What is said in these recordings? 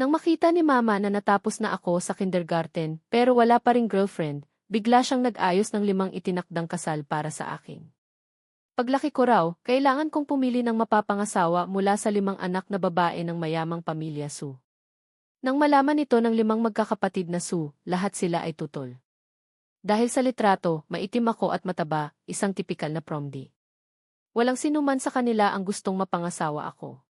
Nang makita ni Mama na natapos na ako sa kindergarten pero wala pa ring girlfriend, bigla siyang nag-ayos ng 5 itinakdang kasal para sa akin. Paglaki ko raw, kailangan kong pumili ng mapapangasawa mula sa 5 anak na babae ng mayamang pamilya Su. Nang malaman ito ng 5 magkakapatid na Su, lahat sila ay tutol. Dahil sa litrato, maitim ako at mataba, isang tipikal na promdi. Walang sinuman sa kanila ang gustong mapangasawa ako.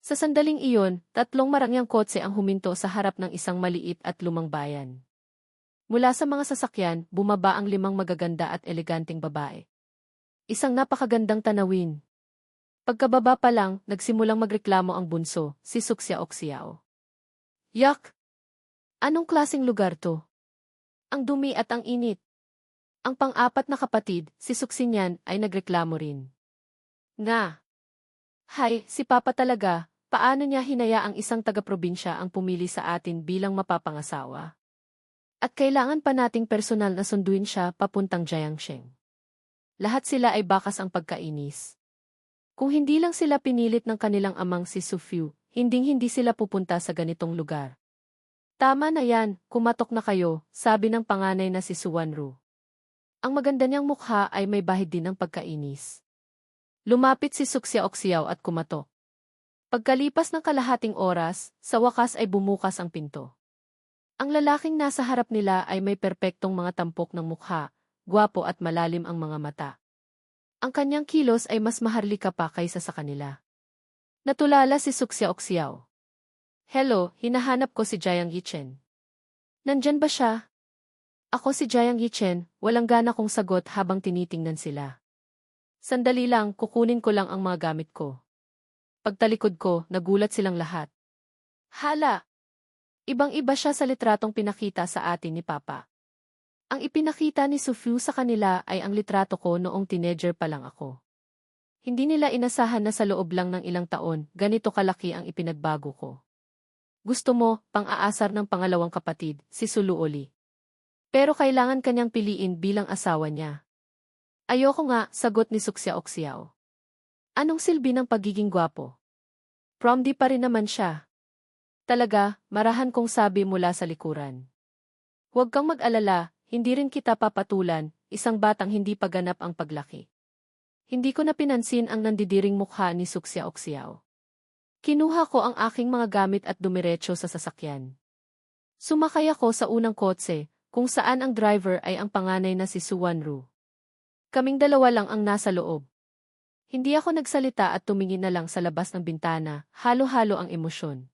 Sa sandaling iyon, 3 marangyang kotse ang huminto sa harap ng isang maliit at lumang bayan. Mula sa mga sasakyan, bumaba ang 5 magaganda at eleganteng babae. Isang napakagandang tanawin. Pagkababa pa lang, nagsimulang magreklamo ang bunso, si Suksya Oksiao. Yak! Anong klaseng lugar to? Ang dumi at ang init. Ang pang-4 na kapatid, si Suksinyan, ay nagreklamo rin. Nga! Hay, si Papa talaga, paano niya hinayaang isang taga-probinsya ang pumili sa atin bilang mapapangasawa? At kailangan pa nating personal na sunduin siya papuntang Jiangsheng. Lahat sila ay bakas ang pagkainis. Kung hindi lang sila pinilit ng kanilang amang si Sufyu, hinding-hindi sila pupunta sa ganitong lugar. Tama na yan, kumatok na kayo, sabi ng panganay na si Suwanru. Ang maganda niyang mukha ay may bahid din ng pagkainis. Lumapit si Suksya Oksiao at kumatok. Pagkalipas ng kalahating oras, sa wakas ay bumukas ang pinto. Ang lalaking nasa harap nila ay may perpektong mga tampok ng mukha, gwapo at malalim ang mga mata. Ang kanyang kilos ay mas maharlika pa kaysa sa kanila. Natulala si Suksya Oksiao. Hello, hinahanap ko si Jiang Yichen. Nandyan ba siya? Ako si Jiang Yichen, walang gana kong sagot habang tinitingnan sila. Sandali lang, kukunin ko lang ang mga gamit ko. Pagtalikod ko, nagulat silang lahat. Hala! Ibang-iba siya sa litratong pinakita sa atin ni Papa. Ang ipinakita ni Sufyu sa kanila ay ang litrato ko noong teenager pa lang ako. Hindi nila inasahan na sa loob lang ng ilang taon, ganito kalaki ang ipinagbago ko. Gusto mo, pang-aasar ng pangalawang kapatid, si Suluoli. Pero kailangan kanyang piliin bilang asawa niya. Ayoko nga, sagot ni Suksya Oksiao. Anong silbi ng pagiging gwapo? Promdi pa rin naman siya. Talaga, marahan kong sabi mula sa likuran. Huwag kang mag-alala, hindi rin kita papatulan, isang batang hindi pa ganap ang paglaki. Hindi ko na pinansin ang nandidiring mukha ni Suksya Oksiao. Kinuha ko ang aking mga gamit at dumiretso sa sasakyan. Sumakay ako sa unang kotse, kung saan ang driver ay ang panganay na si Suwanru. Kaming dalawa lang ang nasa loob. Hindi ako nagsalita at tumingin na lang sa labas ng bintana, halo-halo ang emosyon.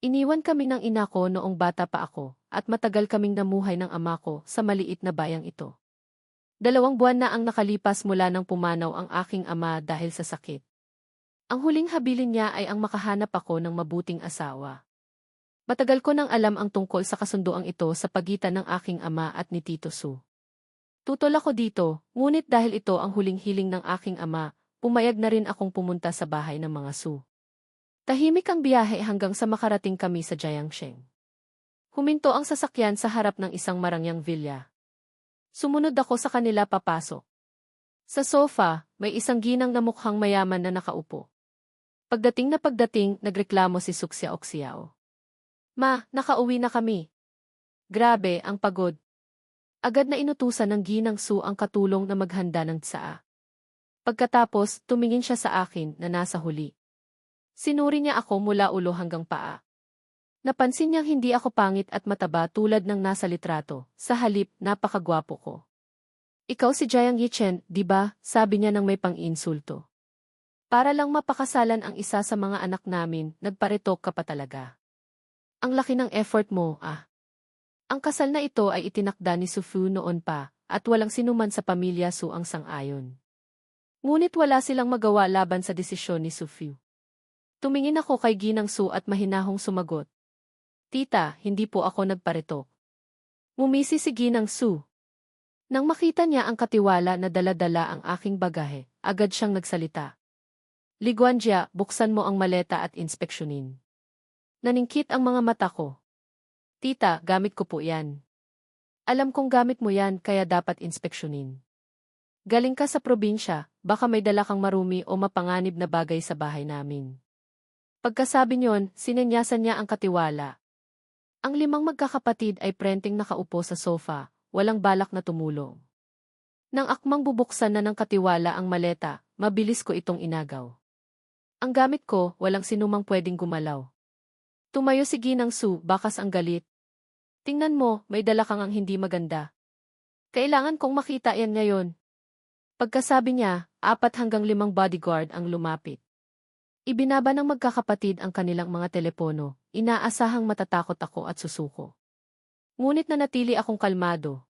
Iniwan kami ng ina ko noong bata pa ako, at matagal kaming namuhay ng ama ko sa maliit na bayang ito. 2 buwan na ang nakalipas mula nang pumanaw ang aking ama dahil sa sakit. Ang huling habilin niya ay ang makahanap ako ng mabuting asawa. Matagal ko nang alam ang tungkol sa kasunduang ito sa pagitan ng aking ama at ni Tito Su. Tutol ako dito, ngunit dahil ito ang huling hiling ng aking ama, pumayag na rin akong pumunta sa bahay ng mga Su. Tahimik ang biyahe hanggang sa makarating kami sa Jiangsheng. Huminto ang sasakyan sa harap ng isang marangyang villa. Sumunod ako sa kanila papasok. Sa sofa, may isang ginang na mukhang mayaman na nakaupo. Pagdating, nagreklamo si Suksya Oksiao. Ma, nakauwi na kami. Grabe, ang pagod. Agad na inutusan ng ginang Su ang katulong na maghanda ng tsaa. Pagkatapos, tumingin siya sa akin na nasa huli. Sinuri niya ako mula ulo hanggang paa. Napansin niyang hindi ako pangit at mataba tulad ng nasa litrato, sa halip, napakagwapo ko. Ikaw si Jiang Yichen, di ba? Sabi niya nang may pang-insulto. Para lang mapakasalan ang isa sa mga anak namin, nagparetok ka pa talaga. Ang laki ng effort mo, ah. Ang kasal na ito ay itinakda ni Sufyu noon pa, at walang sinuman sa pamilya Su ang sang-ayon. Ngunit wala silang magawa laban sa desisyon ni Sufyu. Tumingin ako kay Ginang Su at mahinahong sumagot. Tita, hindi po ako nagparetok. Ngumisi si Ginang Su. Nang makita niya ang katiwala na dala-dala ang aking bagahe, agad siyang nagsalita. Liguanjia, buksan mo ang maleta at inspeksyonin. Naningkit ang mga mata ko. Tita, gamit ko po yan. Alam kong gamit mo yan kaya dapat inspeksyonin. Galing ka sa probinsya, baka may dala kang marumi o mapanganib na bagay sa bahay namin. Pagkasabi niyon, sinenyasan niya ang katiwala. Ang 5 magkakapatid ay prenteng nakaupo sa sofa, walang balak na tumulong. Nang akmang bubuksan na ng katiwala ang maleta, mabilis ko itong inagaw. Ang gamit ko, walang sinumang pwedeng gumalaw. Tumayo si Ginang Su, bakas ang galit. Tingnan mo, may dala kang ang hindi maganda. Kailangan kong makita yan ngayon. Pagkasabi niya, 4 hanggang 5 bodyguard ang lumapit. Ibinaba ng magkakapatid ang kanilang mga telepono, inaasahang matatakot ako at susuko. Ngunit nanatili akong kalmado.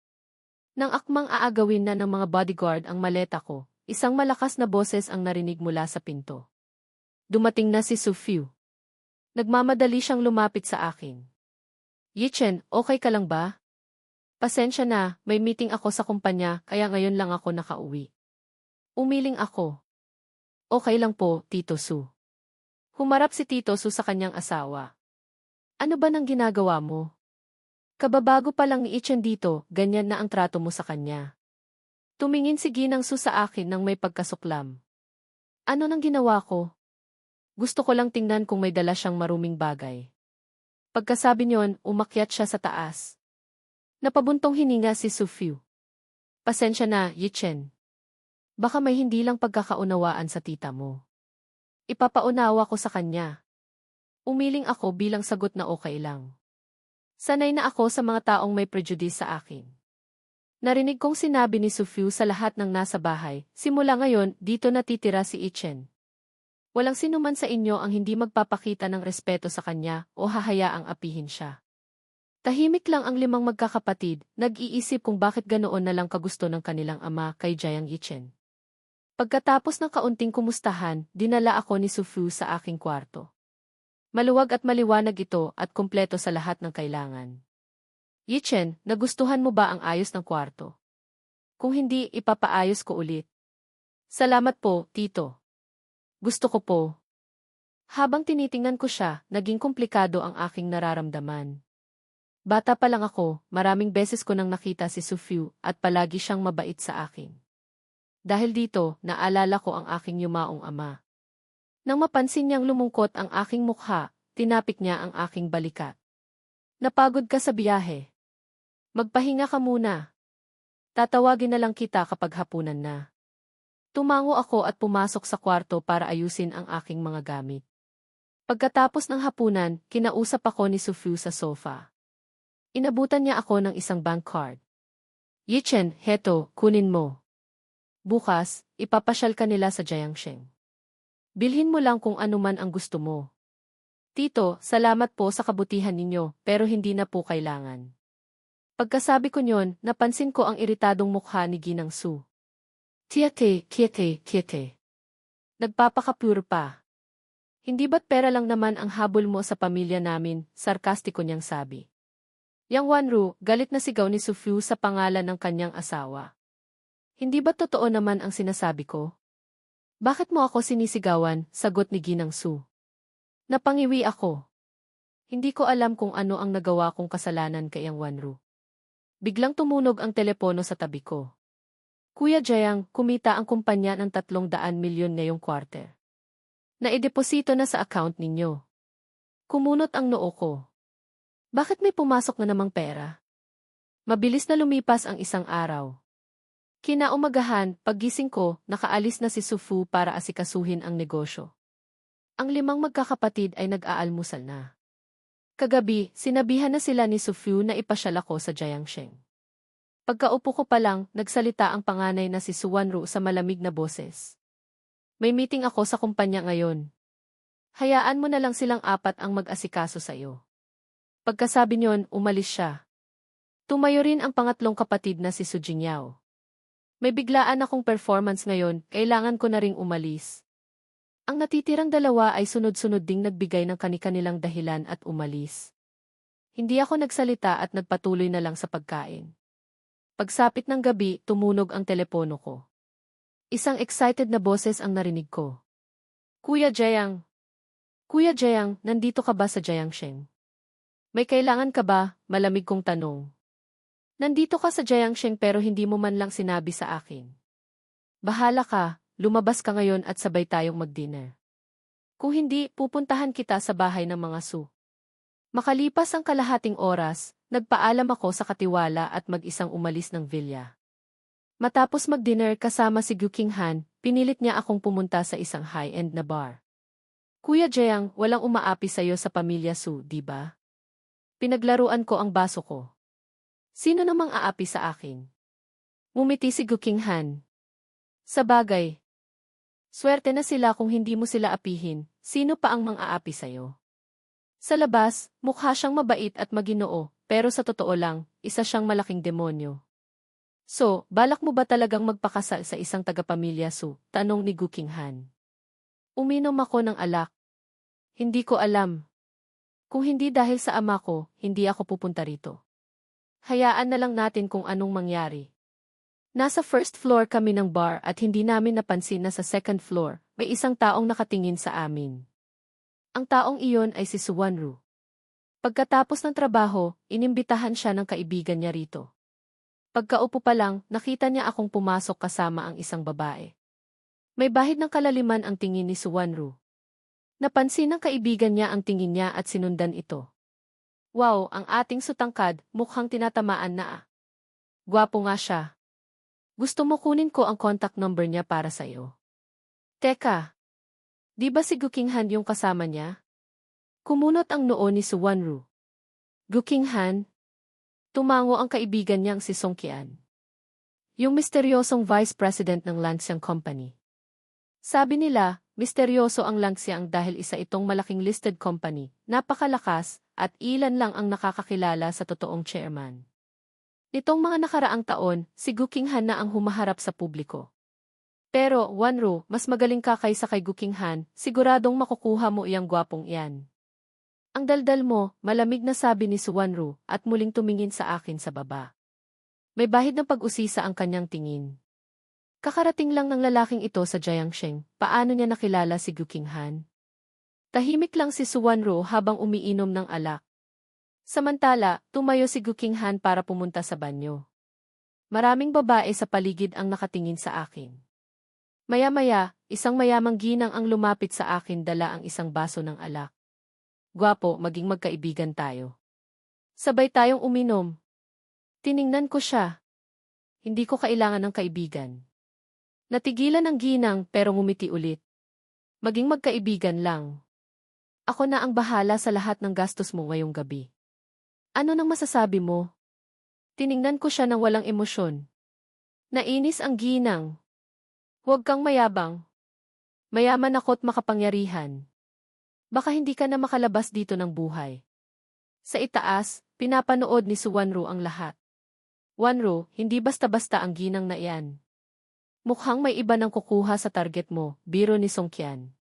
Nang akmang aagawin na ng mga bodyguard ang maleta ko, isang malakas na boses ang narinig mula sa pinto. Dumating na si Su Fiu. Nagmamadali siyang lumapit sa akin. Yichen, okay ka lang ba? Pasensya na, may meeting ako sa kumpanya kaya ngayon lang ako nakauwi. Umiling ako. Okay lang po, Tito Su. Humarap si Tito Su sa kanyang asawa. Ano ba nang ginagawa mo? Kababago pa lang ni Yichen dito, ganyan na ang trato mo sa kanya. Tumingin si Ginang Su sa akin nang may pagkasuklam. Ano nang ginawa ko? Gusto ko lang tingnan kung may dala siyang maruming bagay. Pagkasabi niyon, umakyat siya sa taas. Napabuntong hininga si Su Fiu. Pasensya na, Yichen. Baka may hindi lang pagkakaunawaan sa tita mo. Ipapaunawa ko sa kanya. Umiling ako bilang sagot na okay lang. Sanay na ako sa mga taong may prejudice sa akin. Narinig kong sinabi ni Su Fiu sa lahat ng nasa bahay, simula ngayon, dito natitira si Yichen. Walang sinuman sa inyo ang hindi magpapakita ng respeto sa kanya o hahayaang apihin siya. Tahimik lang ang 5 magkakapatid, nag-iisip kung bakit ganoon na lang kagusto ng kanilang ama kay Jiang Yichen. Pagkatapos ng kaunting kumustahan, dinala ako ni Su Fiu sa aking kwarto. Maluwag at maliwanag ito at kumpleto sa lahat ng kailangan. Yichen, nagustuhan mo ba ang ayos ng kwarto? Kung hindi, ipapaayos ko ulit. Salamat po, Tito. Gusto ko po. Habang tinitingnan ko siya, naging komplikado ang aking nararamdaman. Bata pa lang ako, maraming beses ko nang nakita si Su Fiu at palagi siyang mabait sa akin. Dahil dito, naalala ko ang aking yumaong ama. Nang mapansin niyang lumungkot ang aking mukha, tinapik niya ang aking balikat. Napagod ka sa biyahe. Magpahinga ka muna. Tatawagin na lang kita kapag hapunan na. Tumango ako at pumasok sa kwarto para ayusin ang aking mga gamit. Pagkatapos ng hapunan, kinausap ako ni Su Fiu sa sofa. Inabutan niya ako ng isang bank card. Yichen, heto, kunin mo. Bukas, ipapasyal ka nila sa Jiangsheng. Bilhin mo lang kung ano man ang gusto mo. Tito, salamat po sa kabutihan ninyo, pero hindi na po kailangan. Pagkasabi ko niyon, napansin ko ang iritadong mukha ni Ginang Su. Kiete. Nagpapakapure pa. Hindi ba't pera lang naman ang habol mo sa pamilya namin, sarkastiko niyang sabi. Yang Wanru, galit na sigaw ni Su Fiu sa pangalan ng kanyang asawa. Hindi ba totoo naman ang sinasabi ko? Bakit mo ako sinisigawan, sagot ni Ginang Su. Napangiwi ako. Hindi ko alam kung ano ang nagawa kong kasalanan kay Yang Wanru. Biglang tumunog ang telepono sa tabi ko. Kuya Jiang, kumita ang kumpanya ng 300 milyon ngayong quarter. Naideposito na sa account ninyo. Kumunot ang noo ko. Bakit may pumasok na namang pera? Mabilis na lumipas ang isang araw. Kinaumagahan, paggising ko, nakaalis na si Su Fiu para asikasuhin ang negosyo. Ang 5 magkakapatid ay nag-aalmusal na. Kagabi, sinabihan na sila ni Su Fiu na ipasyal ako sa Jiangsheng. Pagkaupo ko pa lang, nagsalita ang panganay na si Su Wanru sa malamig na boses. May meeting ako sa kumpanya ngayon. Hayaan mo na lang silang 4 ang mag-asikaso sa iyo. Pagkasabi niyon, umalis siya. Tumayo rin ang pangatlong kapatid na si Su Jingyao. May biglaan akong performance ngayon, kailangan ko na ring umalis. Ang natitirang 2 ay sunod-sunod ding nagbigay ng kani-kanilang dahilan at umalis. Hindi ako nagsalita at nagpatuloy na lang sa pagkain. Pagsapit ng gabi, tumunog ang telepono ko. Isang excited na boses ang narinig ko. Kuya Jiang! Kuya Jiang, nandito ka ba sa Jiangsheng? May kailangan ka ba? Malamig kong tanong. Nandito ka sa Jiangsheng pero hindi mo man lang sinabi sa akin. Bahala ka, lumabas ka ngayon at sabay tayong mag-dinner. Kung hindi, pupuntahan kita sa bahay ng mga Su. Makalipas ang kalahating oras, nagpaalam ako sa katiwala at mag-isang umalis ng villa. Matapos mag-dinner kasama si Guking Han, pinilit niya akong pumunta sa isang high-end na bar. Kuya Jeang, walang umaapi sa'yo sa pamilya Su, di ba? Pinaglaruan ko ang baso ko. Sino namang aapi sa akin? Ngumiti si Guking Han. Sa bagay. Swerte na sila kung hindi mo sila apihin, sino pa ang mang-aapi sa'yo? Sa labas, mukha siyang mabait at maginoo, pero sa totoo lang, isa siyang malaking demonyo. So, balak mo ba talagang magpakasal sa isang tagapamilya Su? Tanong ni Guking Han. Uminom ako ng alak. Hindi ko alam. Kung hindi dahil sa ama ko, hindi ako pupunta rito. Hayaan na lang natin kung anong mangyari. Nasa first floor kami ng bar at hindi namin napansin na sa second floor, may isang taong nakatingin sa amin. Ang taong iyon ay si Suwanru. Pagkatapos ng trabaho, inimbitahan siya ng kaibigan niya rito. Pagkaupo pa lang, nakita niya akong pumasok kasama ang isang babae. May bahid ng kalaliman ang tingin ni Suwanru. Napansin ng kaibigan niya ang tingin niya at sinundan ito. Wow, ang ating sutangkad, mukhang tinatamaan na. Gwapo nga siya. Gusto mo kunin ko ang contact number niya para sa'yo? Teka, di ba si Guking Han yung kasama niya? Kumunot ang noo ni Suwanru. Guking Han? Tumango ang kaibigan niyang si Song Qian. Yung misteryosong vice president ng Lancang Company. Sabi nila, misteryoso ang Lancang dahil isa itong malaking listed company, napakalakas, at ilan lang ang nakakakilala sa totoong chairman. Nitong mga nakaraang taon, si Guking Han na ang humaharap sa publiko. Pero, Wanru, mas magaling ka kaysa kay Guking Han, siguradong makukuha mo iyang gwapong iyan. Ang daldal mo, malamig na sabi ni Suwanru, at muling tumingin sa akin sa baba. May bahid ng pag-usisa ang kanyang tingin. Kakarating lang ng lalaking ito sa Jiangsheng, paano niya nakilala si Guking Han? Tahimik lang si Suwanru habang umiinom ng alak. Samantala, tumayo si Guking Han para pumunta sa banyo. Maraming babae sa paligid ang nakatingin sa akin. Maya-maya, isang mayamang ginang ang lumapit sa akin dala ang isang baso ng alak. Gwapo, maging magkaibigan tayo. Sabay tayong uminom. Tiningnan ko siya. Hindi ko kailangan ng kaibigan. Natigilan ang ginang pero ngumiti ulit. Maging magkaibigan lang. Ako na ang bahala sa lahat ng gastos mo ngayong gabi. Ano nang masasabi mo? Tiningnan ko siya ng walang emosyon. Nainis ang ginang. Huwag kang mayabang. Mayaman ako't makapangyarihan. Baka hindi ka na makalabas dito ng buhay. Sa itaas, pinapanood ni Suwanru ang lahat. Wanru, hindi basta-basta ang ginang na iyan. Mukhang may iba nang kukuha sa target mo, biro ni Song Qian.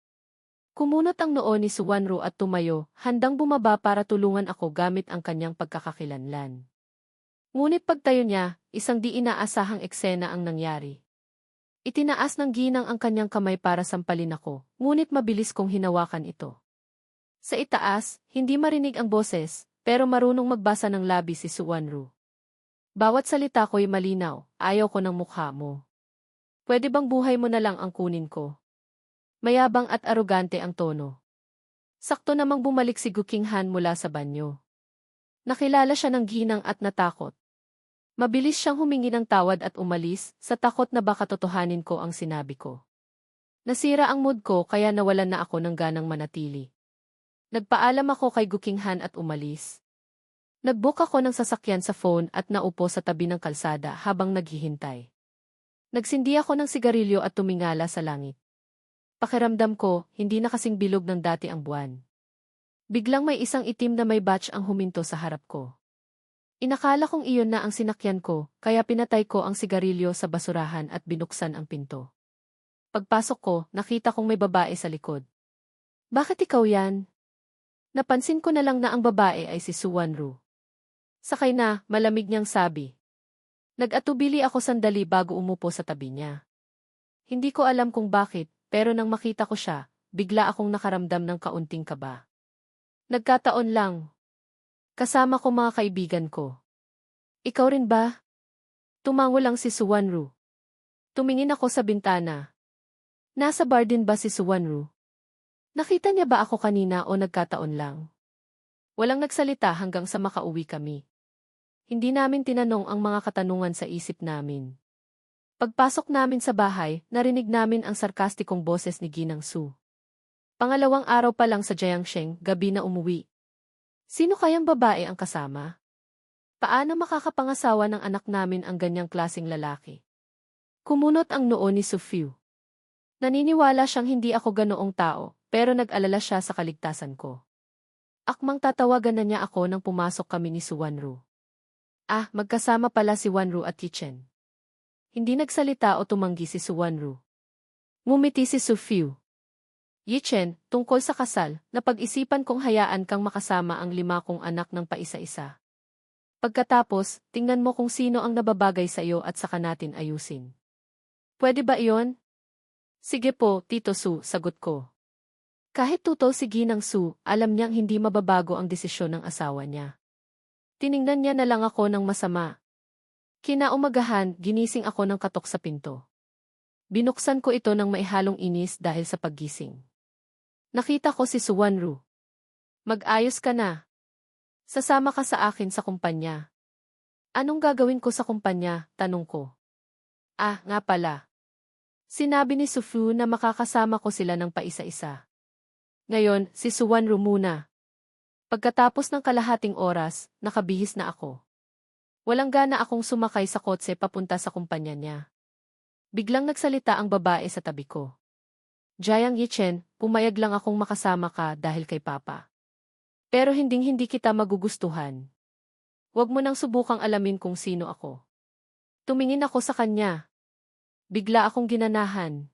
Kumunot ang noo ni Suwanru at tumayo, handang bumaba para tulungan ako gamit ang kanyang pagkakakilanlan. Ngunit pagtayo niya, isang di inaasahang eksena ang nangyari. Itinaas ng ginang ang kanyang kamay para sampalin ako, ngunit mabilis kong hinawakan ito. Sa itaas, hindi marinig ang boses, pero marunong magbasa ng labi si Suwanru. Bawat salita ko'y malinaw, ayaw ko ng mukha mo. Pwede bang buhay mo na lang ang kunin ko? Mayabang at arogante ang tono. Sakto namang bumalik si Guking Han mula sa banyo. Nakilala siya ng ginang at natakot. Mabilis siyang humingi ng tawad at umalis, sa takot na baka totohanin ko ang sinabi ko. Nasira ang mood ko kaya nawalan na ako ng ganang manatili. Nagpaalam ako kay Guking Han at umalis. Nag-book ako ng sasakyan sa phone at naupo sa tabi ng kalsada habang naghihintay. Nagsindi ako ng sigarilyo at tumingala sa langit. Pakiramdam ko, hindi na kasing bilog ng dati ang buwan. Biglang may isang itim na may batch ang huminto sa harap ko. Inakala kong iyon na ang sinakyan ko, kaya pinatay ko ang sigarilyo sa basurahan at binuksan ang pinto. Pagpasok ko, nakita kong may babae sa likod. Bakit ikaw yan? Napansin ko na lang na ang babae ay si Suwanru. Sakay na, malamig niyang sabi. Nag-atubili ako sandali bago umupo sa tabi niya. Hindi ko alam kung bakit, pero nang makita ko siya, bigla akong nakaramdam ng kaunting kaba. Nagkataon lang. Kasama ko mga kaibigan ko. Ikaw rin ba? Tumango lang si Suwanru. Tumingin ako sa bintana. Nasa bar din ba si Suwanru? Nakita niya ba ako kanina o nagkataon lang? Walang nagsalita hanggang sa makauwi kami. Hindi namin tinanong ang mga katanungan sa isip namin. Pagpasok namin sa bahay, narinig namin ang sarkastikong boses ni Ginang Su. Pangalawang araw pa lang sa Jiangsheng, gabi na umuwi. Sino kayang babae ang kasama? Paano makakapangasawa ng anak namin ang ganyang klaseng lalaki? Kumunot ang noo ni Su Fiu. Naniniwala siyang hindi ako ganoong tao, pero nag-alala siya sa kaligtasan ko. Akmang tatawagan na niya ako nang pumasok kami ni Su Wanru. Magkasama pala si Wanru at Yichen. Hindi nagsalita o tumanggi si Su Wanru. Ngumiti si Su Fiu. Yichen, tungkol sa kasal, napag-isipan kong hayaan kang makasama ang 5 kong anak ng paisa-isa. Pagkatapos, tingnan mo kung sino ang nababagay sa iyo at saka natin ayusin. Pwede ba iyon? Sige po, Tito Su, sagot ko. Kahit tutol si Ginang Su, alam niyang hindi mababago ang desisyon ng asawa niya. Tiningnan niya na lang ako ng masama. Kinaumagahan, ginising ako ng katok sa pinto. Binuksan ko ito ng maihalong inis dahil sa paggising. Nakita ko si Su Wanru. Mag-ayos ka na. Sasama ka sa akin sa kumpanya. Anong gagawin ko sa kumpanya? Tanong ko. Nga pala. Sinabi ni Su Fiu na makakasama ko sila ng paisa-isa. Ngayon, si Su Wanru muna. Pagkatapos ng kalahating oras, nakabihis na ako. Walang gana akong sumakay sa kotse papunta sa kumpanya niya. Biglang nagsalita ang babae sa tabi ko. Jiang Yichen, pumayag lang akong makasama ka dahil kay Papa. Pero hinding-hindi kita magugustuhan. Huwag mo nang subukang alamin kung sino ako. Tumingin ako sa kanya. Bigla akong ginanahan.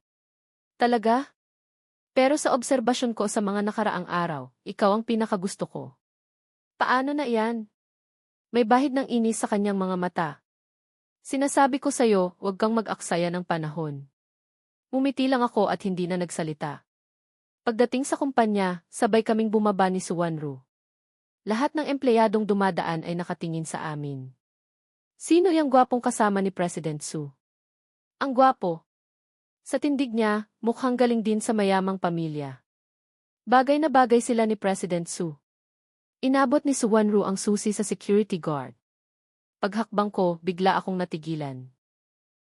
Talaga? Pero sa obserbasyon ko sa mga nakaraang araw, ikaw ang pinakagusto ko. Paano na iyan? May bahid ng inis sa kanyang mga mata. Sinasabi ko sa'yo, huwag kang mag-aksaya ng panahon. Umiti lang ako at hindi na nagsalita. Pagdating sa kumpanya, sabay kaming bumaba ni Su Wanru. Lahat ng empleyadong dumadaan ay nakatingin sa amin. Sino yung gwapong kasama ni President Su? Ang gwapo. Sa tindig niya, mukhang galing din sa mayamang pamilya. Bagay na bagay sila ni President Su. Inabot ni Su Wanru ang susi sa security guard. Paghakbang ko, bigla akong natigilan.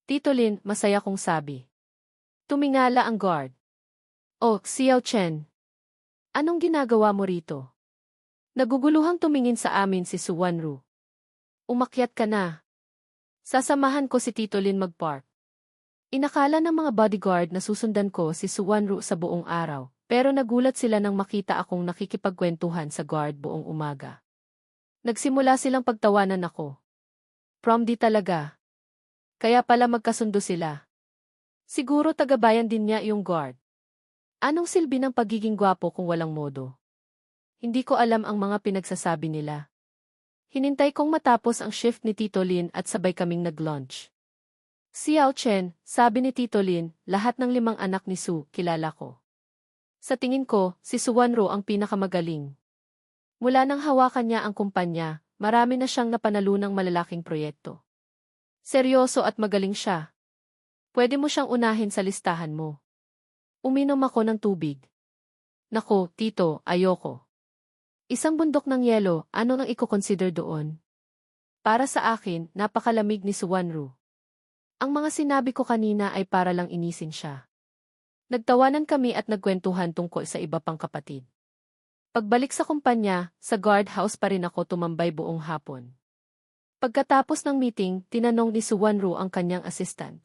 Tito Lin, masaya kong sabi. Tumingala ang guard. Xiao Chen. Anong ginagawa mo rito? Naguguluhang tumingin sa amin si Su Wanru. Umakyat ka na. Sasamahan ko si Tito Lin mag-park. Inakala ng mga bodyguard na susundan ko si Su Wanru sa buong araw, pero nagulat sila nang makita akong nakikipagkwentuhan sa guard buong umaga. Nagsimula silang pagtawanan ako. Prom di talaga. Kaya pala magkasundo sila. Siguro tagabayan din niya yung guard. Anong silbi ng pagiging gwapo kung walang modo? Hindi ko alam ang mga pinagsasabi nila. Hinintay kong matapos ang shift ni Tito Lin at sabay kaming nag-lunch. Xiao Chen, sabi ni Tito Lin, lahat ng 5 anak ni Su, kilala ko. Sa tingin ko, si Su Wanru ang pinakamagaling. Mula nang hawakan niya ang kumpanya, marami na siyang napanalunang malalaking proyekto. Seryoso at magaling siya. Pwede mo siyang unahin sa listahan mo. Uminom ako ng tubig. Nako, Tito, ayoko. Isang bundok ng yelo, ano nang iko-consider doon? Para sa akin, napakalamig ni Su Wanru. Ang mga sinabi ko kanina ay para lang inisin siya. Nagtawanan kami at nagkwentuhan tungkol sa iba pang kapatid. Pagbalik sa kumpanya, sa guardhouse pa rin ako tumambay buong hapon. Pagkatapos ng meeting, tinanong ni Su Wanru ang kanyang assistant.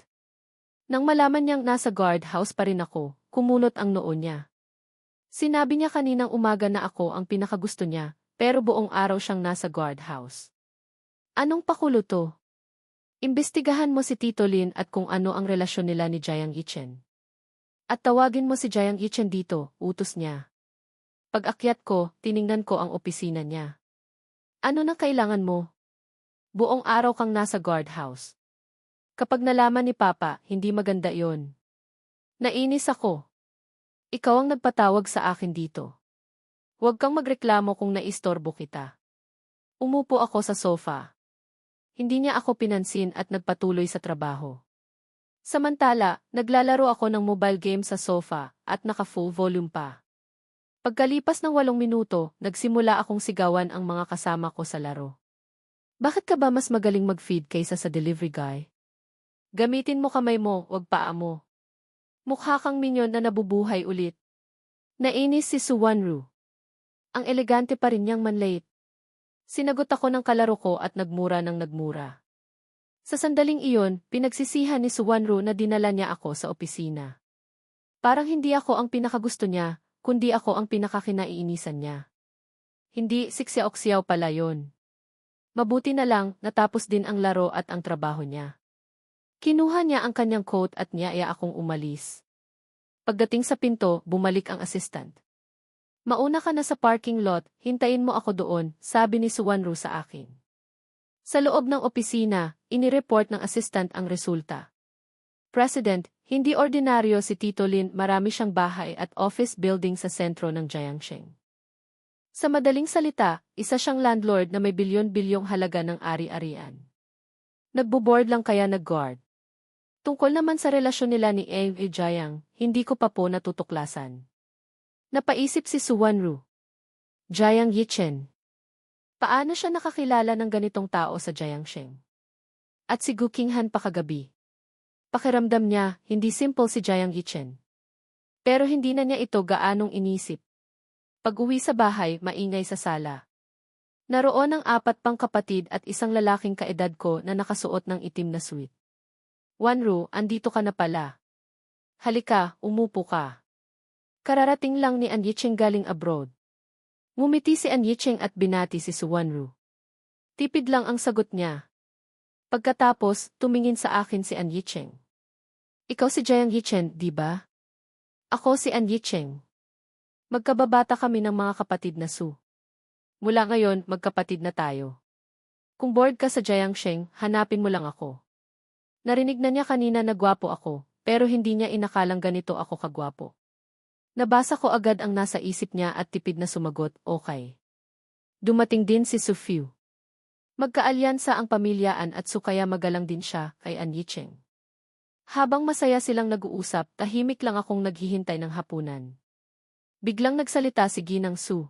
Nang malaman niyang nasa guardhouse pa rin ako, kumunot ang noo niya. Sinabi niya kaninang umaga na ako ang pinakagusto niya, pero buong araw siyang nasa guardhouse. Anong pakulo to? Imbestigahan mo si Tito Lin at kung ano ang relasyon nila ni Jiang Yichen. At tawagin mo si Jiang Yichen dito, utos niya. Pag-akyat ko, tiningnan ko ang opisina niya. Ano na kailangan mo? Buong araw kang nasa guardhouse. Kapag nalaman ni Papa, hindi maganda iyon. Nainis ako. Ikaw ang nagpatawag sa akin dito. Huwag kang magreklamo kung naistorbo kita. Umupo ako sa sofa. Hindi niya ako pinansin at nagpatuloy sa trabaho. Samantala, naglalaro ako ng mobile game sa sofa at naka-full volume pa. Pagkalipas ng 8 minuto, nagsimula akong sigawan ang mga kasama ko sa laro. Bakit ka ba mas magaling mag-feed kaysa sa delivery guy? Gamitin mo kamay mo, wag paa mo. Mukha kang minyon na nabubuhay ulit. Nainis si Suwanru. Ang elegante pa rin niyang manlait. Sinagot ako ng kalaro ko at nagmura ng nagmura. Sa sandaling iyon, pinagsisihan ni Suwanru na dinala niya ako sa opisina. Parang hindi ako ang pinakagusto niya, kundi ako ang pinakakinaiinisan niya. Hindi siksyaw-ksyaw pala yon. Mabuti na lang, natapos din ang laro at ang trabaho niya. Kinuha niya ang kanyang coat at niyaya akong umalis. Pagdating sa pinto, bumalik ang assistant. Mauna ka na sa parking lot, hintayin mo ako doon, sabi ni Suwanru sa akin. Sa loob ng opisina, inireport ng assistant ang resulta. President, hindi ordinaryo si Tito Lin, marami siyang bahay at office building sa sentro ng Jiangsheng. Sa madaling salita, isa siyang landlord na may bilyon-bilyong halaga ng ari-arian. Nagbo-board lang kaya nag-guard. Tungkol naman sa relasyon nila ni Eng e Jiang, hindi ko pa po natutuklasan. Napaisip si Suwanru. Jiang Yichen. Paano siya nakakilala ng ganitong tao sa Jiangsheng? At si Gu Qinghan pa kagabi. Pakiramdam niya, hindi simple si Jiang Yichen. Pero hindi na niya ito gaanong inisip. Pag-uwi sa bahay, maingay sa sala. Naroon ang 4 pang kapatid at isang lalaking kaedad ko na nakasuot ng itim na suit. Wanru, andito ka na pala. Halika, umupo ka. Kararating lang ni An Yicheng galing abroad. Ngumiti si An Yicheng at binati si Suwanru. Tipid lang ang sagot niya. Pagkatapos, tumingin sa akin si An Yicheng. Ikaw si Jiang Yichen, di ba? Ako si An Yicheng. Magkababata kami ng mga kapatid na Su. Mula ngayon, magkapatid na tayo. Kung bored ka sa Jiangsheng, hanapin mo lang ako. Narinig na niya kanina na gwapo ako, pero hindi niya inakalang ganito ako kagwapo. Nabasa ko agad ang nasa isip niya at tipid na sumagot, okay. Dumating din si Su Fiu. Magkaalyansa ang pamilyaan at Su kaya magalang din siya kay An Yicheng. Habang masaya silang nag-uusap, tahimik lang akong naghihintay ng hapunan. Biglang nagsalita si Ginang Su.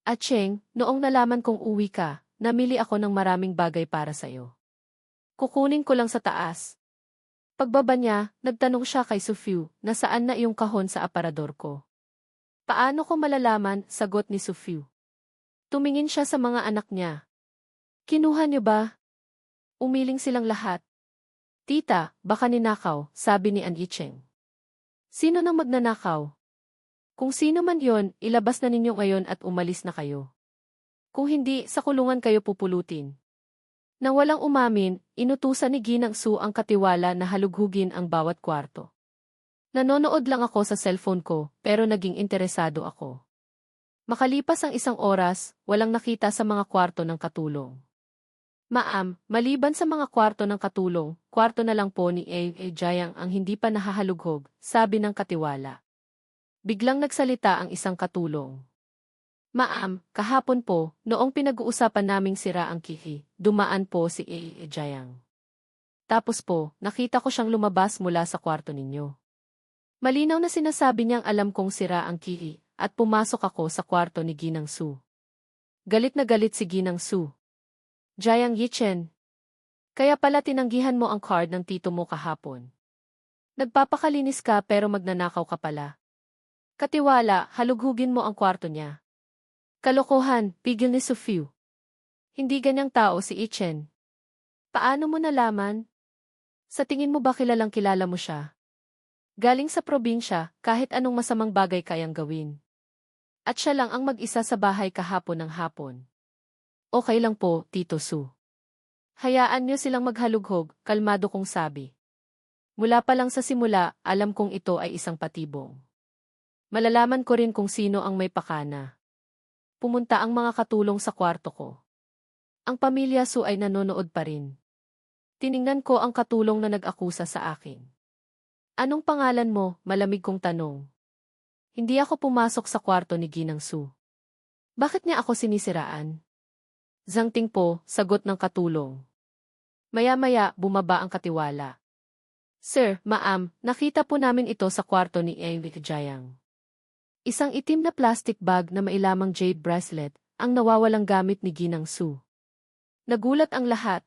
At Cheng, noong nalaman kong uwi ka, namili ako ng maraming bagay para sa'yo. Kukunin ko lang sa taas. Pagbaba niya, nagtanong siya kay Su Fiu na saan na iyong kahon sa aparador ko. Paano ko malalaman, sagot ni Su Fiu. Tumingin siya sa mga anak niya. Kinuha niyo ba? Umiling silang lahat. Tita, baka ninakaw, sabi ni An Yicheng. Sino nang magnanakaw? Kung sino man yon, ilabas na ninyo ngayon at umalis na kayo. Kung hindi, sa kulungan kayo pupulutin. Nang walang umamin, inutusan ni Ginang Su ang katiwala na halughugin ang bawat kwarto. Nanonood lang ako sa cellphone ko, pero naging interesado ako. Makalipas ang 1 oras, walang nakita sa mga kwarto ng katulong. Ma'am, maliban sa mga kwarto ng katulong, kwarto na lang po ni A. Jiang ang hindi pa nahahalughog, sabi ng katiwala. Biglang nagsalita ang isang katulong. Ma'am, kahapon po, noong pinag-uusapan naming sira ang kihi, dumaan po si A. Jiang. Tapos po, nakita ko siyang lumabas mula sa kwarto ninyo. Malinaw na sinasabi niyang alam kong sira ang kihi, at pumasok ako sa kwarto ni Ginang Su. Galit na galit si Ginang Su. Jiang Yichen. Kaya pala tinanggihan mo ang card ng tito mo kahapon. Nagpapakalinis ka pero magnanakaw ka pala. Katiwala, halughugin mo ang kwarto niya. Kalokohan, pigil ni Su Fiu. Hindi ganyang tao si Yichen. Paano mo nalaman? Sa tingin mo ba kilalang kilala mo siya? Galing sa probinsya, kahit anong masamang bagay kayang gawin. At siya lang ang mag-isa sa bahay kahapon ng hapon. Okay lang po, Tito Su. Hayaan niyo silang maghalughog, kalmado kong sabi. Mula pa lang sa simula, alam kong ito ay isang patibong. Malalaman ko rin kung sino ang may pakana. Pumunta ang mga katulong sa kwarto ko. Ang pamilya Su ay nanonood pa rin. Tiningnan ko ang katulong na nag-akusa sa akin. Anong pangalan mo? Malamig kong tanong. Hindi ako pumasok sa kwarto ni Ginang Su. Bakit niya ako sinisiraan? Zangting po, sagot ng katulong. Maya-maya, bumaba ang katiwala. Sir, ma'am, nakita po namin ito sa kwarto ni Eng Jiang. Isang itim na plastic bag na mailamang jade bracelet, ang nawawalang gamit ni Ginang Su. Nagulat ang lahat.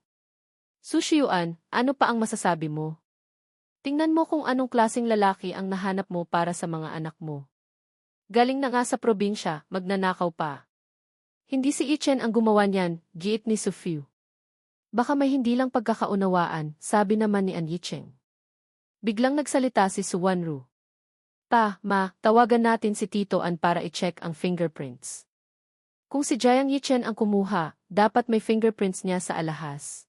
Su Xiuan, ano pa ang masasabi mo? Tingnan mo kung anong klaseng lalaki ang nahanap mo para sa mga anak mo. Galing na nga sa probinsya, magnanakaw pa. Hindi si Ichen ang gumawa niyan, giit ni Su Fiu. Baka may hindi lang pagkakaunawaan, sabi naman ni An Yicheng. Biglang nagsalita si Su Wanru. Ma, tawagan natin si Tito An para i-check ang fingerprints. Kung si Jiang Yichen ang kumuha, dapat may fingerprints niya sa alahas.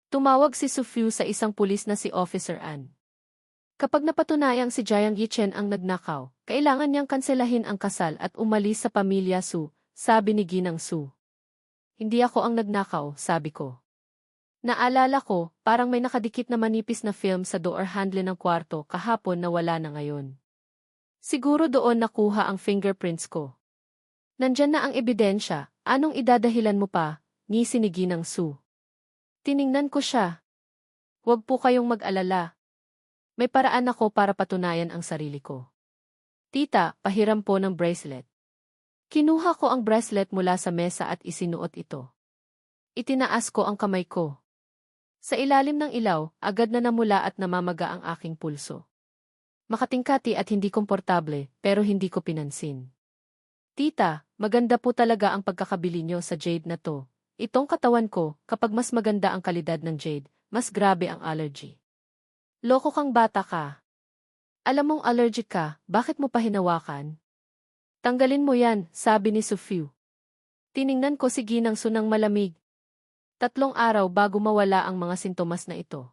Tumawag si Su Fiu sa isang pulis na si Officer An. Kapag napatunayang si Jiang Yichen ang nagnakaw, kailangan niyang kanselahin ang kasal at umalis sa pamilya Su, sabi ni Ginang Su. Hindi ako ang nagnakaw, sabi ko. Naalala ko, parang may nakadikit na manipis na film sa door handle ng kwarto kahapon na wala na ngayon. Siguro doon nakuha ang fingerprints ko. Nandyan na ang ebidensya, anong idadahilan mo pa, ngisi ni Ginang Su. Tiningnan ko siya. Huwag po kayong mag-alala. May paraan ako para patunayan ang sarili ko. Tita, pahiram po ng bracelet. Kinuha ko ang bracelet mula sa mesa at isinuot ito. Itinaas ko ang kamay ko. Sa ilalim ng ilaw, agad na namula at namamaga ang aking pulso. Makatingkati at hindi komportable, pero hindi ko pinansin. Tita, maganda po talaga ang pagkakabili nyo sa jade na to. Itong katawan ko, kapag mas maganda ang kalidad ng jade, mas grabe ang allergy. Loko kang bata ka. Alam mong allergic ka, bakit mo pa hinawakan? Tanggalin mo yan, sabi ni Su Fiu. Tiningnan ko si Ginang Su ng malamig. 3 araw bago mawala ang mga sintomas na ito.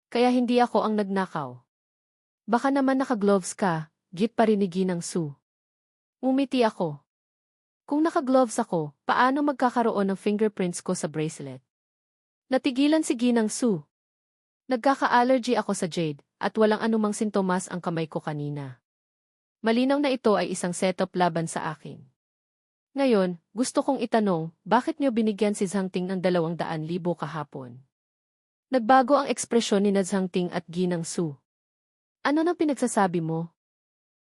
Kaya hindi ako ang nagnakaw. Baka naman naka-gloves ka, git pa rin ni Ginang Su. Umiti ako. Kung naka-gloves ako, paano magkakaroon ng fingerprints ko sa bracelet? Natigilan si Ginang Su. Nagkaka-allergy ako sa jade, at walang anumang sintomas ang kamay ko kanina. Malinaw na ito ay isang setup laban sa akin. Ngayon, gusto kong itanong, bakit niyo binigyan si Zhang Ting ng 200,000 kahapon? Nagbago ang ekspresyon ni Zhang Ting at Ginang Su. Ano nang pinagsasabi mo?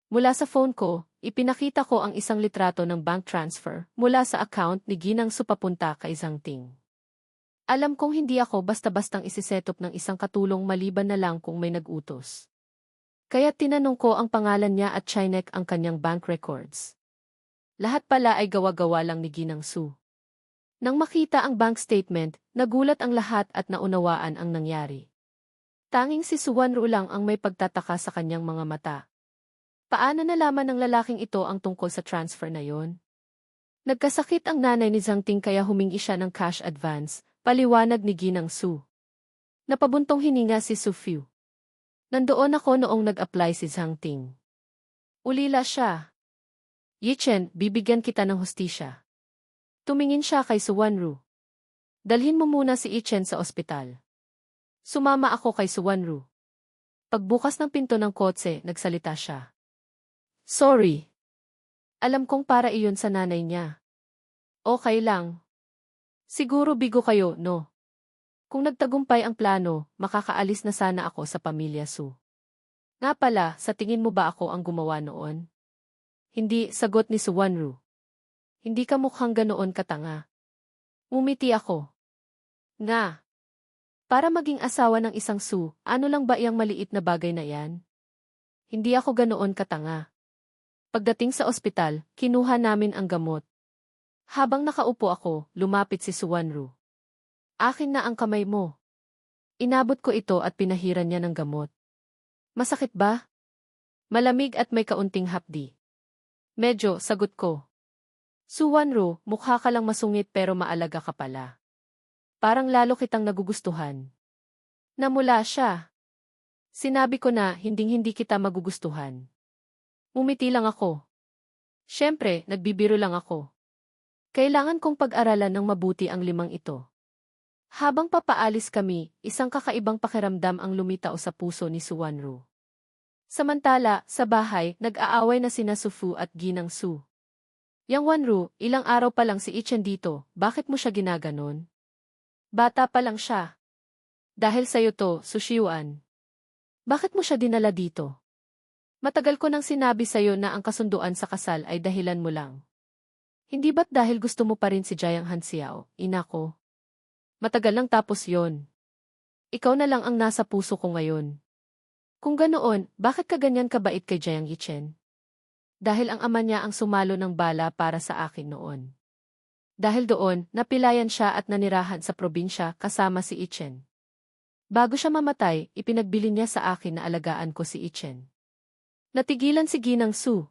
Mula sa phone ko, ipinakita ko ang isang litrato ng bank transfer mula sa account ni Ginang Su papunta kay Zhang Ting. Alam kong hindi ako basta-bastang isisetop ng isang katulong maliban na lang kung may nag-utos. Kaya tinanong ko ang pangalan niya at chinek ang kanyang bank records. Lahat pala ay gawa-gawa lang ni Ginang Su. Nang makita ang bank statement, nagulat ang lahat at naunawaan ang nangyari. Tanging si Su Wanru lang ang may pagtataka sa kanyang mga mata. Paano nalaman ng lalaking ito ang tungkol sa transfer na yon? Nagkasakit ang nanay ni Zhang Ting kaya humingi siya ng cash advance, paliwanag ni Ginang Su. Napabuntong hininga si Su Fiu. Nandoon ako noong nag-apply si Zhang Ting. Ulila siya. Yichen, bibigyan kita ng hustisya. Tumingin siya kay Su Wanru. Dalhin mo muna si Yichen sa ospital. Sumama ako kay Su Wanru. Pagbukas ng pinto ng kotse, nagsalita siya. Sorry. Alam kong para iyon sa nanay niya. Okay lang. Siguro bigo kayo, no? Kung nagtagumpay ang plano, makakaalis na sana ako sa pamilya Su. Nga pala, sa tingin mo ba ako ang gumawa noon? Hindi, sagot ni Su Wanru. Hindi ka mukhang ganoon katanga. Umiti ako. Nga. Para maging asawa ng isang Su, ano lang ba iyang maliit na bagay na yan? Hindi ako ganoon katanga. Pagdating sa ospital, kinuha namin ang gamot. Habang nakaupo ako, lumapit si Su Wanru. Akin na ang kamay mo. Inabot ko ito at pinahiran niya ng gamot. Masakit ba? Malamig at may kaunting hapdi. Medyo, sagot ko. Su Wanru, mukha ka lang masungit pero maalaga ka pala. Parang lalo kitang nagugustuhan. Namula siya. Sinabi ko na hinding-hindi kita magugustuhan. Umiti lang ako. Siyempre, nagbibiro lang ako. Kailangan kong pag-aralan ng mabuti ang 5 ito. Habang papaalis kami, isang kakaibang pakiramdam ang lumitaw sa puso ni Su Wanru. Samantala, sa bahay, nag-aaway na sina Su Fu at Ginang Su. Yang Wanru, ilang araw pa lang si Ichen dito, bakit mo siya ginaganon? Bata pa lang siya. Dahil sa'yo to, Su Xiuan. Bakit mo siya dinala dito? Matagal ko nang sinabi sa'yo na ang kasunduan sa kasal ay dahilan mo lang. Hindi ba't dahil gusto mo pa rin si Jayang Hansiao, ina ko? Matagal lang tapos yon. Ikaw na lang ang nasa puso ko ngayon. Kung ganoon, bakit ka ganyan kabait kay Jayang Yichen? Dahil ang ama niya ang sumalo ng bala para sa akin noon. Dahil doon, napilayan siya at nanirahan sa probinsya kasama si Ichen. Bago siya mamatay, ipinagbili niya sa akin na alagaan ko si Ichen. Natigilan si Ginang Su.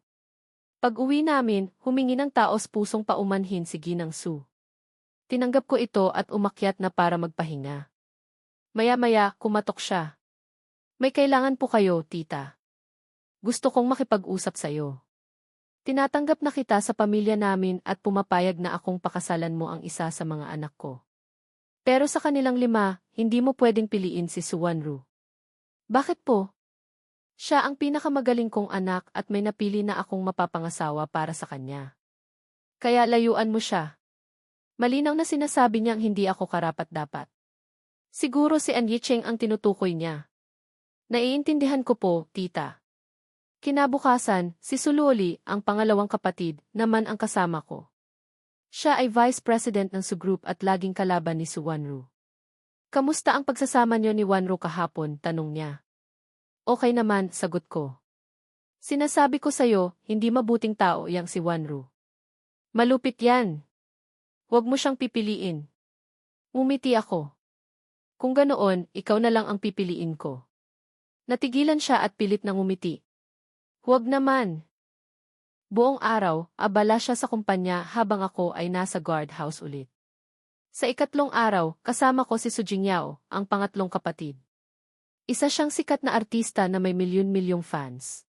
Pag-uwi namin, humingi ng taos pusong paumanhin si Ginang Su. Tinanggap ko ito at umakyat na para magpahinga. Maya-maya, kumatok siya. May kailangan po kayo, tita. Gusto kong makipag-usap sa'yo. Tinatanggap na kita sa pamilya namin at pumapayag na akong pakasalan mo ang isa sa mga anak ko. Pero sa kanilang 5, hindi mo pwedeng piliin si Suwanru. Bakit po? Siya ang pinakamagaling kong anak at may napili na akong mapapangasawa para sa kanya. Kaya layuan mo siya. Malinaw na sinasabi niyang hindi ako karapat-dapat. Siguro si An Yicheng ang tinutukoy niya. Naiintindihan ko po, tita. Kinabukasan, si Suloli, ang pangalawang kapatid, naman ang kasama ko. Siya ay vice president ng Su-group at laging kalaban ni Suwanru. Kamusta ang pagsasama niyo ni Wanru kahapon? Tanong niya. Okay naman, sagot ko. Sinasabi ko sa'yo, hindi mabuting tao yang si Wanru. Malupit yan. Huwag mo siyang pipiliin. Umiti ako. Kung ganoon, ikaw na lang ang pipiliin ko. Natigilan siya at pilit nang umiti. Huwag naman. Buong araw, abala siya sa kumpanya habang ako ay nasa guardhouse ulit. Sa ikatlong araw, kasama ko si Su Jingyao, ang pangatlong kapatid. Isa siyang sikat na artista na may milyon-milyong fans.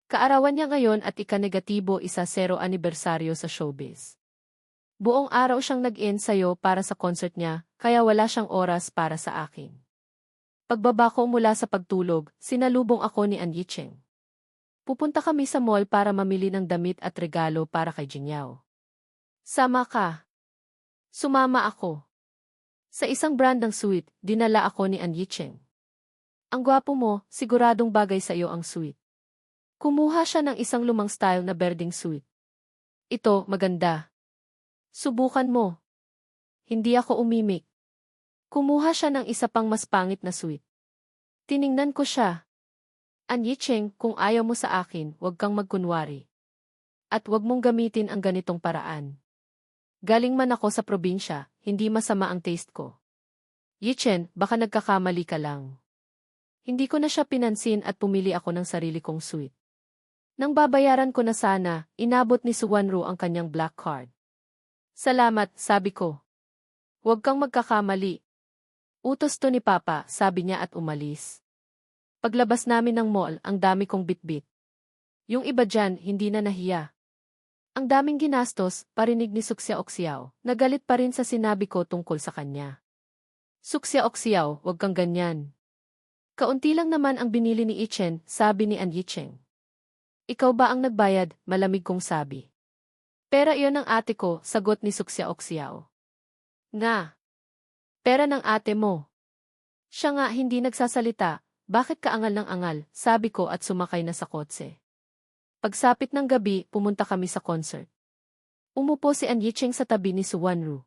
Kaarawan niya ngayon at ika-negatibo 10 anibersaryo sa showbiz. Buong araw siyang nag-ensayo para sa concert niya, kaya wala siyang oras para sa akin. Pagbaba ko mula sa pagtulog, sinalubong ako ni An Yicheng. Pupunta kami sa mall para mamili ng damit at regalo para kay Jingyao. Sama ka. Sumama ako. Sa isang brand ng suit, dinala ako ni An Yicheng. Ang gwapo mo, siguradong bagay sa iyo ang suit. Kumuha siya ng isang lumang style na berding suit. Ito, maganda. Subukan mo. Hindi ako umimik. Kumuha siya ng isa pang mas pangit na suit. Tiningnan ko siya. An Yicheng, kung ayaw mo sa akin, huwag kang magkunwari. At huwag mong gamitin ang ganitong paraan. Galing man ako sa probinsya, hindi masama ang taste ko. Yichen, baka nagkakamali ka lang. Hindi ko na siya pinansin at pumili ako ng sarili kong suit. Nang babayaran ko na sana, inabot ni Suwanru ang kanyang black card. Salamat, sabi ko. Huwag kang magkakamali. Utos to ni Papa, sabi niya at umalis. Paglabas namin ng mall, ang dami kong bitbit. Yung iba dyan, hindi na nahiya. Ang daming ginastos, parinig ni Suksya Oksiao, nagalit pa rin sa sinabi ko tungkol sa kanya. Suksya Oksiao, huwag kang ganyan. Kaunti lang naman ang binili ni Ichen, sabi ni An Yicheng. Ikaw ba ang nagbayad, malamig kong sabi. Pera iyon ng ate ko, sagot ni Suksya Oksiao. Nga. Pera ng ate mo. Siya nga hindi nagsasalita. Bakit kaangal ng angal, sabi ko at sumakay na sa kotse. Pagsapit ng gabi, pumunta kami sa concert. Umupo si An Yicheng sa tabi ni Suwanru.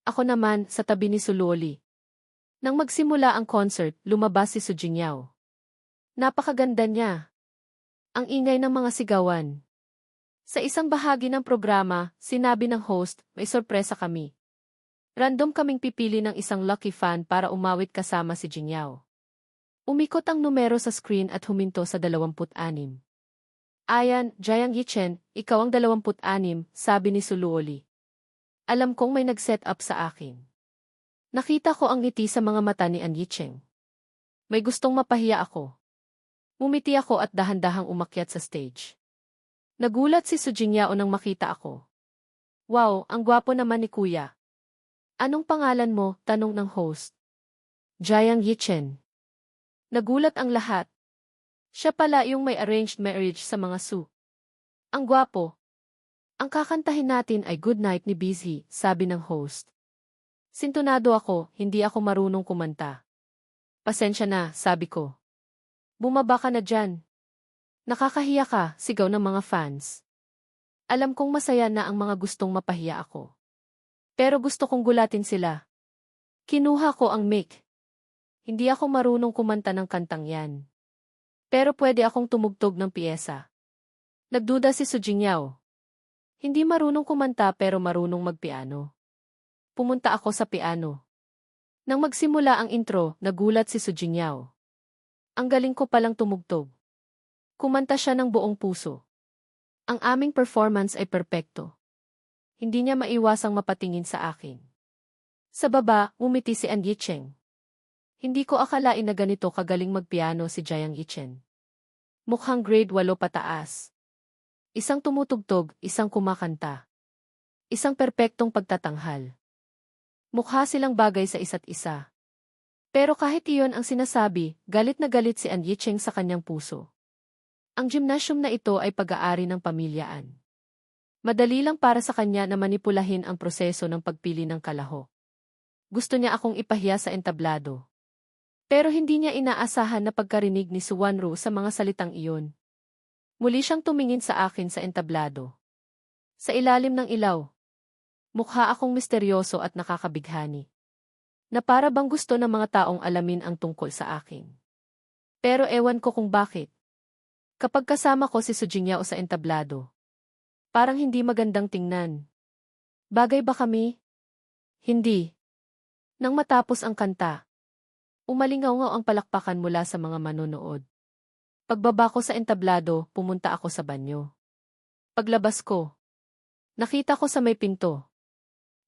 Ako naman, sa tabi ni Suloli. Nang magsimula ang concert, lumabas si Su Jingyao. Napakaganda niya. Ang ingay ng mga sigawan. Sa isang bahagi ng programa, sinabi ng host, may sorpresa kami. Random kaming pipili ng isang lucky fan para umawit kasama si Jingyao. Umikot ang numero sa screen at huminto sa 26. Ayan, Jayang Yichen, ikaw ang 26, sabi ni Suluoli. Alam kong may nag-set up sa akin. Nakita ko ang ngiti sa mga mata ni An Yicheng. May gustong mapahiya ako. Umiti ako at dahan-dahang umakyat sa stage. Nagulat si Su Jingyao nang makita ako. Wow, ang gwapo naman ni Kuya. Anong pangalan mo? Tanong ng host. Jayang Yichen. Nagulat ang lahat. Siya pala yung may arranged marriage sa mga Su. Ang gwapo. Ang kakantahin natin ay Good Night ni Busy, sabi ng host. Sintonado ako, hindi ako marunong kumanta. Pasensya na, sabi ko. Bumaba ka na dyan. Nakakahiya ka, sigaw ng mga fans. Alam kong masaya na ang mga gustong mapahiya ako. Pero gusto kong gulatin sila. Kinuha ko ang mic. Hindi ako marunong kumanta ng kantang yan. Pero pwede akong tumugtog ng piyesa. Nagduda si Su Jingyao. Hindi marunong kumanta pero marunong magpiano. Pumunta ako sa piano. Nang magsimula ang intro, nagulat si Su Jingyao. Ang galing ko palang tumugtog. Kumanta siya ng buong puso. Ang aming performance ay perpekto. Hindi niya maiwasang mapatingin sa akin. Sa baba, umiti si An Yicheng. Hindi ko akalain na ganito kagaling magpiano si Jiang Yichen. Mukhang grade 8 pataas. Isang tumutugtog, isang kumakanta. Isang perpektong pagtatanghal. Mukha silang bagay sa isa't isa. Pero kahit iyon ang sinasabi, galit na galit si An Yicheng sa kanyang puso. Ang gymnasium na ito ay pag-aari ng pamilyaan. Madali lang para sa kanya na manipulahin ang proseso ng pagpili ng kalahok. Gusto niya akong ipahiya sa entablado. Pero hindi niya inaasahan na pagkarinig ni Suwanru sa mga salitang iyon. Muli siyang tumingin sa akin sa entablado. Sa ilalim ng ilaw. Mukha akong misteryoso at nakakabighani. Na para bang gusto ng mga taong alamin ang tungkol sa akin. Pero ewan ko kung bakit. Kapag kasama ko si Su Jingyao sa entablado, parang hindi magandang tingnan. Bagay ba kami? Hindi. Nang matapos ang kanta, umalingaw-ngaw ang palakpakan mula sa mga manonood. Pagbaba ko sa entablado, pumunta ako sa banyo. Paglabas ko, nakita ko sa may pinto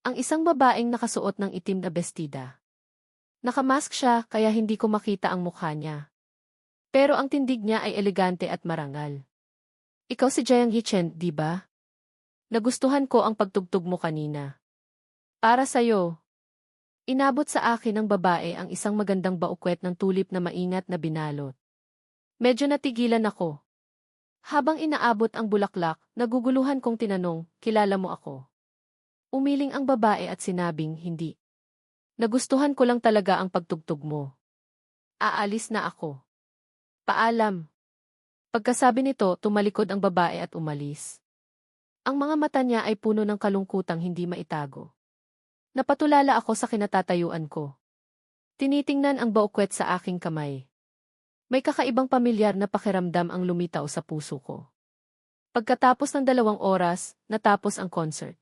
ang isang babaeng nakasuot ng itim na bestida. Nakamask siya kaya hindi ko makita ang mukha niya. Pero ang tindig niya ay elegante at marangal. Ikaw si Jiang Yichen, di ba? Nagustuhan ko ang pagtugtog mo kanina. Para sa'yo. Inabot sa akin ng babae ang isang magandang baukwet ng tulip na maingat na binalot. Medyo natigilan ako. Habang inaabot ang bulaklak, naguguluhan kong tinanong, kilala mo ako? Umiling ang babae at sinabing hindi. Nagustuhan ko lang talaga ang pagtugtog mo. Aalis na ako. Paalam. Pagkasabi nito, tumalikod ang babae at umalis. Ang mga mata niya ay puno ng kalungkutang hindi maitago. Napatulala ako sa kinatatayuan ko. Tinitingnan ang baukwet sa aking kamay. May kakaibang pamilyar na pakiramdam ang lumitaw sa puso ko. Pagkatapos ng 2 oras, natapos ang concert.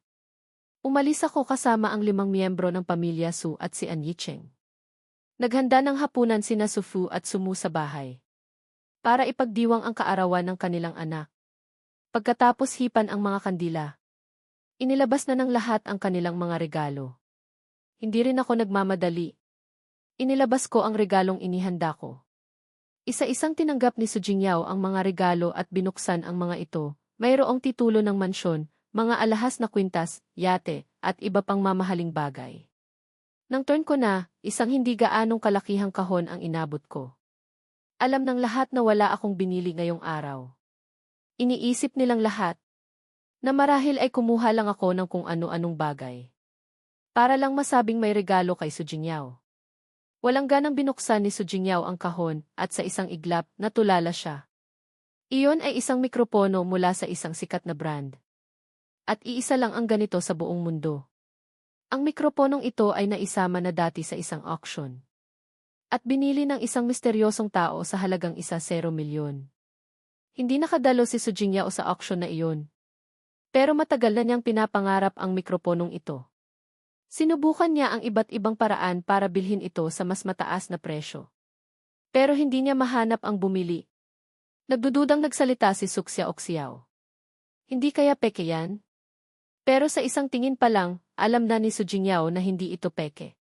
Umalis ako kasama ang 5 miyembro ng pamilya Su at si An Yicheng. Naghanda ng hapunan sina Su Fu at Sumu sa bahay. Para ipagdiwang ang kaarawan ng kanilang anak. Pagkatapos hipan ang mga kandila. Inilabas na ng lahat ang kanilang mga regalo. Hindi rin ako nagmamadali. Inilabas ko ang regalong inihanda ko. Isa-isang tinanggap ni Su Jingyao ang mga regalo at binuksan ang mga ito. Mayroong titulo ng mansyon, mga alahas na kwintas, yate, at iba pang mamahaling bagay. Nang turn ko na, isang hindi gaanong kalakihang kahon ang inabot ko. Alam ng lahat na wala akong binili ngayong araw. Iniisip nilang lahat na marahil ay kumuha lang ako ng kung ano-anong bagay. Para lang masabing may regalo kay Su Jingyao. Walang ganang binuksan ni Su Jingyao ang kahon at sa isang iglap natulala siya. Iyon ay isang mikropono mula sa isang sikat na brand. At iisa lang ang ganito sa buong mundo. Ang mikroponong ito ay naisama na dati sa isang auction. At binili ng isang misteryosong tao sa halagang 1 milyon. Hindi nakadalo si Su Jingyao sa auction na iyon. Pero matagal na niyang pinapangarap ang mikroponong ito. Sinubukan niya ang iba't ibang paraan para bilhin ito sa mas mataas na presyo. Pero hindi niya mahanap ang bumili. Nagdududang nagsalita si Su Xiaoxiao. Hindi kaya peke yan? Pero sa isang tingin pa lang, alam na ni Su Jingyao na hindi ito peke.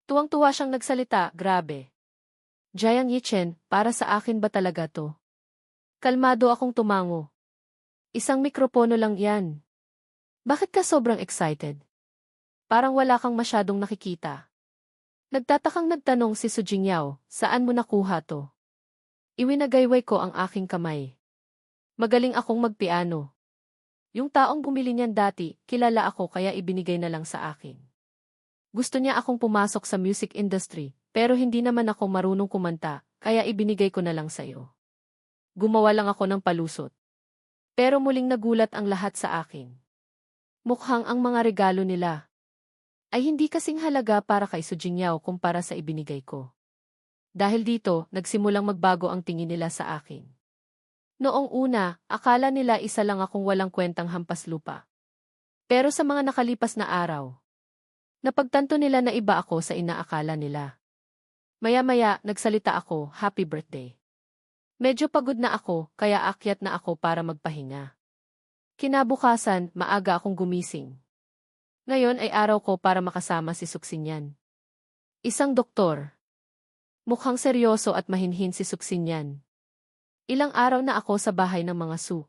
Tuwang-tuwa siyang nagsalita, grabe. Jiang Yichen, para sa akin ba talaga to? Kalmado akong tumango. Isang mikropono lang yan. Bakit ka sobrang excited? Parang wala kang masyadong nakikita. Nagtatakang nagtanong si Su Jingyao, saan mo nakuha to? Iwinagayway ko ang aking kamay. Magaling akong magpiano. Yung taong bumili niyan dati, kilala ako kaya ibinigay na lang sa akin. Gusto niya akong pumasok sa music industry, pero hindi naman ako marunong kumanta, kaya ibinigay ko na lang sa'yo. Gumawa lang ako ng palusot. Pero muling nagulat ang lahat sa akin. Mukhang ang mga regalo nila ay hindi kasing halaga para kay Su Jingyao kumpara sa ibinigay ko. Dahil dito, nagsimulang magbago ang tingin nila sa akin. Noong una, akala nila isa lang akong walang kwentang hampas lupa. Pero sa mga nakalipas na araw, napagtanto nila na iba ako sa inaakala nila. Maya-maya, nagsalita ako, "Happy birthday." Medyo pagod na ako, kaya akyat na ako para magpahinga. Kinabukasan, maaga akong gumising. Ngayon ay araw ko para makasama si Suksinyan. Isang doktor. Mukhang seryoso at mahinhin si Suksinyan. Ilang araw na ako sa bahay ng mga Su.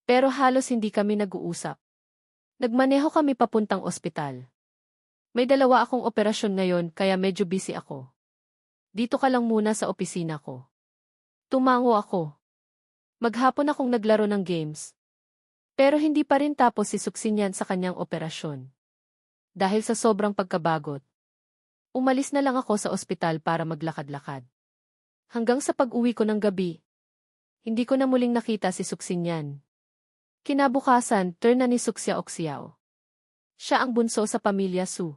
Pero halos hindi kami nag-uusap. Nagmaneho kami papuntang ospital. May dalawa akong operasyon ngayon kaya medyo busy ako. Dito ka lang muna sa opisina ko. Tumango ako. Maghapon akong naglaro ng games. Pero hindi pa rin tapos si Suksinyan sa kanyang operasyon. Dahil sa sobrang pagkabagot, umalis na lang ako sa ospital para maglakad-lakad. Hanggang sa pag-uwi ko ng gabi, hindi ko na muling nakita si Suksinyan. Kinabukasan, turn na ni Suksya-Oksiao. Siya ang bunso sa pamilya Su.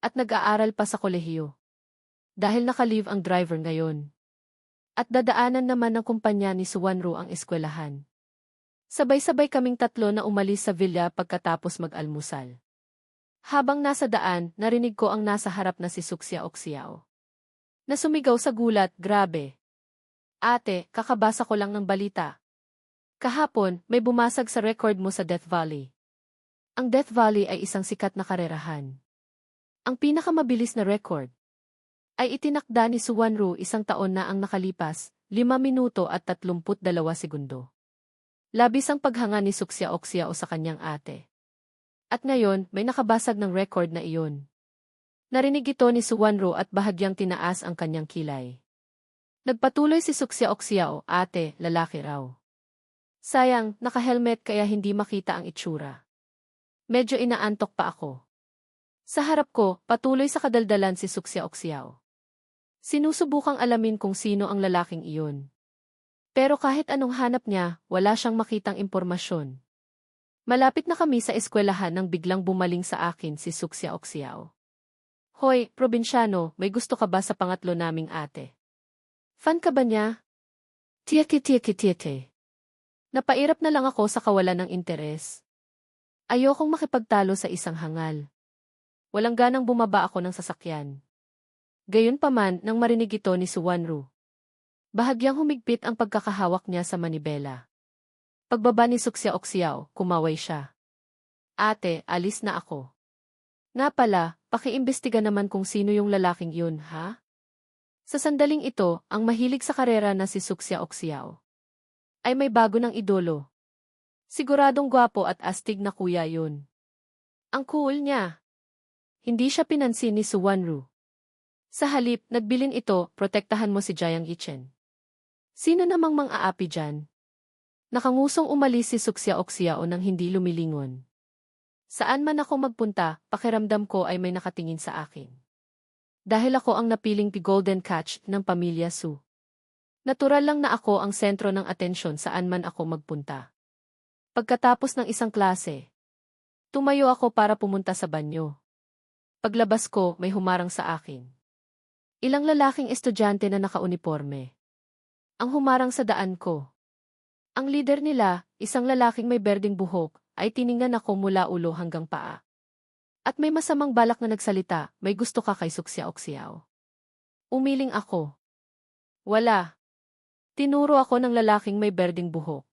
At nag-aaral pa sa kolehiyo. Dahil naka-leave ang driver ngayon. At dadaanan naman ng kumpanya ni Suwanro ang eskwelahan. Sabay-sabay kaming tatlo na umalis sa villa pagkatapos mag-almusal. Habang nasa daan, narinig ko ang nasa harap na si Suksya-Oksiao. Nasumigaw sa gulat, "Grabe! Ate, kakabasa ko lang ng balita. Kahapon, may bumasag sa record mo sa Death Valley." Ang Death Valley ay isang sikat na karerahan. Ang pinakamabilis na record ay itinakda ni Suwanro 1 taon na ang nakalipas, 5 minuto at 32 segundo. Labis ang paghanga ni Suksya-Oksiao sa kanyang ate. At ngayon, may nakabasag ng record na iyon. Narinig ito ni Suwanro at bahagyang tinaas ang kanyang kilay. Nagpatuloy si Suksya-Oksiao, "Ate, lalaki raw. Sayang, naka-helmet kaya hindi makita ang itsura." Medyo inaantok pa ako. Sa harap ko, patuloy sa kadaldalan si Suksya-Oksiao. Sinusubukang alamin kung sino ang lalaking iyon. Pero kahit anong hanap niya, wala siyang makitang impormasyon. Malapit na kami sa eskwelahan nang biglang bumaling sa akin si Suksya-Oksiao. "Hoy, probinsyano, may gusto ka ba sa pangatlo naming ate? Fan ka ba niya?" Tieke. Napairap na lang ako sa kawalan ng interes. Ayokong makipagtalo sa isang hangal. Walang ganang bumaba ako ng sasakyan. Gayunpaman, nang marinig ito ni Suwanro, bahagyang humigpit ang pagkakahawak niya sa manibela. Pagbaba ni Suksya-Oksiao, kumaway siya. "Ate, alis na ako." "Nga pala, pakiimbestiga naman kung sino yung lalaking yun, ha?" Sa sandaling ito, ang mahilig sa karera na si Suksya-Oksiao ay may bago ng idolo. Siguradong gwapo at astig na kuya yun. Ang cool niya. Hindi siya pinansin ni Suwanro. Sa halip, nagbilin ito, "Protektahan mo si Jayang Yichen." Sino namang mang-aapi dyan? Nakangusong umalis si Suksya-Oksiao nang hindi lumilingon. Saan man ako magpunta, pakiramdam ko ay may nakatingin sa akin. Dahil ako ang napiling golden catch ng pamilya Su. Natural lang na ako ang sentro ng atensyon saan man ako magpunta. Pagkatapos ng isang klase, tumayo ako para pumunta sa banyo. Paglabas ko, may humarang sa akin. Ilang lalaking estudyante na nakauniporme. Ang humarang sa daan ko. Ang leader nila, isang lalaking may berdeng buhok, ay tiningnan ako mula ulo hanggang paa. At may masamang balak na nagsalita, "May gusto ka kay Suksya-Oksiao?" Umiling ako. "Wala." Tinuro ako ng lalaking may berdeng buhok.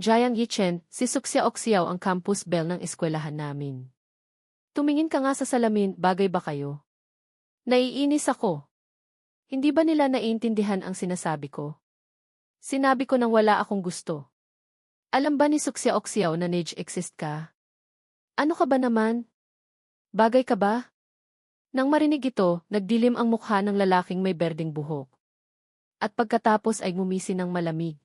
"Jayang Yichen, si Suksya-Oksiao ang campus belle ng eskwelahan namin. Tumingin ka nga sa salamin, bagay ba kayo?" Naiinis ako. Hindi ba nila naiintindihan ang sinasabi ko? Sinabi ko nang wala akong gusto. Alam ba ni Suksya-Oksiao na nage-exist ka? Ano ka ba naman? Bagay ka ba? Nang marinig ito, nagdilim ang mukha ng lalaking may berdeng buhok. At pagkatapos ay ngumisi ng malamig.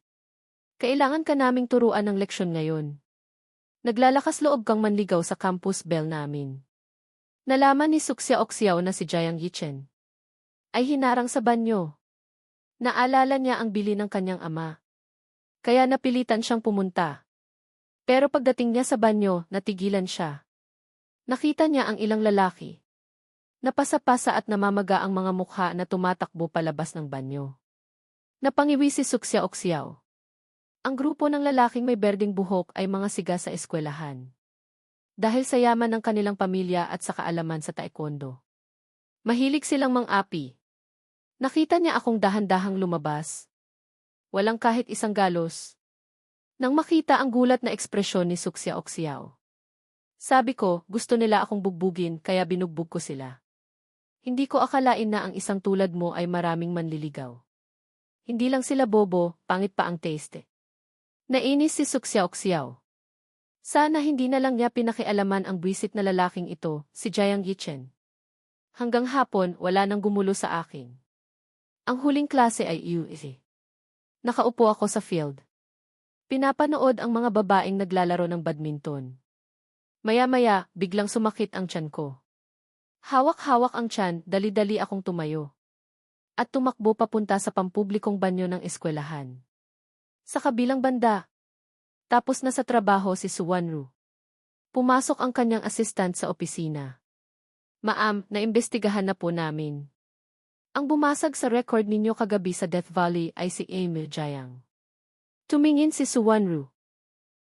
"Kailangan ka naming turuan ng leksyon ngayon. Naglalakas loob kang manligaw sa campus belle namin." Nalaman ni Suksya-Oksiao na si Jayang Yichen ay hinarang sa banyo. Naalala niya ang bili ng kanyang ama. Kaya napilitan siyang pumunta. Pero pagdating niya sa banyo, natigilan siya. Nakita niya ang ilang lalaki. Napasa-pasa at namamaga ang mga mukha na tumatakbo palabas ng banyo. Napangiwi si Suksya-Oksyaw. Ang grupo ng lalaking may berdeng buhok ay mga siga sa eskwelahan. Dahil sa yaman ng kanilang pamilya at sa kaalaman sa taekwondo. Mahilig silang mang-api. Nakita niya akong dahan-dahang lumabas. Walang kahit isang galos. Nang makita ang gulat na ekspresyon ni Suksya-Oksyaw. Sabi ko, gusto nila akong bugbugin kaya binugbog ko sila. Hindi ko akalain na ang isang tulad mo ay maraming manliligaw. Hindi lang sila bobo, pangit pa ang taste. Nainis si Suksya-Oksyaw. Sana hindi na lang niya pinakialaman ang buwisit na lalaking ito, si Jiang Yichen. Hanggang hapon, wala nang gumulo sa akin. Ang huling klase ay USC. Nakaupo ako sa field. Pinapanood ang mga babaeng naglalaro ng badminton. Maya-maya, biglang sumakit ang tiyan ko. Hawak-hawak ang tiyan, dali-dali akong tumayo. At tumakbo papunta sa pampublikong banyo ng eskwelahan. Sa kabilang banda, tapos na sa trabaho si Suwanru. Pumasok ang kanyang assistant sa opisina. Ma'am, naimbestigahan na po namin. Ang bumasag sa record ninyo kagabi sa Death Valley ay si Emil Jiang. Tumingin si Suwanru.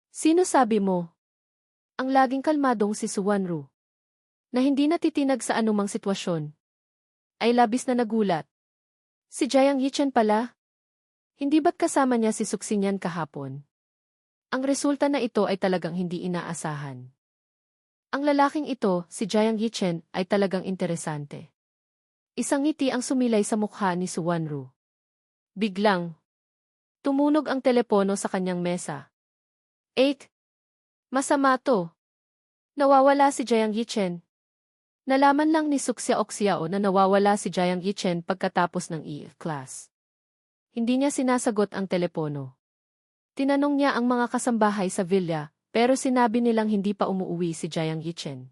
Sino sabi mo? Ang laging kalmadong si Suwanru. Na hindi natitinag sa anumang sitwasyon. Ay labis na nagulat. Si Jiang Yichen pala? Hindi ba't kasama niya si Suksinyan kahapon? Ang resulta na ito ay talagang hindi inaasahan. Ang lalaking ito, si Jiang Yichen, ay talagang interesante. Isang ngiti ang sumilay sa mukha ni Suwanru. Biglang, tumunog ang telepono sa kanyang mesa. 8. Masama to. Nawawala si Jiang Yichen. Nalaman lang ni Suksya-Oksyaw na nawawala si Jiang Yichen pagkatapos ng EF class. Hindi niya sinasagot ang telepono. Tinanong niya ang mga kasambahay sa villa, pero sinabi nilang hindi pa umuuwi si Jiang Yichen.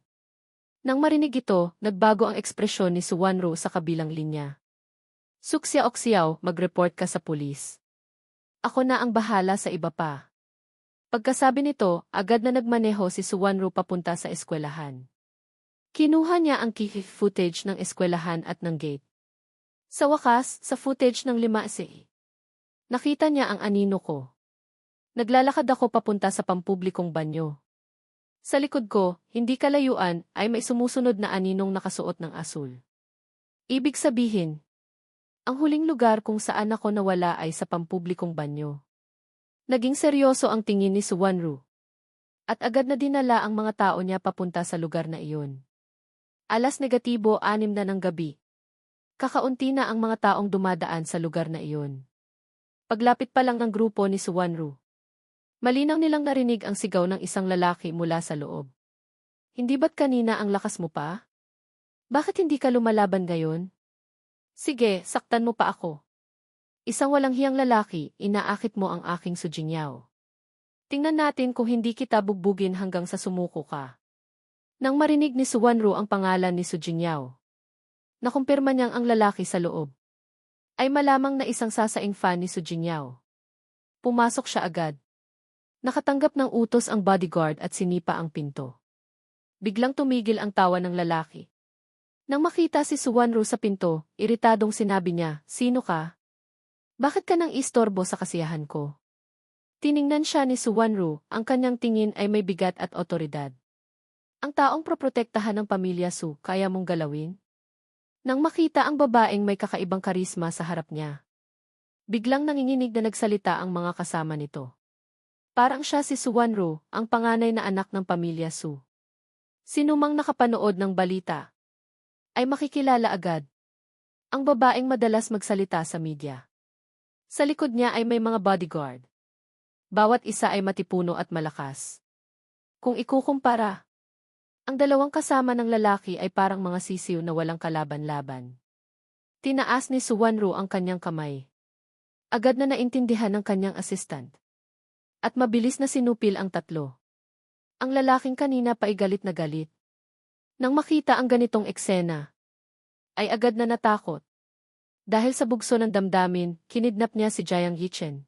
Nang marinig ito, nagbago ang ekspresyon ni Suwanru sa kabilang linya. Suksya-Oksyaw, mag-report ka sa pulis. Ako na ang bahala sa iba pa. Pagkasabi nito, agad na nagmaneho si Suwanru papunta sa eskwelahan. Kinuha niya ang key footage ng eskwelahan at ng gate. Sa wakas, sa footage ng 5C. Nakita niya ang anino ko. Naglalakad ako papunta sa pampublikong banyo. Sa likod ko, hindi kalayuan, ay may sumusunod na aninong nakasuot ng asul. Ibig sabihin, ang huling lugar kung saan ako nawala ay sa pampublikong banyo. Naging seryoso ang tingin ni Suwanru. At agad na dinala ang mga tao niya papunta sa lugar na iyon. Alas negatibo 6 na ng gabi. Kakaunti na ang mga taong dumadaan sa lugar na iyon. Paglapit pa lang ng grupo ni Suwanru. Malinaw nilang narinig ang sigaw ng isang lalaki mula sa loob. Hindi ba't kanina ang lakas mo pa? Bakit hindi ka lumalaban ngayon? Sige, saktan mo pa ako. Isang walang hiyang lalaki, inaakit mo ang aking Sujinyaw. Tingnan natin kung hindi kita bugbugin hanggang sa sumuko ka. Nang marinig ni Suwanru ang pangalan ni Sujinyaw, nakumpirma niyang ang lalaki sa loob ay malamang na isang sasaing fan ni Sujinyaw. Pumasok siya agad. Nakatanggap ng utos ang bodyguard at sinipa ang pinto. Biglang tumigil ang tawa ng lalaki. Nang makita si Suwanru sa pinto, iritadong sinabi niya, "Sino ka? Bakit ka nang istorbo sa kasiyahan ko?" Tiningnan siya ni Suwanru, ang kanyang tingin ay may bigat at otoridad. Ang taong proprotektahan ng pamilya Su, kaya mong galawin? Nang makita ang babaeng may kakaibang karisma sa harap niya, biglang nanginginig na nagsalita ang mga kasama nito. Parang siya si Suwanru, ang panganay na anak ng pamilya Su. Sinumang nakapanood ng balita ay makikilala agad. Ang babaeng madalas magsalita sa media. Sa likod niya ay may mga bodyguard. Bawat isa ay matipuno at malakas. Kung ikukumpara, ang dalawang kasama ng lalaki ay parang mga sisiw na walang kalaban-laban. Tinaas ni Suwanru ang kanyang kamay. Agad na naintindihan ng kanyang assistant. At mabilis na sinupil ang tatlo. Ang lalaking kanina pa ay galit na galit. Nang makita ang ganitong eksena, ay agad na natakot. Dahil sa bugso ng damdamin, kinidnap niya si Jiang Yichen.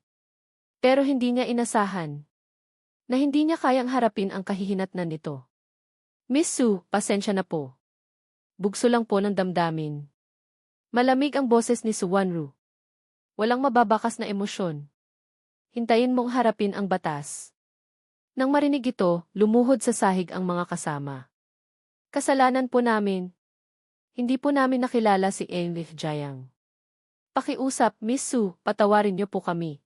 Pero hindi niya inasahan na hindi niya kayang harapin ang kahihinatnan nito. Miss Su, pasensya na po. Bugso lang po ng damdamin. Malamig ang boses ni Su Wanru. Walang mababakas na emosyon. Hintayin mong harapin ang batas. Nang marinig ito, lumuhod sa sahig ang mga kasama. Kasalanan po namin. Hindi po namin nakilala si Enlil Jiang. Pakiusap, Miss Su, patawarin niyo po kami.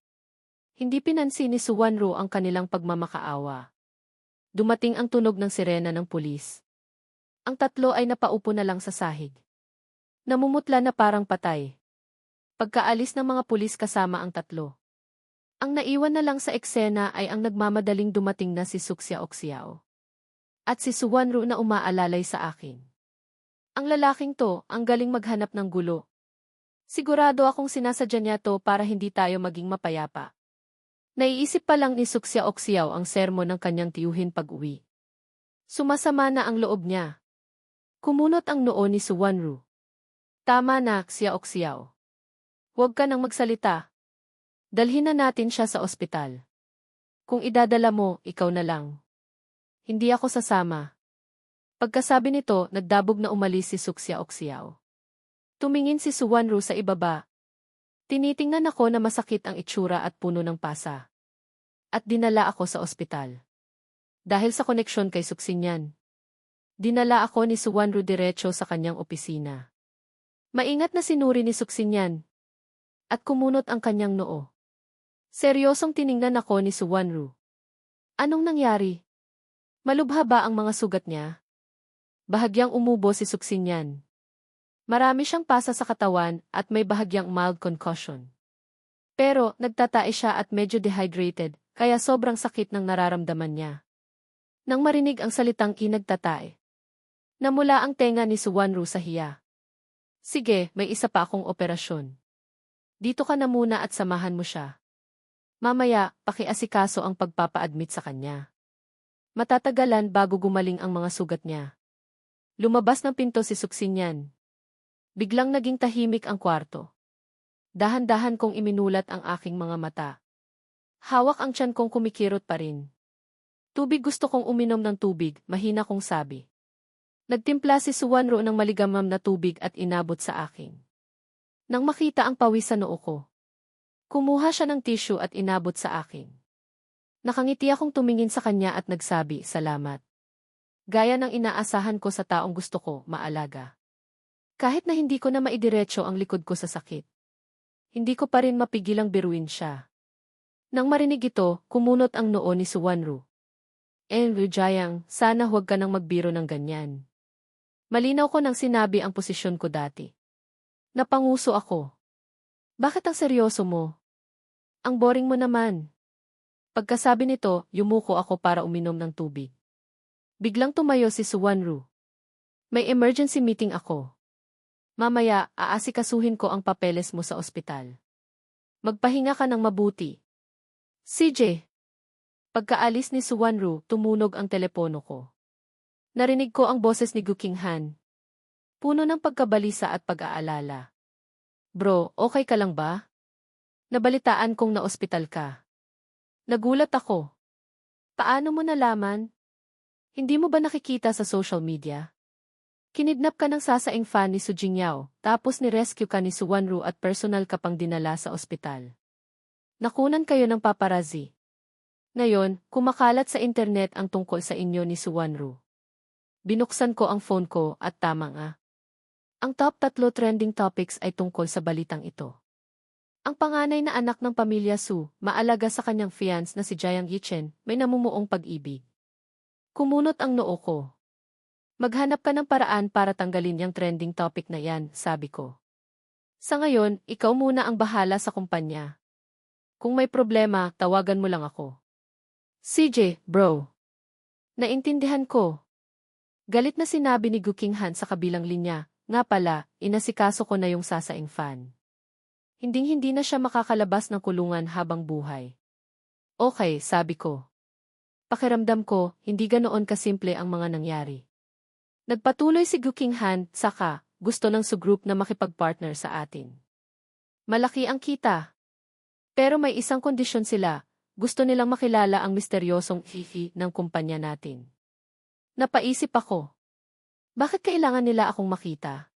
Hindi pinansin ni Su Wanru ang kanilang pagmamakaawa. Dumating ang tunog ng sirena ng pulis. Ang tatlo ay napaupo na lang sa sahig. Namumutla na parang patay. Pagkaalis ng mga pulis kasama ang tatlo. Ang naiwan na lang sa eksena ay ang nagmamadaling dumating na si Suksya Oxiao. At si Su Wanru na umaalalay sa akin. Ang lalaking to, ang galing maghanap ng gulo. Sigurado akong sinasadya niya to para hindi tayo maging mapayapa. Naiisip pa lang ni Suksya Oxiao ang sermon ng kanyang tiyuhin pag-uwi. Sumasama na ang loob niya. Kumunot ang noo ni Su Wanru. Tama na, Xia Oxiao. Huwag ka nang magsalita. Dalhin na natin siya sa ospital. Kung idadala mo, ikaw na lang. Hindi ako sasama. Pagkasabi nito, nagdabog na umalis si Suksya Oxiao. Tumingin si Su Wanru sa ibaba. Tinitingnan ako na masakit ang itsura at puno ng pasa. At dinala ako sa ospital. Dahil sa koneksyon kay Suksinyan. Dinala ako ni Su Wanru diretso sa kanyang opisina. Maingat na sinuri ni Suksinyan. At kumunot ang kanyang noo. Seryosong tiningnan ako ni Su Wanru. Anong nangyari? Malubha ba ang mga sugat niya? Bahagyang umubo si Suksinyan. Marami siyang pasa sa katawan at may bahagyang mild concussion. Pero nagtatae siya at medyo dehydrated, kaya sobrang sakit ng nararamdaman niya. Nang marinig ang salitang nagtatae, namula ang tenga ni Su Wanru sa hiya. Sige, may isa pa akong operasyon. Dito ka na muna at samahan mo siya. Mamaya, pakiasikaso ang pagpapa-admit sa kanya. Matatagalan bago gumaling ang mga sugat niya. Lumabas ng pinto si Suksinyan. Biglang naging tahimik ang kwarto. Dahan-dahan kong iminulat ang aking mga mata. Hawak ang tiyan kong kumikirot pa rin. Tubig, gusto kong uminom ng tubig, mahina kong sabi. Nagtimpla si Su Wanru ng maligamam na tubig at inabot sa akin. Nang makita ang pawis sa noo ko, kumuha siya ng tissue at inabot sa akin. Nakangiti akong tumingin sa kanya at nagsabi, salamat. Gaya ng inaasahan ko sa taong gusto ko, maalaga. Kahit na hindi ko na maidiretso ang likod ko sa sakit. Hindi ko pa rin mapigilang biruin siya. Nang marinig ito, kumunot ang noo ni Su Wanru. Enlil Jiang, sana huwag ka nang magbiro ng ganyan. Malinaw ko nang sinabi ang posisyon ko dati. Napanguso ako. Bakit ang seryoso mo? Ang boring mo naman. Pagkasabi nito, yumuko ako para uminom ng tubig. Biglang tumayo si Su Wanru. May emergency meeting ako. Mamaya, aasikasuhin ko ang papeles mo sa ospital. Magpahinga ka ng mabuti. CJ. Pagkaalis ni Su Wanru, tumunog ang telepono ko. Narinig ko ang boses ni Gu Qinghan. Puno ng pagkabalisa at pag-aalala. Bro, okay ka lang ba? Nabalitaan kong na-ospital ka. Nagulat ako. Paano mo nalaman? Hindi mo ba nakikita sa social media? Kinidnap ka ng sasaing fan ni Su Jingyao, tapos ni-rescue ka ni Su Wanru at personal ka pang dinala sa ospital. Nakunan kayo ng paparazzi. Ngayon, kumakalat sa internet ang tungkol sa inyo ni Su Wanru. Binuksan ko ang phone ko at tama nga. Ang top 3 trending topics ay tungkol sa balitang ito. Ang panganay na anak ng pamilya Su, maalaga sa kanyang fiance na si Jiang Yichen, may namumuong pag-ibig. Kumunot ang noo ko. Maghanap ka ng paraan para tanggalin yung trending topic na yan, sabi ko. Sa ngayon, ikaw muna ang bahala sa kumpanya. Kung may problema, tawagan mo lang ako. CJ, bro. Naintindihan ko. Galit na sinabi ni Gu Qinghan sa kabilang linya, nga pala, inasikaso ko na yung sasaing fan. Hinding-hindi na siya makakalabas ng kulungan habang buhay. Okay, sabi ko. Pakiramdam ko, hindi ganoon kasimple ang mga nangyari. Nagpatuloy si Gu Qinghan, saka, gusto ng Su Group na makipag-partner sa atin. Malaki ang kita. Pero may isang kondisyon sila, gusto nilang makilala ang misteryosong hihi ng kumpanya natin. Napaisip ako. Bakit kailangan nila akong makita?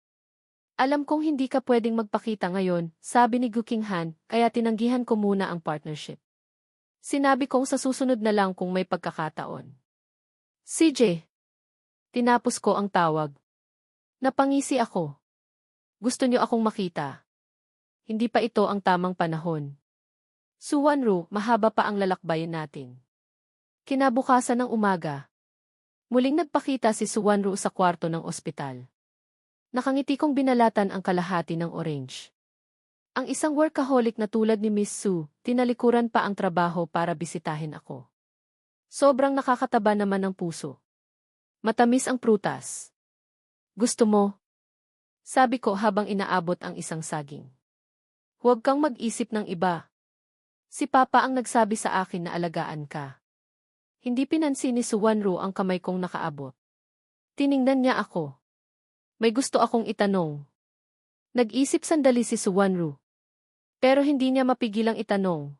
Alam kong hindi ka pwedeng magpakita ngayon, sabi ni Gukinghan, kaya tinanggihan ko muna ang partnership. Sinabi kong sa susunod na lang kung may pagkakataon. CJ. Tinapos ko ang tawag. Napangisi ako. Gusto niyo akong makita. Hindi pa ito ang tamang panahon. Suwanru, mahaba pa ang lalakbayin natin. Kinabukasan ng umaga. Muling nagpakita si Suwanru sa kwarto ng ospital. Nakangiti kong binalatan ang kalahati ng orange. Ang isang workaholic na tulad ni Miss Su, tinalikuran pa ang trabaho para bisitahin ako. Sobrang nakakataba naman ng puso. Matamis ang prutas. Gusto mo? Sabi ko habang inaabot ang isang saging. Huwag kang mag-isip ng iba. Si Papa ang nagsabi sa akin na alagaan ka. Hindi pinansin ni Suwanru ang kamay kong nakaabot. Tiningnan niya ako. May gusto akong itanong. Nag-isip sandali si Suwanru. Pero hindi niya mapigilang itanong.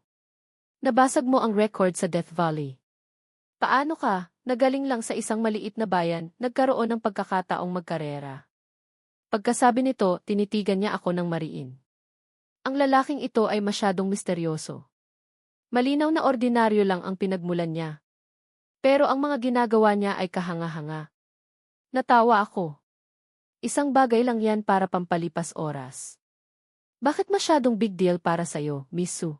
Nabasag mo ang record sa Death Valley. Paano ka, nagaling lang sa isang maliit na bayan, nagkaroon ng pagkakataong magkarera? Pagkasabi nito, tinitigan niya ako ng mariin. Ang lalaking ito ay masyadong misteryoso. Malinaw na ordinaryo lang ang pinagmulan niya. Pero ang mga ginagawa niya ay kahanga-hanga. Natawa ako. Isang bagay lang yan para pampalipas oras. Bakit masyadong big deal para sa'yo, Miss Su?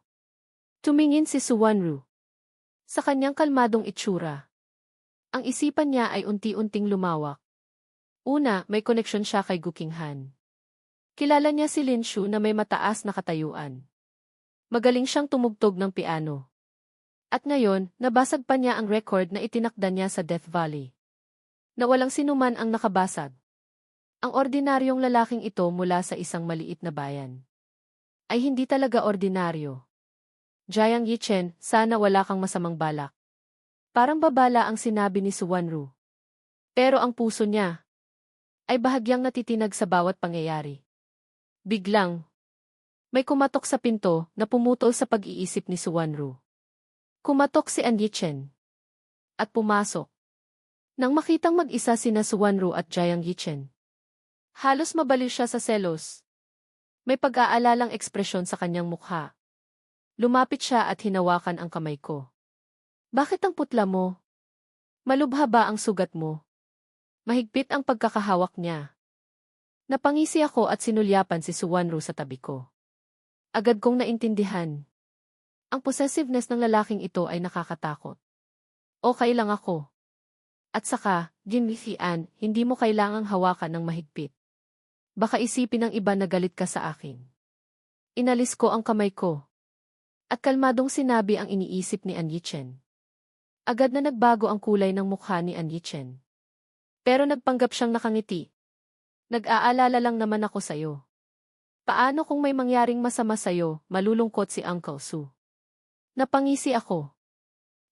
Tumingin si Suwanru. Sa kanyang kalmadong itsura. Ang isipan niya ay unti-unting lumawak. Una, may koneksyon siya kay Gukinghan. Kilala niya si Lin Shu na may mataas na katayuan. Magaling siyang tumugtog ng piano. At ngayon, nabasag pa niya ang record na itinakda niya sa Death Valley. Na walang sinuman ang nakabasag. Ang ordinaryong lalaking ito mula sa isang maliit na bayan. Ay hindi talaga ordinaryo. Jiang Yichen, sana wala kang masamang balak. Parang babala ang sinabi ni Suwanru. Pero ang puso niya ay bahagyang natitinag sa bawat pangyayari. Biglang, may kumatok sa pinto na pumutol sa pag-iisip ni Suwanru. Kumatok si An Yichen. At pumasok. Nang makitang mag-isa sina Suwanru at Jiang Yichen. Halos mabaliw siya sa selos. May pag-aalalang ekspresyon sa kanyang mukha. Lumapit siya at hinawakan ang kamay ko. Bakit ang putla mo? Malubha ba ang sugat mo? Mahigpit ang pagkakahawak niya. Napangisi ako at sinulyapan si Suwanru sa tabi ko. Agad kong naintindihan. Ang possessiveness ng lalaking ito ay nakakatakot. Okay lang ako. At saka, Ginmithian, hindi mo kailangang hawakan ng mahigpit. Baka isipin ng iba na galit ka sa akin. Inalis ko ang kamay ko. At kalmadong sinabi ang iniisip ni An Yichen. Agad na nagbago ang kulay ng mukha ni An Yichen. Pero nagpanggap siyang nakangiti. Nag-aalala lang naman ako sa'yo. Paano kung may mangyaring masama sa'yo, malulungkot si Uncle Su? Napangisi ako.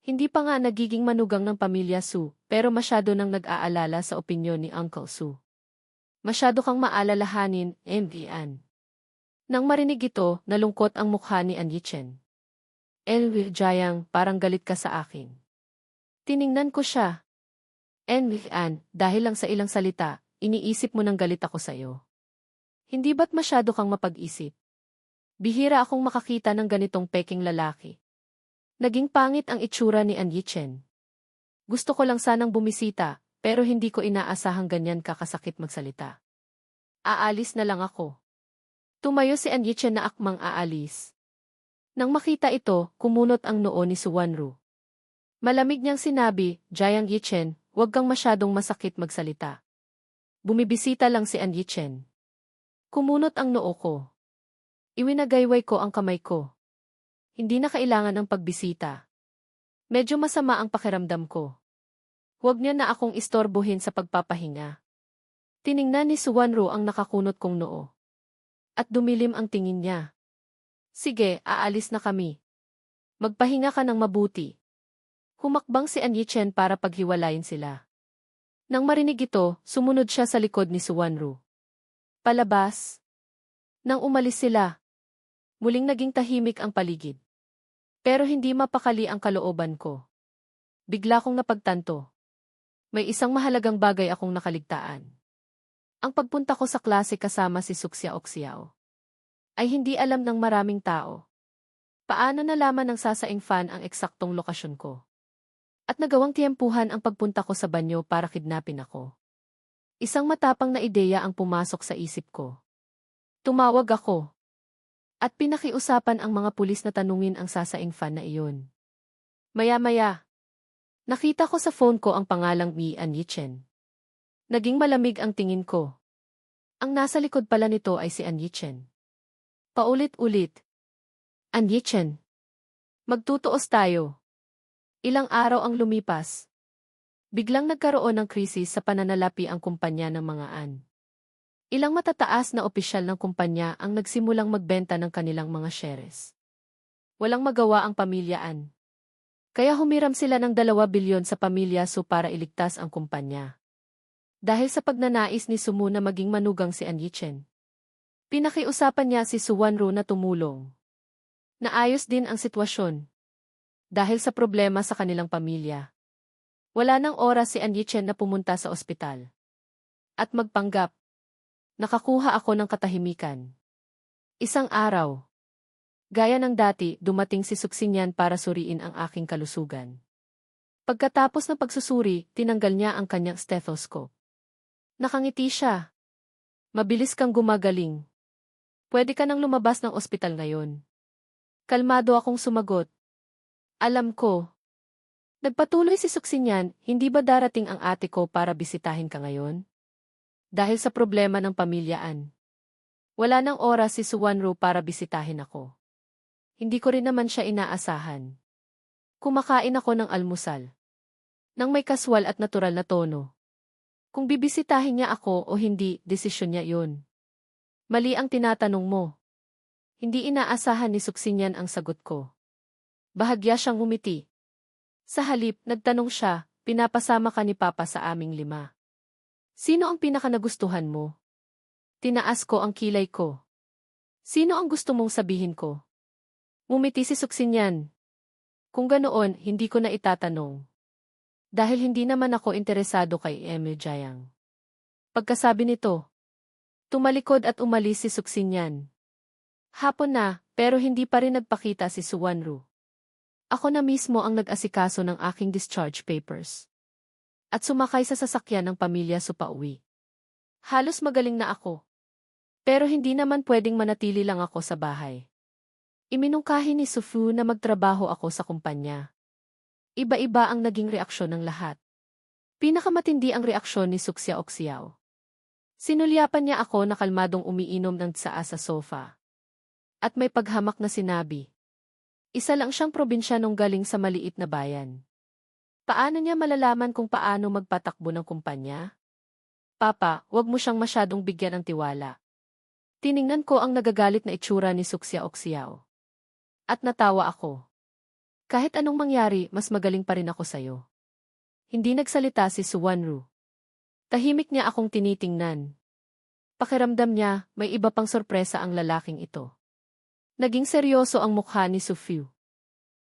Hindi pa nga nagiging manugang ng pamilya Su, pero masyado nang nag-aalala sa opinyon ni Uncle Su. Masyado kang maalalahanin, MDN. Nang marinig ito, nalungkot ang mukha ni An Yichen. Jiang, parang galit ka sa akin. Tiningnan ko siya. An, dahil lang sa ilang salita, iniisip mo nang galit ako sa'yo. Hindi ba't masyado kang mapag-isip? Bihira akong makakita ng ganitong peking lalaki. Naging pangit ang itsura ni An Yichen. Gusto ko lang sanang bumisita, pero hindi ko inaasahang ganyan kakasakit magsalita. Aalis na lang ako. Tumayo si An Yichen na akmang aalis. Nang makita ito, kumunot ang noo ni Suwanru. Malamig niyang sinabi, Jiang Yichen, huwag kang masyadong masakit magsalita. Bumibisita lang si An Yichen. Kumunot ang noo ko. Iwinagayway ko ang kamay ko. Hindi na kailangan ng pagbisita. Medyo masama ang pakiramdam ko. Huwag niya na akong istorbohin sa pagpapahinga. Tiningnan ni Suwanru ang nakakunot kong noo. At dumilim ang tingin niya. Sige, aalis na kami. Magpahinga ka ng mabuti. Humakbang si An Yichen para paghiwalayin sila. Nang marinig ito, sumunod siya sa likod ni Suwanru. Palabas. Nang umalis sila, Muling naging tahimik ang paligid. Pero hindi mapakali ang kalooban ko. Bigla kong napagtanto. May isang mahalagang bagay akong nakaligtaan. Ang pagpunta ko sa klase kasama si Suksya Oksiao ay hindi alam ng maraming tao. Paano nalaman ng sasaing fan ang eksaktong lokasyon ko? At nagawang tiempuhan ang pagpunta ko sa banyo para kidnapin ako. Isang matapang na ideya ang pumasok sa isip ko. Tumawag ako. At pinakiusapan ang mga pulis na tanungin ang sasaing fan na iyon. Maya-maya, nakita ko sa phone ko ang pangalang Mi Anyichen. Naging malamig ang tingin ko. Ang nasa likod pala nito ay si Anyichen. Paulit-ulit. Anyichen. Magtutuos tayo. Ilang araw ang lumipas. Biglang nagkaroon ng krisis sa pananalapi ang kumpanya ng mga an. Ilang matataas na opisyal ng kumpanya ang nagsimulang magbenta ng kanilang mga shares. Walang magawa ang pamilyaan. Kaya humiram sila ng 2 bilyon sa pamilya Su para iligtas ang kumpanya. Dahil sa pagnanais ni Sumu na maging manugang si Anyichen. Pinakiusapan niya si Suwanru na tumulong. Naayos din ang sitwasyon. Dahil sa problema sa kanilang pamilya. Wala nang oras si Anyichen na pumunta sa ospital. At magpanggap. Nakakuha ako ng katahimikan. Isang araw. Gaya ng dati, dumating si Suksinyan para suriin ang aking kalusugan. Pagkatapos ng pagsusuri, tinanggal niya ang kanyang stethoscope. Nakangiti siya. Mabilis kang gumagaling. Pwede ka nang lumabas ng ospital ngayon. Kalmado akong sumagot. Alam ko. Nagpatuloy si Suksinyan, hindi ba darating ang ate ko para bisitahin ka ngayon? Dahil sa problema ng pamilyaan. Wala nang oras si Suwanru para bisitahin ako. Hindi ko rin naman siya inaasahan. Kumakain ako ng almusal. Nang may kaswal at natural na tono. Kung bibisitahin niya ako o hindi, desisyon niya yun. Mali ang tinatanong mo. Hindi inaasahan ni Suksinyan ang sagot ko. Bahagya siyang ngumiti. Sa halip, nagtanong siya, pinapasama ka ni Papa sa aming 5. Sino ang pinakanagustuhan mo? Tinaas ko ang kilay ko. Sino ang gusto mong sabihin ko? Ngumiti si Suksinyan. Kung ganoon, hindi ko na itatanong. Dahil hindi naman ako interesado kay Emil Jayang. Pagkasabi nito, tumalikod at umalis si Suksinyan. Hapon na, pero hindi pa rin nagpakita si Suwanru. Ako na mismo ang nag-asikaso ng aking discharge papers. At sumakay sa sasakyan ng pamilya Su pauwi. Halos magaling na ako. Pero hindi naman pwedeng manatili lang ako sa bahay. Iminungkahi ni Sufu na magtrabaho ako sa kumpanya. Iba-iba ang naging reaksyon ng lahat. Pinakamatindi ang reaksyon ni Suksya Oksiao. Sinulyapan niya ako na kalmadong umiinom ng tsaa sa sofa. At may paghamak na sinabi. Isa lang siyang probinsyanong galing sa maliit na bayan. Paano niya malalaman kung paano magpatakbo ng kumpanya? Papa, wag mo siyang masyadong bigyan ng tiwala. Tiningnan ko ang nagagalit na itsura ni Suksya Oksiao. At natawa ako. Kahit anong mangyari, mas magaling pa rin ako sa'yo. Hindi nagsalita si Suwanru. Tahimik niya akong tinitingnan. Pakiramdam niya, may iba pang sorpresa ang lalaking ito. Naging seryoso ang mukha ni Sufiu.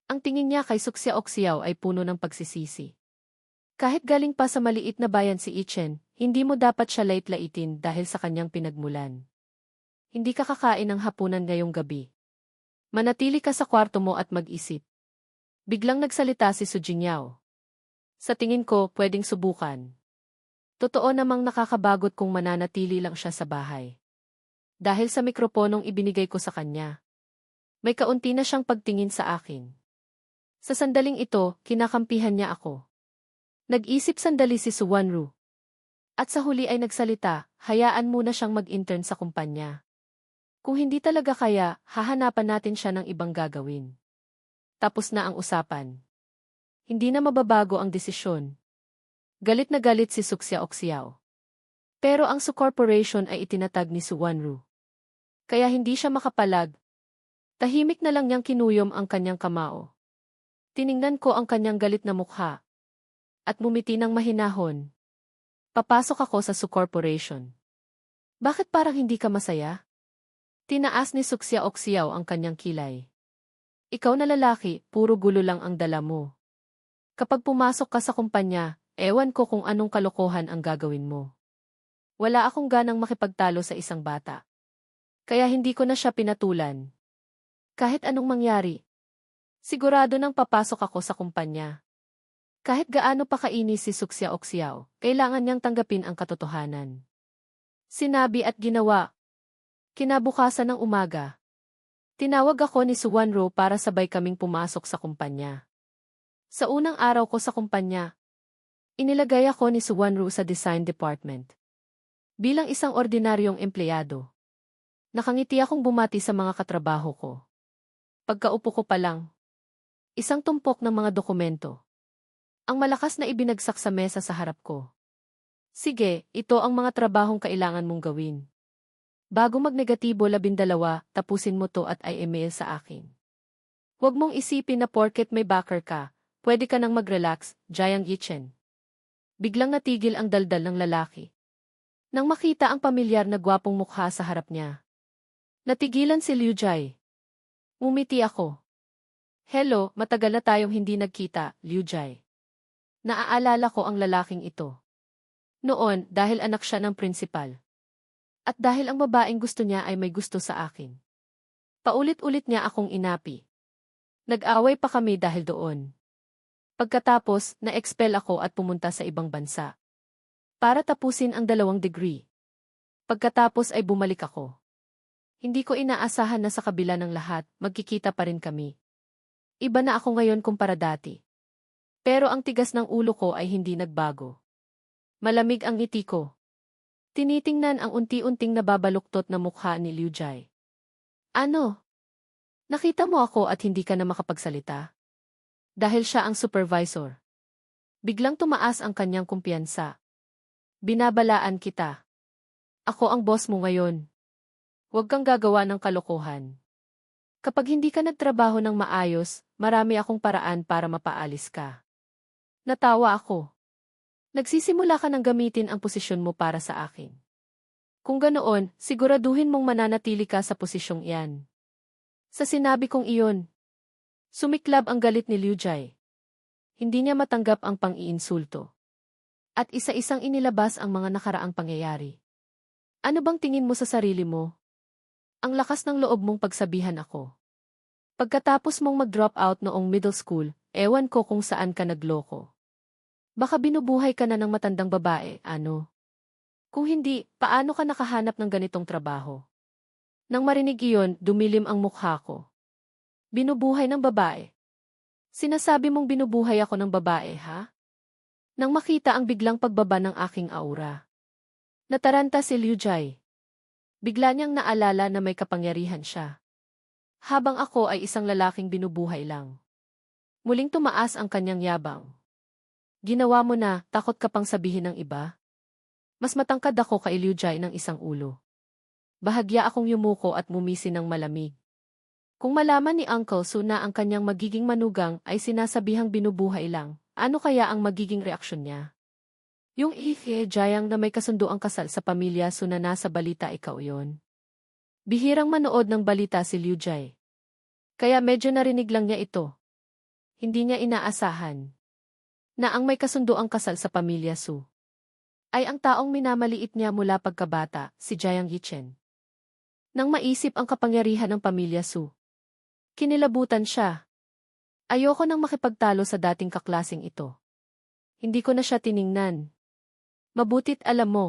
Ang tingin niya kay Suksya Oksiao ay puno ng pagsisisi. Kahit galing pa sa maliit na bayan si Ichen, hindi mo dapat siya lait-laitin dahil sa kanyang pinagmulan. Hindi ka kakain ng hapunan ngayong gabi. Manatili ka sa kwarto mo at mag-isip. Biglang nagsalita si Su Jingyao. Sa tingin ko, pwedeng subukan. Totoo namang nakakabagot kung mananatili lang siya sa bahay. Dahil sa mikroponong ibinigay ko sa kanya. May kaunti na siyang pagtingin sa akin. Sa sandaling ito, kinakampihan niya ako. Nag-isip sandali si Suwanru. At sa huli ay nagsalita, hayaan muna siyang mag-intern sa kumpanya. Kung hindi talaga kaya, hahanapan natin siya ng ibang gagawin. Tapos na ang usapan. Hindi na mababago ang desisyon. Galit na galit si Suksya Oksiao. Pero ang Su Corporation ay itinatag ni Suwanru. Kaya hindi siya makapalag. Tahimik na lang niyang kinuyom ang kanyang kamao. Tiningnan ko ang kanyang galit na mukha. At mumiti ng mahinahon. Papasok ako sa Su Corporation. Bakit parang hindi ka masaya? Tinaas ni Suksya-oksyaw ang kanyang kilay. Ikaw na lalaki, puro gulo lang ang dala mo. Kapag pumasok ka sa kumpanya, ewan ko kung anong kalokohan ang gagawin mo. Wala akong ganang makipagtalo sa isang bata. Kaya hindi ko na siya pinatulan. Kahit anong mangyari. Sigurado nang papasok ako sa kumpanya. Kahit gaano pa kainis si Suksya-oksyaw, kailangan niyang tanggapin ang katotohanan. Sinabi at ginawa. Kinabukasan ng umaga. Tinawag ako ni Suwanro para sabay kaming pumasok sa kumpanya. Sa unang araw ko sa kumpanya, inilagay ako ni Suwanro sa design department. Bilang isang ordinaryong empleyado, nakangiti akong bumati sa mga katrabaho ko. Pagkaupo ko pa lang, isang tumpok ng mga dokumento. Ang malakas na ibinagsak sa mesa sa harap ko. Sige, ito ang mga trabahong kailangan mong gawin. Bago magnegatibo 12, tapusin mo to at i-email sa akin. Huwag mong isipin na porket may backer ka, pwede ka nang mag-relax, Jayang Yichen. Biglang natigil ang daldal ng lalaki. Nang makita ang pamilyar na gwapong mukha sa harap niya. Natigilan si Liu Jai. Umiti ako. Hello, matagal na tayong hindi nagkita, Liu Jai. Naaalala ko ang lalaking ito. Noon, dahil anak siya ng prinsipal. At dahil ang babaeng gusto niya ay may gusto sa akin. Paulit-ulit niya akong inapi. Nag-away pa kami dahil doon. Pagkatapos, na-expel ako at pumunta sa ibang bansa. Para tapusin ang 2 degree. Pagkatapos ay bumalik ako. Hindi ko inaasahan na sa kabila ng lahat, magkikita pa rin kami. Iba na ako ngayon kumpara dati. Pero ang tigas ng ulo ko ay hindi nagbago. Malamig ang ngiti ko. Tinitingnan ang unti-unting nababaluktot na mukha ni Liu Jai. Ano? Nakita mo ako at hindi ka na makapagsalita? Dahil siya ang supervisor. Biglang tumaas ang kanyang kumpiyansa. Binabalaan kita. Ako ang boss mo ngayon. Huwag kang gagawa ng kalokohan. Kapag hindi ka nagtrabaho ng maayos, marami akong paraan para mapaalis ka. Natawa ako. Nagsisimula ka ng gamitin ang posisyon mo para sa akin. Kung ganoon, siguraduhin mong mananatili ka sa posisyong iyan. Sa sinabi kong iyon, sumiklab ang galit ni Liu Jai. Hindi niya matanggap ang pang-iinsulto. At isa-isang inilabas ang mga nakaraang pangyayari. Ano bang tingin mo sa sarili mo? Ang lakas ng loob mong pagsabihan ako. Pagkatapos mong mag-drop out noong middle school, ewan ko kung saan ka nagloko. Baka binubuhay ka na ng matandang babae, ano? Kung hindi, paano ka nakahanap ng ganitong trabaho? Nang marinig iyon, dumilim ang mukha ko. Binubuhay ng babae. Sinasabi mong binubuhay ako ng babae, ha? Nang makita ang biglang pagbaba ng aking aura. Nataranta si Liu Jai. Bigla niyang naalala na may kapangyarihan siya. Habang ako ay isang lalaking binubuhay lang. Muling tumaas ang kanyang yabang. Ginawa mo na, takot ka pang sabihin ng iba? Mas matangkad ako kay Liu Jai ng isang ulo. Bahagya akong yumuko at mumisi ng malamig. Kung malaman ni Uncle Su na ang kanyang magiging manugang ay sinasabihang binubuhay lang, ano kaya ang magiging reaksyon niya? Yung Jayang na may kasunduang kasal sa pamilya Su na nasa balita ikaw yon. Bihirang manood ng balita si Liu Jai. Kaya medyo narinig lang niya ito. Hindi niya inaasahan na ang may kasunduang kasal sa pamilya Su ay ang taong minamaliit niya mula pagkabata, si Jayang Yichen. Nang maisip ang kapangyarihan ng pamilya Su, kinilabutan siya. Ayoko nang makipagtalo sa dating kaklasing ito. Hindi ko na siya tiningnan. Mabutit alam mo.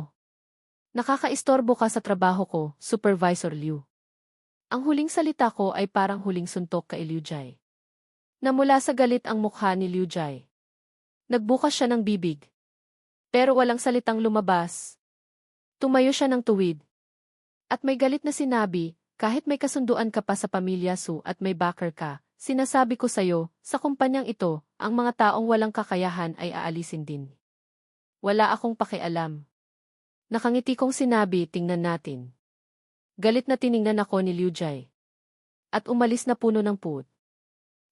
Nakakaistorbo ka sa trabaho ko, Supervisor Liu. Ang huling salita ko ay parang huling suntok kay Liu Jai. Namula sa galit ang mukha ni Liu Jai. Nagbukas siya ng bibig. Pero walang salitang lumabas. Tumayo siya ng tuwid. At may galit na sinabi, kahit may kasunduan ka pa sa pamilya Su at may backer ka, sinasabi ko sa'yo, sa kumpanyang ito, ang mga taong walang kakayahan ay aalisin din. Wala akong pakialam. Nakangiti kong sinabi, tingnan natin. Galit na tiningnan ako ni Liu Jai. At umalis na puno ng puot.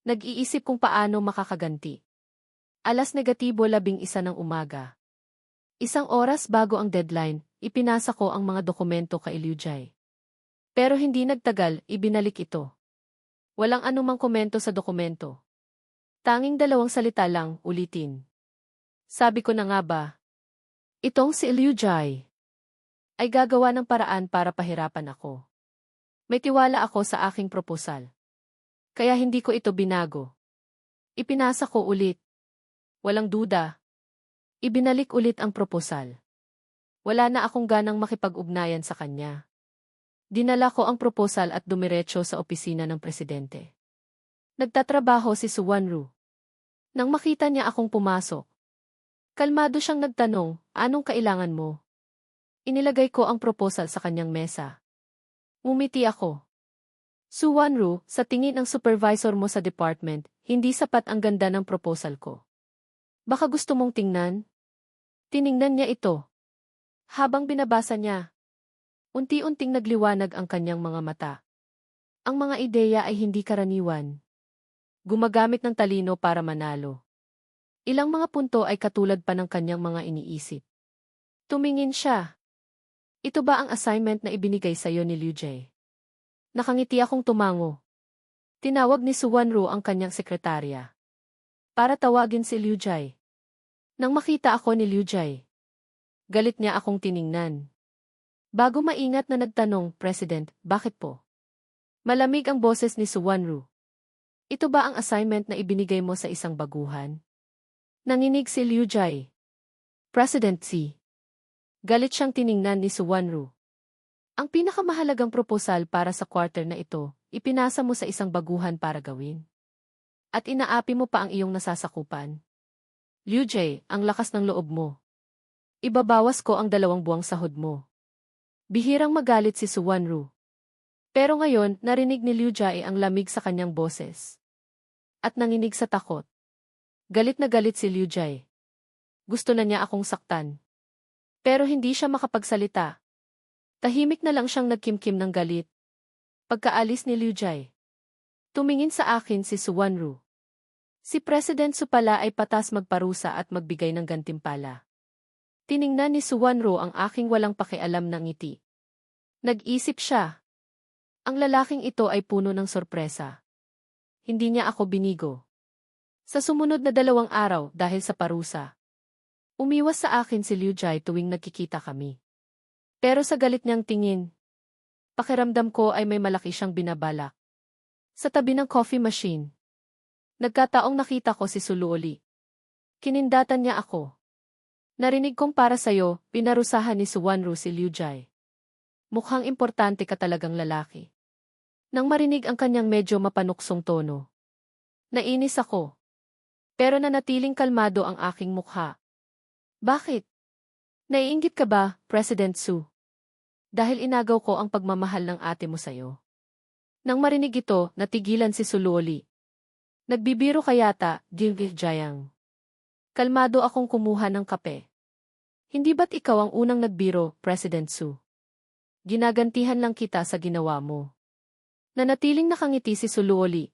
Nag-iisip kung paano makakaganti. 11:11 ng umaga. Isang oras bago ang deadline, ipinasa ko ang mga dokumento kay Liu Jai. Pero hindi nagtagal, ibinalik ito. Walang anumang komento sa dokumento. Tanging 2 salita lang, ulitin. Sabi ko na nga ba, itong si Liu Jai ay gagawa ng paraan para pahirapan ako. May tiwala ako sa aking proposal. Kaya hindi ko ito binago. Ipinasa ko ulit. Walang duda. Ibinalik ulit ang proposal. Wala na akong ganang makipag-ugnayan sa kanya. Dinala ko ang proposal at dumiretso sa opisina ng presidente. Nagtatrabaho si Suwanru. Nang makita niya akong pumasok, kalmado siyang nagtanong, anong kailangan mo? Inilagay ko ang proposal sa kanyang mesa. Ngumiti ako. Suwanru, sa tingin ng supervisor mo sa department, hindi sapat ang ganda ng proposal ko. Baka gusto mong tingnan? Tiningnan niya ito. Habang binabasa niya, unti-unting nagliwanag ang kanyang mga mata. Ang mga ideya ay hindi karaniwan. Gumagamit ng talino para manalo. Ilang mga punto ay katulad pa ng kanyang mga iniisip. Tumingin siya. Ito ba ang assignment na ibinigay sa iyo ni Liu Jie? Nakangiti akong tumango. Tinawag ni Suwanru ang kanyang sekretarya para tawagin si Liu Jie. Nang makita ako ni Liu Jie, galit niya akong tiningnan. Bago maingat na nagtanong, President, bakit po? Malamig ang boses ni Suwanru. Ito ba ang assignment na ibinigay mo sa isang baguhan? Nanginig si Liu Jie. President Si. Galit siyang tiningnan ni Suwanru. Ang pinakamahalagang proposal para sa quarter na ito, ipinasa mo sa isang baguhan para gawin. At inaapi mo pa ang iyong nasasakupan. Liu Jie, ang lakas ng loob mo. Ibabawas ko ang 2 buwang sahod mo. Bihirang magalit si Suwanru. Pero ngayon, narinig ni Liu Jie ang lamig sa kanyang boses. At nanginig sa takot. Galit na galit si Liu Jie. Gusto na niya akong saktan. Pero hindi siya makapagsalita. Tahimik na lang siyang nagkimkim ng galit. Pagkaalis ni Liu Jie, tumingin sa akin si Suwanru. Si President Su pala ay patas magparusa at magbigay ng gantimpala. Tiningnan ni Suwanru ang aking walang pakialam na ngiti. Nag-isip siya. Ang lalaking ito ay puno ng sorpresa. Hindi niya ako binigo. Sa sumunod na 2 araw dahil sa parusa, umiwas sa akin si Liu Jie tuwing nagkikita kami. Pero sa galit niyang tingin, pakiramdam ko ay may malaki siyang binabalak. Sa tabi ng coffee machine, nagkataong nakita ko si Suluoli. Kinindatan niya ako. Narinig kong para sa'yo, pinarusahan ni Suwanru si Liu Jie. Mukhang importante ka talagang lalaki. Nang marinig ang kanyang medyo mapanuksong tono, nainis ako. Pero nanatiling kalmado ang aking mukha. Bakit? Naiinggit ka ba, President Su? Dahil inagaw ko ang pagmamahal ng ate mo sa'yo. Nang marinig ito, natigilan si Suluoli. Nagbibiro ka yata, Jinggi Jayang. Kalmado akong kumuha ng kape. Hindi ba't ikaw ang unang nagbiro, President Su? Ginagantihan lang kita sa ginawa mo. Nanatiling nakangiti si Suluoli.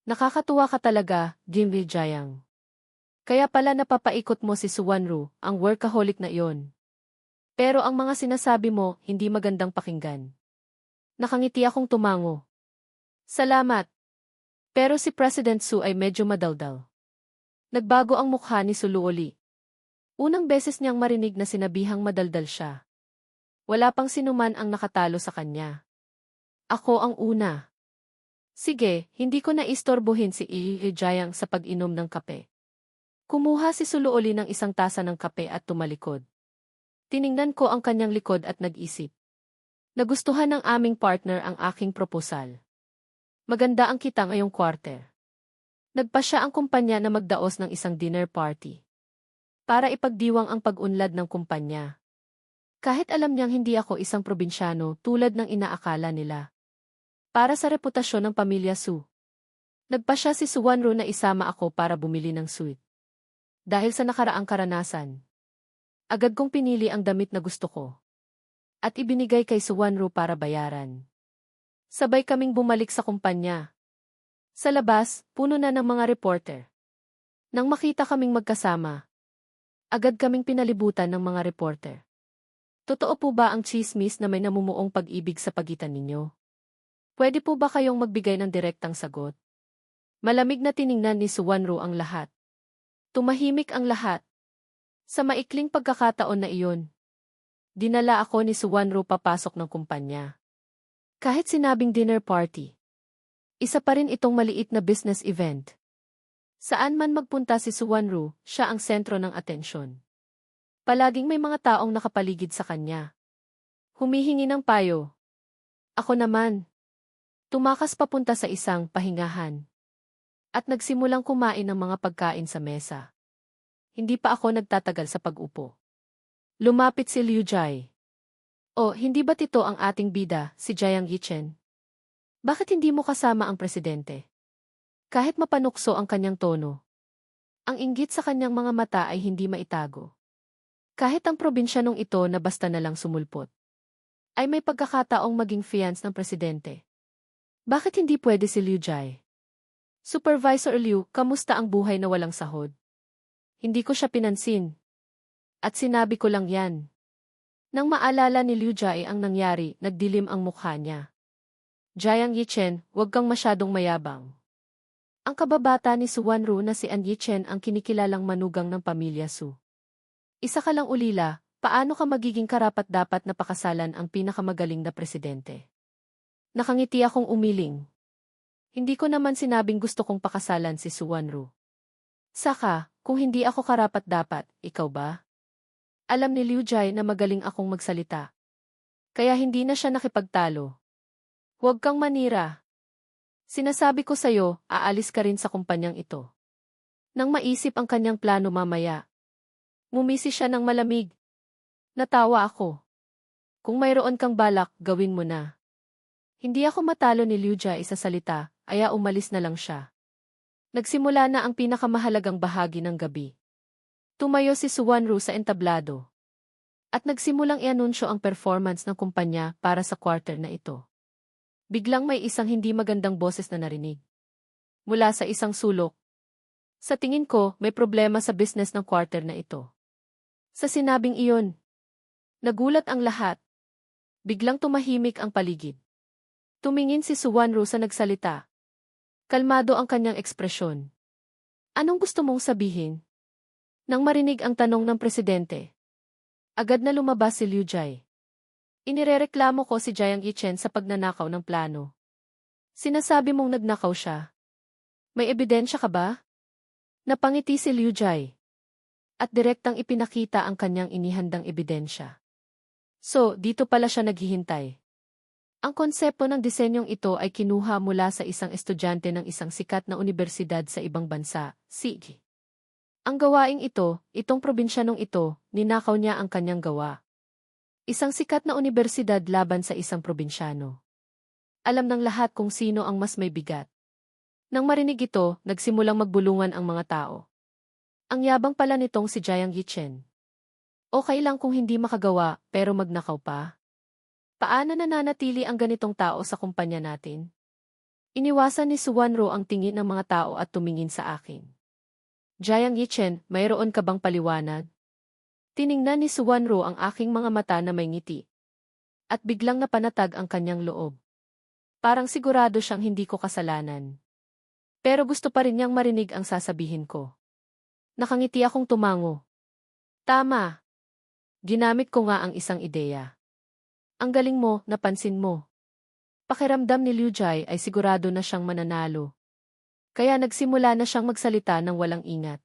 Nakakatuwa ka talaga, Jinggi Jayang. Kaya pala napapaikot mo si Suwanru, ang workaholic na iyon. Pero ang mga sinasabi mo, hindi magandang pakinggan. Nakangiti akong tumango. Salamat. Pero si President Su ay medyo madaldal. Nagbago ang mukha ni Suluoli. Unang beses niyang marinig na sinabihang madaldal siya. Wala pang sinuman ang nakatalo sa kanya. Ako ang una. Sige, hindi ko na istorbohin si Jayang sa pag-inom ng kape. Kumuha si Suluoli ng isang tasa ng kape at tumalikod. Tiningnan ko ang kanyang likod at nag-isip. Nagustuhan ng aming partner ang aking proposal. Maganda ang kita ngayong quarter. Nagpa siya ang kumpanya na magdaos ng isang dinner party. Para ipagdiwang ang pag-unlad ng kumpanya. Kahit alam niyang hindi ako isang probinsyano tulad ng inaakala nila. Para sa reputasyon ng pamilya Su. Nagpa siya si Suwanru na isama ako para bumili ng suite. Dahil sa nakaraang karanasan, agad kong pinili ang damit na gusto ko. At ibinigay kay Suwanru para bayaran. Sabay kaming bumalik sa kumpanya. Sa labas, puno na ng mga reporter. Nang makita kaming magkasama, agad kaming pinalibutan ng mga reporter. Totoo po ba ang tsismis na may namumuong pag-ibig sa pagitan ninyo? Pwede po ba kayong magbigay ng direktang sagot? Malamig na tiningnan ni Suwanro ang lahat. Tumahimik ang lahat. Sa maikling pagkakataon na iyon, dinala ako ni Suwanro papasok ng kumpanya. Kahit sinabing dinner party, isa pa rin itong maliit na business event. Saan man magpunta si Suwanro, siya ang sentro ng atensyon. Palaging may mga taong nakapaligid sa kanya. Humihingi ng payo. Ako naman, tumakas papunta sa isang pahingahan. At nagsimulang kumain ng mga pagkain sa mesa. Hindi pa ako nagtatagal sa pag-upo. Lumapit si Liu Jai. O, hindi ba't ito ang ating bida, si Jiang Yichen? Bakit hindi mo kasama ang presidente? Kahit mapanukso ang kanyang tono. Ang inggit sa kanyang mga mata ay hindi maitago. Kahit ang probinsyanong ito na basta na lang sumulpot, ay may pagkakataong maging fiance ng presidente. Bakit hindi pwede si Liu Jai? Supervisor Liu, kamusta ang buhay na walang sahod? Hindi ko siya pinansin. At sinabi ko lang yan. Nang maalala ni Liu Jai ang nangyari, nagdilim ang mukha niya. Jiang Yichen, huwag kang masyadong mayabang. Ang kababata ni Suwanro na si An Yichen ang kinikilalang manugang ng pamilya Su. Isa ka lang ulila, paano ka magiging karapat-dapat na pakasalan ang pinakamagaling na presidente? Nakangiti akong umiling. Hindi ko naman sinabing gusto kong pakasalan si Suwanro. Saka, kung hindi ako karapat-dapat, ikaw ba? Alam ni Liu Jai na magaling akong magsalita. Kaya hindi na siya nakipagtalo. Huwag kang manira. Sinasabi ko sa'yo, aalis ka rin sa kumpanyang ito. Nang maisip ang kanyang plano mamaya, ngumisi siya ng malamig. Natawa ako. Kung mayroon kang balak, gawin mo na. Hindi ako matalo ni Liu Jai sa salita, kaya umalis na lang siya. Nagsimula na ang pinakamahalagang bahagi ng gabi. Tumayo si Suwanro sa entablado. At nagsimulang i-anunsyo ang performance ng kumpanya para sa quarter na ito. Biglang may isang hindi magandang boses na narinig. Mula sa isang sulok. Sa tingin ko, may problema sa business ng quarter na ito. Sa sinabing iyon, nagulat ang lahat. Biglang tumahimik ang paligid. Tumingin si Suwanro sa nagsalita. Kalmado ang kanyang ekspresyon. Anong gusto mong sabihin? Nang marinig ang tanong ng presidente, agad na lumabas si Liu Jai. Inirereklamo ko si Jiang Yichen sa pagnanakaw ng plano. Sinasabi mong nagnakaw siya. May ebidensya ka ba? Napangiti si Liu Jai. At direktang ipinakita ang kanyang inihandang ebidensya. So, dito pala siya naghihintay. Ang konsepto ng disenyong ito ay kinuha mula sa isang estudyante ng isang sikat na unibersidad sa ibang bansa, Sige. Ang gawaing ito, itong probinsyanong ito, ninakaw niya ang kanyang gawa. Isang sikat na unibersidad laban sa isang probinsyano. Alam ng lahat kung sino ang mas may bigat. Nang marinig ito, nagsimulang magbulungan ang mga tao. Ang yabang pala nitong si Jiang Yichen. Okay lang kung hindi makagawa, pero magnakaw pa. Paano nananatili ang ganitong tao sa kumpanya natin? Iniwasan ni Suwanro ang tingin ng mga tao at tumingin sa akin. Jiang Yichen, mayroon ka bang paliwanag? Tiningnan ni Suwanro ang aking mga mata na may ngiti. At biglang napanatag ang kanyang loob. Parang sigurado siyang hindi ko kasalanan. Pero gusto pa rin niyang marinig ang sasabihin ko. Nakangiti akong tumango. Tama. Ginamit ko nga ang isang ideya. Ang galing mo, napansin mo. Pakiramdam ni Liu Jai ay sigurado na siyang mananalo. Kaya nagsimula na siyang magsalita ng walang ingat.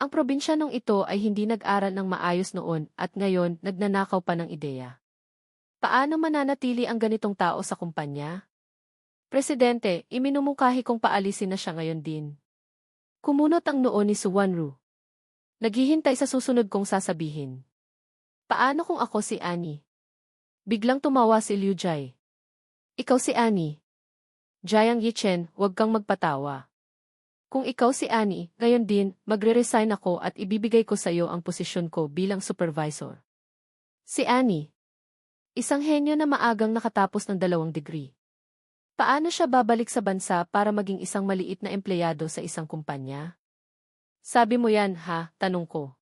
Ang probinsyanong ito ay hindi nag-aral ng maayos noon at ngayon nagnanakaw pa ng ideya. Paano mananatili ang ganitong tao sa kumpanya? Presidente, iminumungkahi kong paalisin na siya ngayon din. Kumunot ang noo ni Suwanro. Naghihintay sa susunod kong sasabihin. Paano kung ako si Annie? Biglang tumawa si Liu Jai. Ikaw si Annie. Jiang Yichen, huwag kang magpatawa. Kung ikaw si Annie, ngayon din, magre-resign ako at ibibigay ko sa iyo ang posisyon ko bilang supervisor. Si Annie. Isang henyo na maagang nakatapos ng 2 degree. Paano siya babalik sa bansa para maging isang maliit na empleyado sa isang kumpanya? Sabi mo yan, ha? Tanong ko.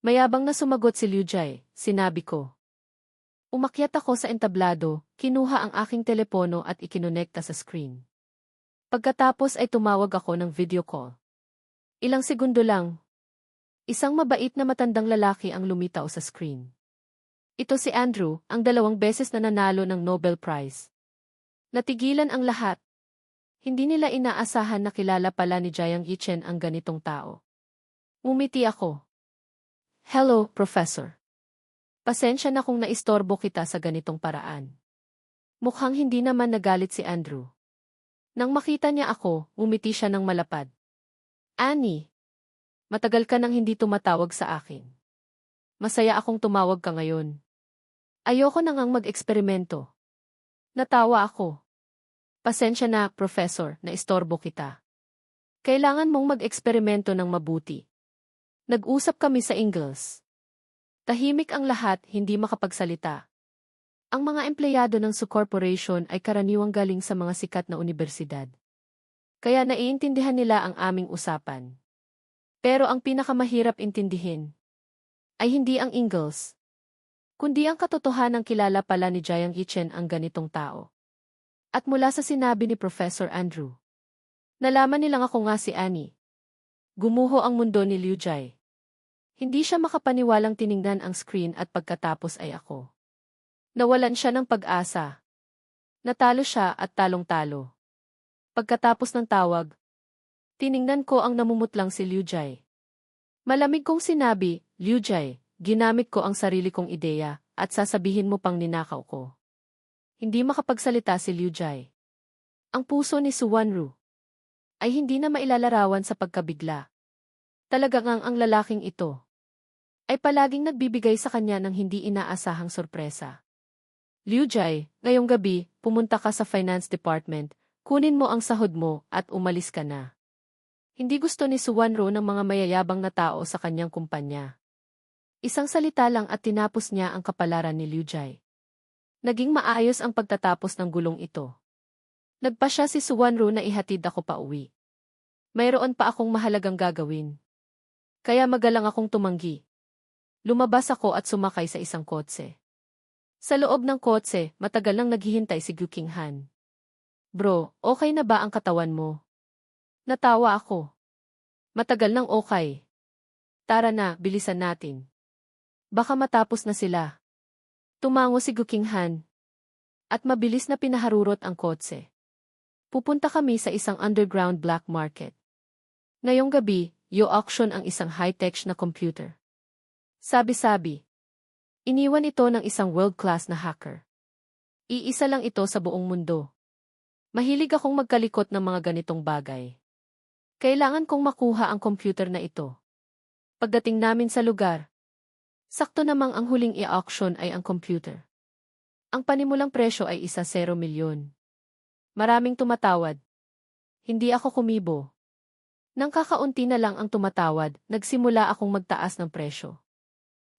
Mayabang na sumagot si Liu Jai, sinabi ko. Umakyat ako sa entablado, kinuha ang aking telepono at ikinonekta sa screen. Pagkatapos ay tumawag ako ng video call. Ilang segundo lang. Isang mabait na matandang lalaki ang lumitaw sa screen. Ito si Andrew, ang 2 beses na nanalo ng Nobel Prize. Natigilan ang lahat. Hindi nila inaasahan na kilala pala ni Jiang Yichen ang ganitong tao. Umiti ako. Hello, Professor. Pasensya na kung naistorbo kita sa ganitong paraan. Mukhang hindi naman nagalit si Andrew. Nang makita niya ako, umiti siya ng malapad. Annie, matagal ka nang hindi tumatawag sa akin. Masaya akong tumawag ka ngayon. Ayoko na ngang mag-eksperimento. Natawa ako. Pasensya na, Professor, na istorbo kita. Kailangan mong mag-eksperimento ng mabuti. Nag-usap kami sa Ingles. Tahimik ang lahat, hindi makapagsalita. Ang mga empleyado ng Su Corporation ay karaniwang galing sa mga sikat na unibersidad. Kaya naiintindihan nila ang aming usapan. Pero ang pinakamahirap intindihin ay hindi ang Ingles, kundi ang katotohanang kilala pala ni Jiang Yichen ang ganitong tao. At mula sa sinabi ni Professor Andrew, nalaman nilang ako nga si Annie. Gumuho ang mundo ni Liu Jai. Hindi siya makapaniwalang tiningnan ang screen at pagkatapos ay ako. Nawalan siya ng pag-asa. Natalo siya at talong-talo. Pagkatapos ng tawag, tiningnan ko ang namumutlang si Liu Jai. Malamig kong sinabi, Liu Jai, ginamit ko ang sarili kong ideya at sasabihin mo pang ninakaw ko. Hindi makapagsalita si Liu Jai. Ang puso ni Su Wanru ay hindi na mailalarawan sa pagkabigla. Talagang ang lalaking ito ay palaging nagbibigay sa kanya ng hindi inaasahang sorpresa. Liu Jai, ngayong gabi, pumunta ka sa Finance Department, kunin mo ang sahod mo at umalis ka na. Hindi gusto ni Su Wanru ng mga mayayabang na tao sa kanyang kumpanya. Isang salita lang at tinapos niya ang kapalaran ni Liu Jai. Naging maayos ang pagtatapos ng gulong ito. Nagpa siya si Su Wanru na ihatid ako pa uwi. Mayroon pa akong mahalagang gagawin. Kaya magalang akong tumanggi. Lumabas ako at sumakay sa isang kotse. Sa loob ng kotse, matagal nang naghihintay si Gu Qinghan. Bro, okay na ba ang katawan mo? Natawa ako. Matagal nang okay. Tara na, bilisan natin. Baka matapos na sila. Tumango si Gu Qinghan. At mabilis na pinaharurot ang kotse. Pupunta kami sa isang underground black market. Ngayong gabi, i-auction ang isang high-tech na computer. Sabi-sabi. Iniwan ito ng isang world-class na hacker. Iisa lang ito sa buong mundo. Mahilig akong magkalikot ng mga ganitong bagay. Kailangan kong makuha ang computer na ito. Pagdating namin sa lugar, sakto namang ang huling i-auction ay ang computer. Ang panimulang presyo ay 1 milyon. Maraming tumatawad. Hindi ako kumibo. Nang kakaunti na lang ang tumatawad, nagsimula akong magtaas ng presyo.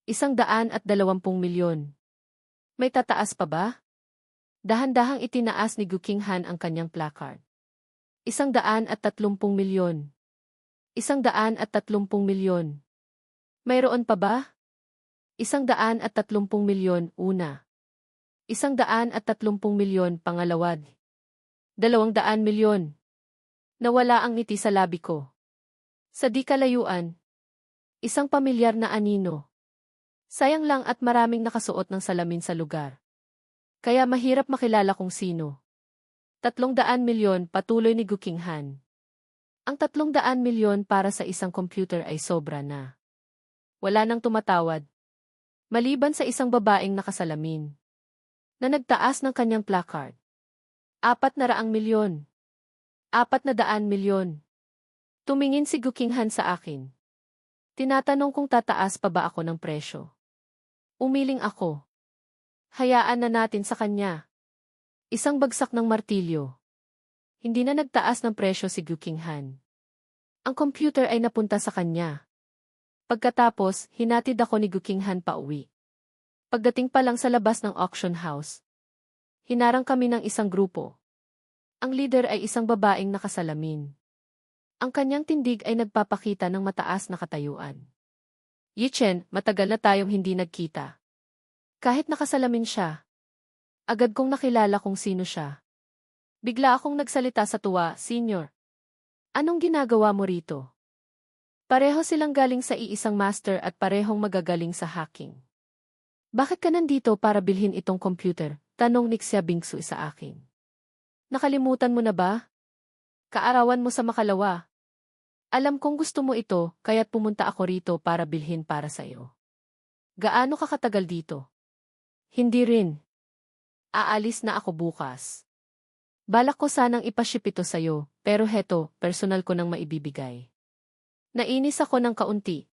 120 milyon. May tataas pa ba? Dahan-dahang itinaas ni Gu Qinghan ang kanyang placard. 130 milyon. 130 milyon. Mayroon pa ba? 130 milyon, una. 130 milyon, pangalawad. 200 milyon. Nawala ang ngiti sa labi ko. Sa di kalayuan, isang pamilyar na anino. Sayang lang at maraming nakasuot ng salamin sa lugar. Kaya mahirap makilala kung sino. 300 milyon, patuloy ni Gu Qinghan. Ang 300 milyon para sa isang computer ay sobra na. Wala nang tumatawad. Maliban sa isang babaeng nakasalamin na nagtaas ng kanyang placard. 400 milyon. 400 milyon. Tumingin si Gu Qinghan sa akin. Tinatanong kung tataas pa ba ako ng presyo. Umiling ako. Hayaan na natin sa kanya. Isang bagsak ng martilyo. Hindi na nagtaas ng presyo si Gu Qinghan. Ang computer ay napunta sa kanya. Pagkatapos, hinatid ako ni Gu Qinghan pa uwi. Pagdating pa lang sa labas ng auction house, hinarang kami ng isang grupo. Ang leader ay isang babaeng nakasalamin. Ang kanyang tindig ay nagpapakita ng mataas na katayuan. Yichen, matagal na tayong hindi nagkita. Kahit nakasalamin siya, agad kong nakilala kung sino siya. Bigla akong nagsalita sa tuwa, "Senior, anong ginagawa mo rito?" Pareho silang galing sa iisang master at parehong magagaling sa hacking. "Bakit ka nandito para bilhin itong computer?" Tanong ni Xia Bingsu sa akin. "Nakalimutan mo na ba? Kaarawan mo sa makalawa. Alam kong gusto mo ito, kaya't pumunta ako rito para bilhin para sa'yo." "Gaano ka katagal dito?" "Hindi rin. Aalis na ako bukas. Balak ko sanang ipaship ito sa'yo, pero heto, personal ko nang maibibigay." Nainis ako ng kaunti.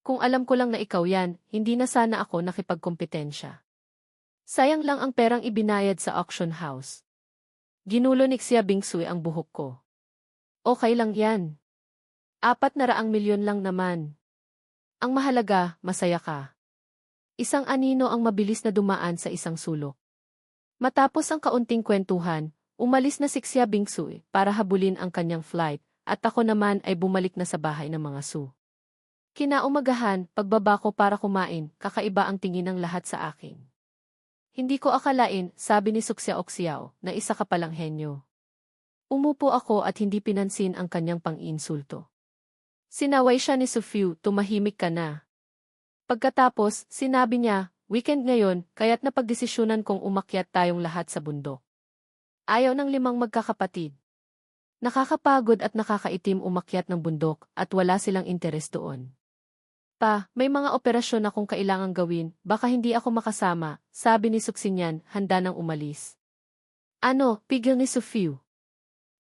Kung alam ko lang na ikaw yan, hindi na sana ako nakipagkompetensya. Sayang lang ang perang ibinayad sa auction house. Ginulo ni Xia Bingsui ang buhok ko. "Okay lang yan. 400 milyon lang naman. Ang mahalaga, masaya ka." Isang anino ang mabilis na dumaan sa isang sulok. Matapos ang kaunting kwentuhan, umalis na si Xia Bingsui para habulin ang kanyang flight, at ako naman ay bumalik na sa bahay ng mga Su. Kinaumagahan, pagbaba ko para kumain, kakaiba ang tingin ng lahat sa akin. "Hindi ko akalain," sabi ni Suksya Oksiao, "na isa ka palang henyo." Umupo ako at hindi pinansin ang kanyang pang-iinsulto. Sinaway siya ni Sufiu, "Tumahimik ka na." Pagkatapos, sinabi niya, "Weekend ngayon, kaya't napagdesisyonan kong umakyat tayong lahat sa bundok." Ayaw ng 5 magkakapatid. Nakakapagod at nakakaitim umakyat ng bundok at wala silang interes doon. "Pa, may mga operasyon akong kailangang gawin, baka hindi ako makasama," sabi ni Suksinyan, handa nang umalis. "Ano?" Pigil ni Sufiu.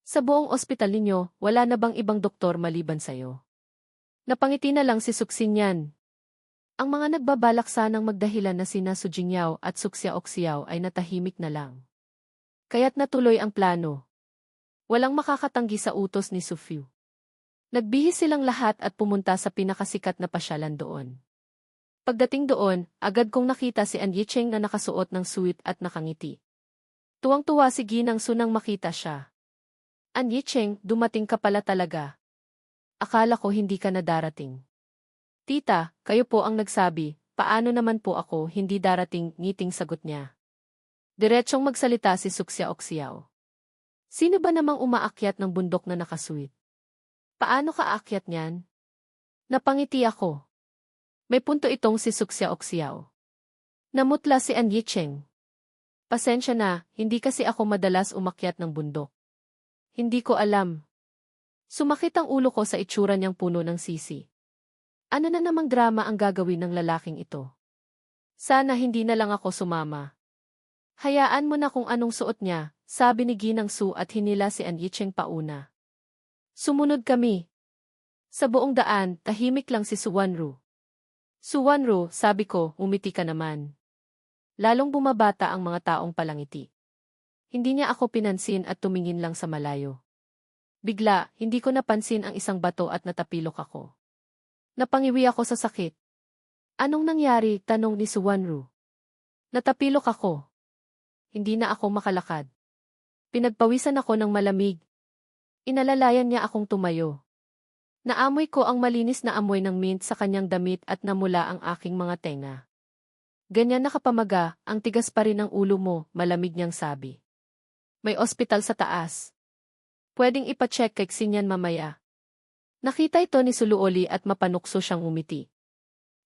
"Sa buong ospital ninyo, wala na bang ibang doktor maliban sa'yo?" Napangiti na lang si Suksinyan. Ang mga nagbabalak sanang magdahilan na sina Su Jingyao at Suksya Oksiao ay natahimik na lang. Kaya't natuloy ang plano. Walang makakatanggi sa utos ni Sufiu. Nagbihis silang lahat at pumunta sa pinakasikat na pasyalan doon. Pagdating doon, agad kong nakita si An Yicheng na nakasuot ng suit at nakangiti. Tuwang-tuwa si Ginang Su nang makita siya. "An Yicheng, dumating ka pala talaga. Akala ko hindi ka na darating." "Tita, kayo po ang nagsabi, paano naman po ako hindi darating?" Ngiting sagot niya. Diretsong magsalita si Suksya Oksiao. "Sino ba namang umaakyat ng bundok na nakasuit? Paano ka aakyat niyan?" Napangiti ako. May punto itong si Suksya Oksiao. Namutla si An Yicheng. "Pasensya na, hindi kasi ako madalas umakyat ng bundok. Hindi ko alam." Sumakit ang ulo ko sa itsura niyang puno ng sisi. Ano na namang drama ang gagawin ng lalaking ito? Sana hindi na lang ako sumama. "Hayaan mo na kung anong suot niya," sabi ni Ginang Su at hinila si An Yicheng pauna. Sumunod kami. Sa buong daan, tahimik lang si Suwanru. "Suwanru," sabi ko, "umiti ka naman." Lalong bumabata ang mga taong palangiti. Hindi niya ako pinansin at tumingin lang sa malayo. Bigla, hindi ko napansin ang isang bato at natapilok ako. Napangiwi ako sa sakit. "Anong nangyari?" tanong ni Suwanru. Natapilok ako. Hindi na ako makalakad. Pinagpawisan ako ng malamig. Inalalayan niya akong tumayo. Naamoy ko ang malinis na amoy ng mint sa kanyang damit at namula ang aking mga tenga. "Ganyan nakapamaga, ang tigas pa rin ng ulo mo," malamig niyang sabi. "May ospital sa taas. Pwedeng ipacheck kay Xinyan mamaya." Nakita ito ni Suluoli at mapanukso siyang umiti.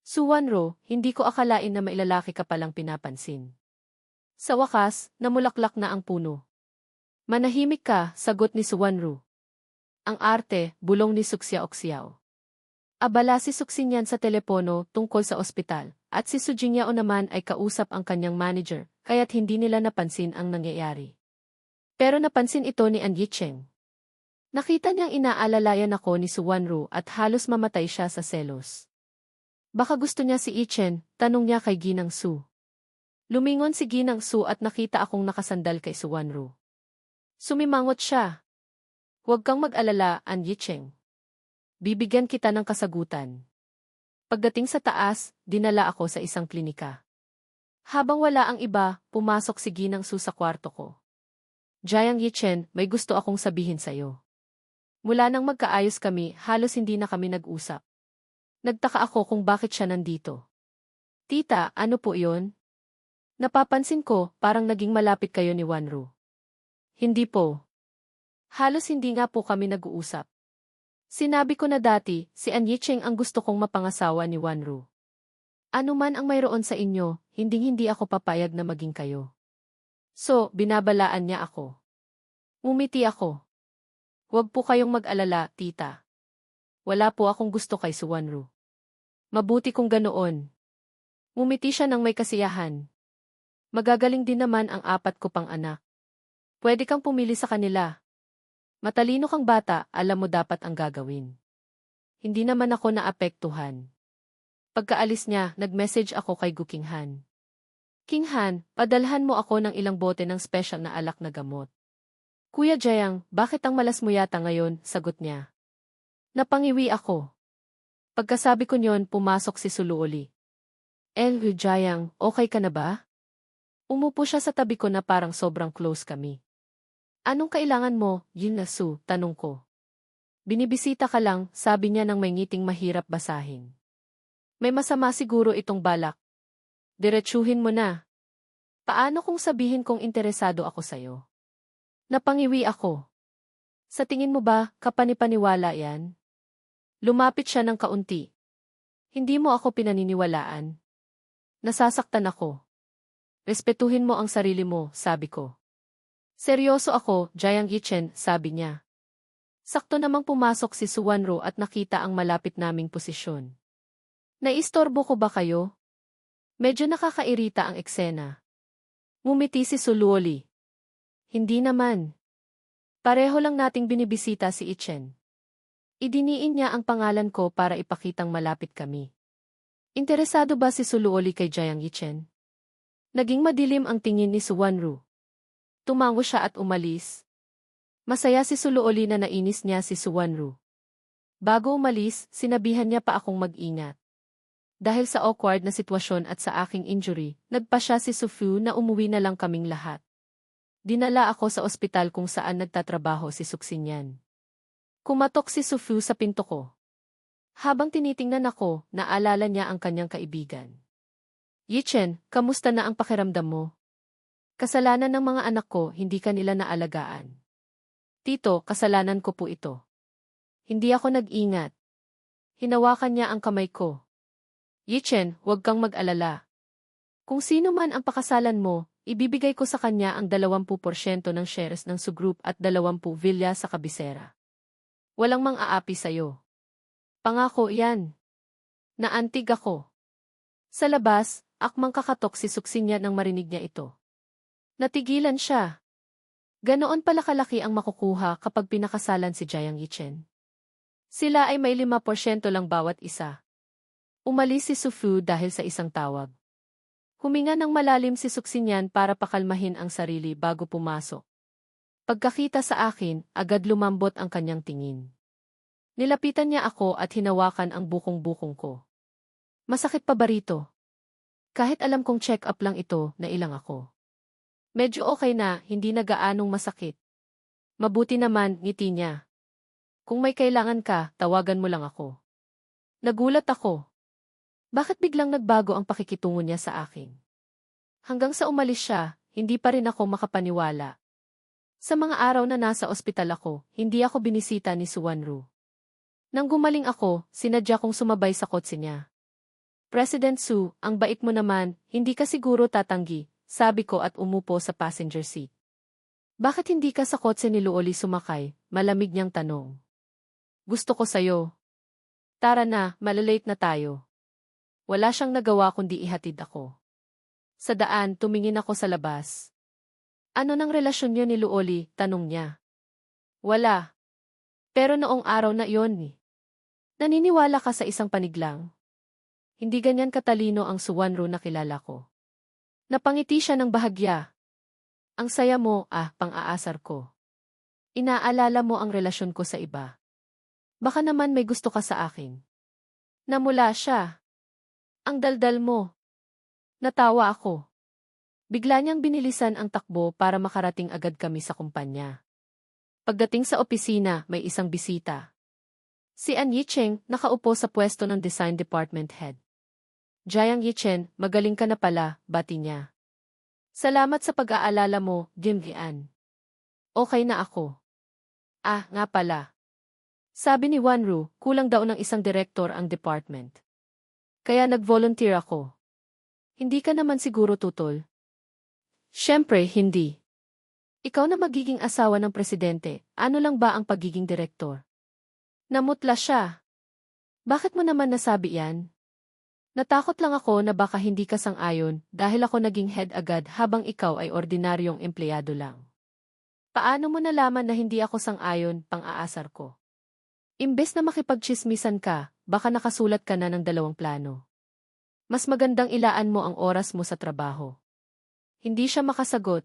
"Suwanro, hindi ko akalain na mailalaki ka palang pinapansin." Sa wakas, namulaklak na ang puno. "Manahimik ka," sagot ni Suwanru. "Ang arte," bulong ni Suksya Oksiao. Abala si Suksinyan sa telepono tungkol sa ospital, at si Su Jingyao naman ay kausap ang kanyang manager, kaya't hindi nila napansin ang nangyayari. Pero napansin ito ni An Yicheng. Nakita niyang inaalalayan ako ni Suwanru at halos mamatay siya sa selos. "Baka gusto niya si Ichen?" tanong niya kay Ginang Su. Lumingon si Ginang Su at nakita akong nakasandal kay Suwanru. Sumimangot siya. "Huwag kang mag-alala, An Yicheng. Bibigyan kita ng kasagutan." Pagdating sa taas, dinala ako sa isang klinika. Habang wala ang iba, pumasok si Ginang Su sa kwarto ko. "Jiang Yichen, may gusto akong sabihin sa'yo." Mula nang magkaayos kami, halos hindi na kami nag-usap. Nagtaka ako kung bakit siya nandito. "Tita, ano po yun?" Napapansin ko, parang naging malapit kayo ni Wanru. Hindi po. Halos hindi nga po kami nag-uusap. Sinabi ko na dati, si An Yicheng ang gusto kong mapangasawa ni Wanru. Ano man ang mayroon sa inyo, hinding-hindi ako papayag na maging kayo. So, binabalaan niya ako. Ngumiti ako. Huwag po kayong mag-alala, tita. Wala po akong gusto kay Suwanru. Mabuti kung ganoon. Ngumiti siya ng may kasiyahan. Magagaling din naman ang 4 ko pang anak. Pwede kang pumili sa kanila. Matalino kang bata, alam mo dapat ang gagawin. Hindi naman ako naapektuhan. Pagkaalis niya, nag-message ako kay Gu Qinghan. Qinghan, padalhan mo ako ng ilang bote ng special na alak na gamot. Kuya Jiang, bakit ang malas mo yata ngayon? Sagot niya. Napangiwi ako. Pagkasabi ko niyon, pumasok si Suluoli. Jiang, okay ka na ba? Umupo siya sa tabi ko na parang sobrang close kami. Anong kailangan mo, Yin na Su? Tanong ko. Binibisita ka lang, sabi niya nang may ngiting mahirap basahin. May masama siguro itong balak. Diretsuhin mo na. Paano kung sabihin kong interesado ako sa'yo? Napangiwi ako. Sa tingin mo ba, kapanipaniwala yan? Lumapit siya ng kaunti. Hindi mo ako pinaniniwalaan. Nasasaktan ako. Respetuhin mo ang sarili mo, sabi ko. Seryoso ako, Jiang Yichen, sabi niya. Sakto namang pumasok si Suwanru at nakita ang malapit naming posisyon. Naistorbo ko ba kayo? Medyo nakakairita ang eksena. Ngumiti si Suluoli. Hindi naman. Pareho lang nating binibisita si Ichen. Idiniin niya ang pangalan ko para ipakitang malapit kami. Interesado ba si Suluoli kay Jiang Yichen? Naging madilim ang tingin ni Suwanru. Tumango siya at umalis. Masaya si Suluoli na nainis niya si Suwanru. Bago umalis, sinabihan niya pa akong mag-ingat. Dahil sa awkward na sitwasyon at sa aking injury, nagpa siya si Sufu na umuwi na lang kaming lahat. Dinala ako sa ospital kung saan nagtatrabaho si Suxinyan. Kumatok si Sufu sa pinto ko. Habang tinitingnan ako, naalala niya ang kanyang kaibigan. Yichen, kamusta na ang pakiramdam mo? Kasalanan ng mga anak ko, hindi ka nila naalagaan. Tito, kasalanan ko po ito. Hindi ako nag-ingat. Hinawakan niya ang kamay ko. Yichen, huwag kang mag-alala. Kung sino man ang pakasalan mo, ibibigay ko sa kanya ang 20% ng shares ng Sugroup at 20 villa sa kabisera. Walang mang-aapi sa'yo. Pangako yan. Naantig ako. Sa labas, akmang kakatok si Suxinyan nang marinig niya ito. Natigilan siya. Ganoon pala kalaki ang makukuha kapag pinakasalan si Jiang Yichen. Sila ay may 5% lang bawat isa. Umalis si Sufu dahil sa isang tawag. Huminga ng malalim si Suxinyan para pakalmahin ang sarili bago pumasok. Pagkakita sa akin, agad lumambot ang kanyang tingin. Nilapitan niya ako at hinawakan ang bukong-bukong ko. Masakit pa ba rito? Kahit alam kong check-up lang ito, nailang ako. Medyo okay na, hindi na gaanong masakit. Mabuti naman, ngiti niya. Kung may kailangan ka, tawagan mo lang ako. Nagulat ako. Bakit biglang nagbago ang pakikitungo niya sa akin? Hanggang sa umalis siya, hindi pa rin ako makapaniwala. Sa mga araw na nasa ospital ako, hindi ako binisita ni Suwanru. Nang gumaling ako, sinadya kong sumabay sa kotse niya. President Su, ang bait mo naman, hindi ka siguro tatanggi, sabi ko at umupo sa passenger seat. Bakit hindi ka sa kotse ni Luoli sumakay? Malamig niyang tanong. Gusto ko sa'yo. Tara na, malalate na tayo. Wala siyang nagawa kundi ihatid ako. Sa daan, tumingin ako sa labas. Ano nang relasyon niyo ni Luoli? Tanong niya. Wala. Pero noong araw na iyon ni. Naniniwala ka sa isang paniglang? Hindi ganyan katalino ang Suwanru na kilala ko. Napangiti siya ng bahagya. Ang saya mo, pang-aasar ko. Inaalala mo ang relasyon ko sa iba. Baka naman may gusto ka sa akin. Namula siya. Ang daldal mo. Natawa ako. Bigla niyang binilisan ang takbo para makarating agad kami sa kumpanya. Pagdating sa opisina, may isang bisita. Si An Yicheng, nakaupo sa pwesto ng Design Department Head. Jiang Yichen, magaling ka na pala, bati niya. Salamat sa pag-aalala mo, Jim Gian. Okay na ako. Ah, nga pala. Sabi ni Wanru, kulang daw ng isang direktor ang department. Kaya nag-volunteer ako. Hindi ka naman siguro tutol? Siyempre, hindi. Ikaw na magiging asawa ng presidente, ano lang ba ang pagiging direktor? Namutla siya. Bakit mo naman nasabi yan? Natakot lang ako na baka hindi ka sang-ayon dahil ako naging head agad habang ikaw ay ordinaryong empleyado lang. Paano mo nalaman na hindi ako sang-ayon, pang-aasar ko? Imbes na makipagtsismisan ka, baka nakasulat ka na ng 2 plano. Mas magandang ilaan mo ang oras mo sa trabaho. Hindi siya makasagot.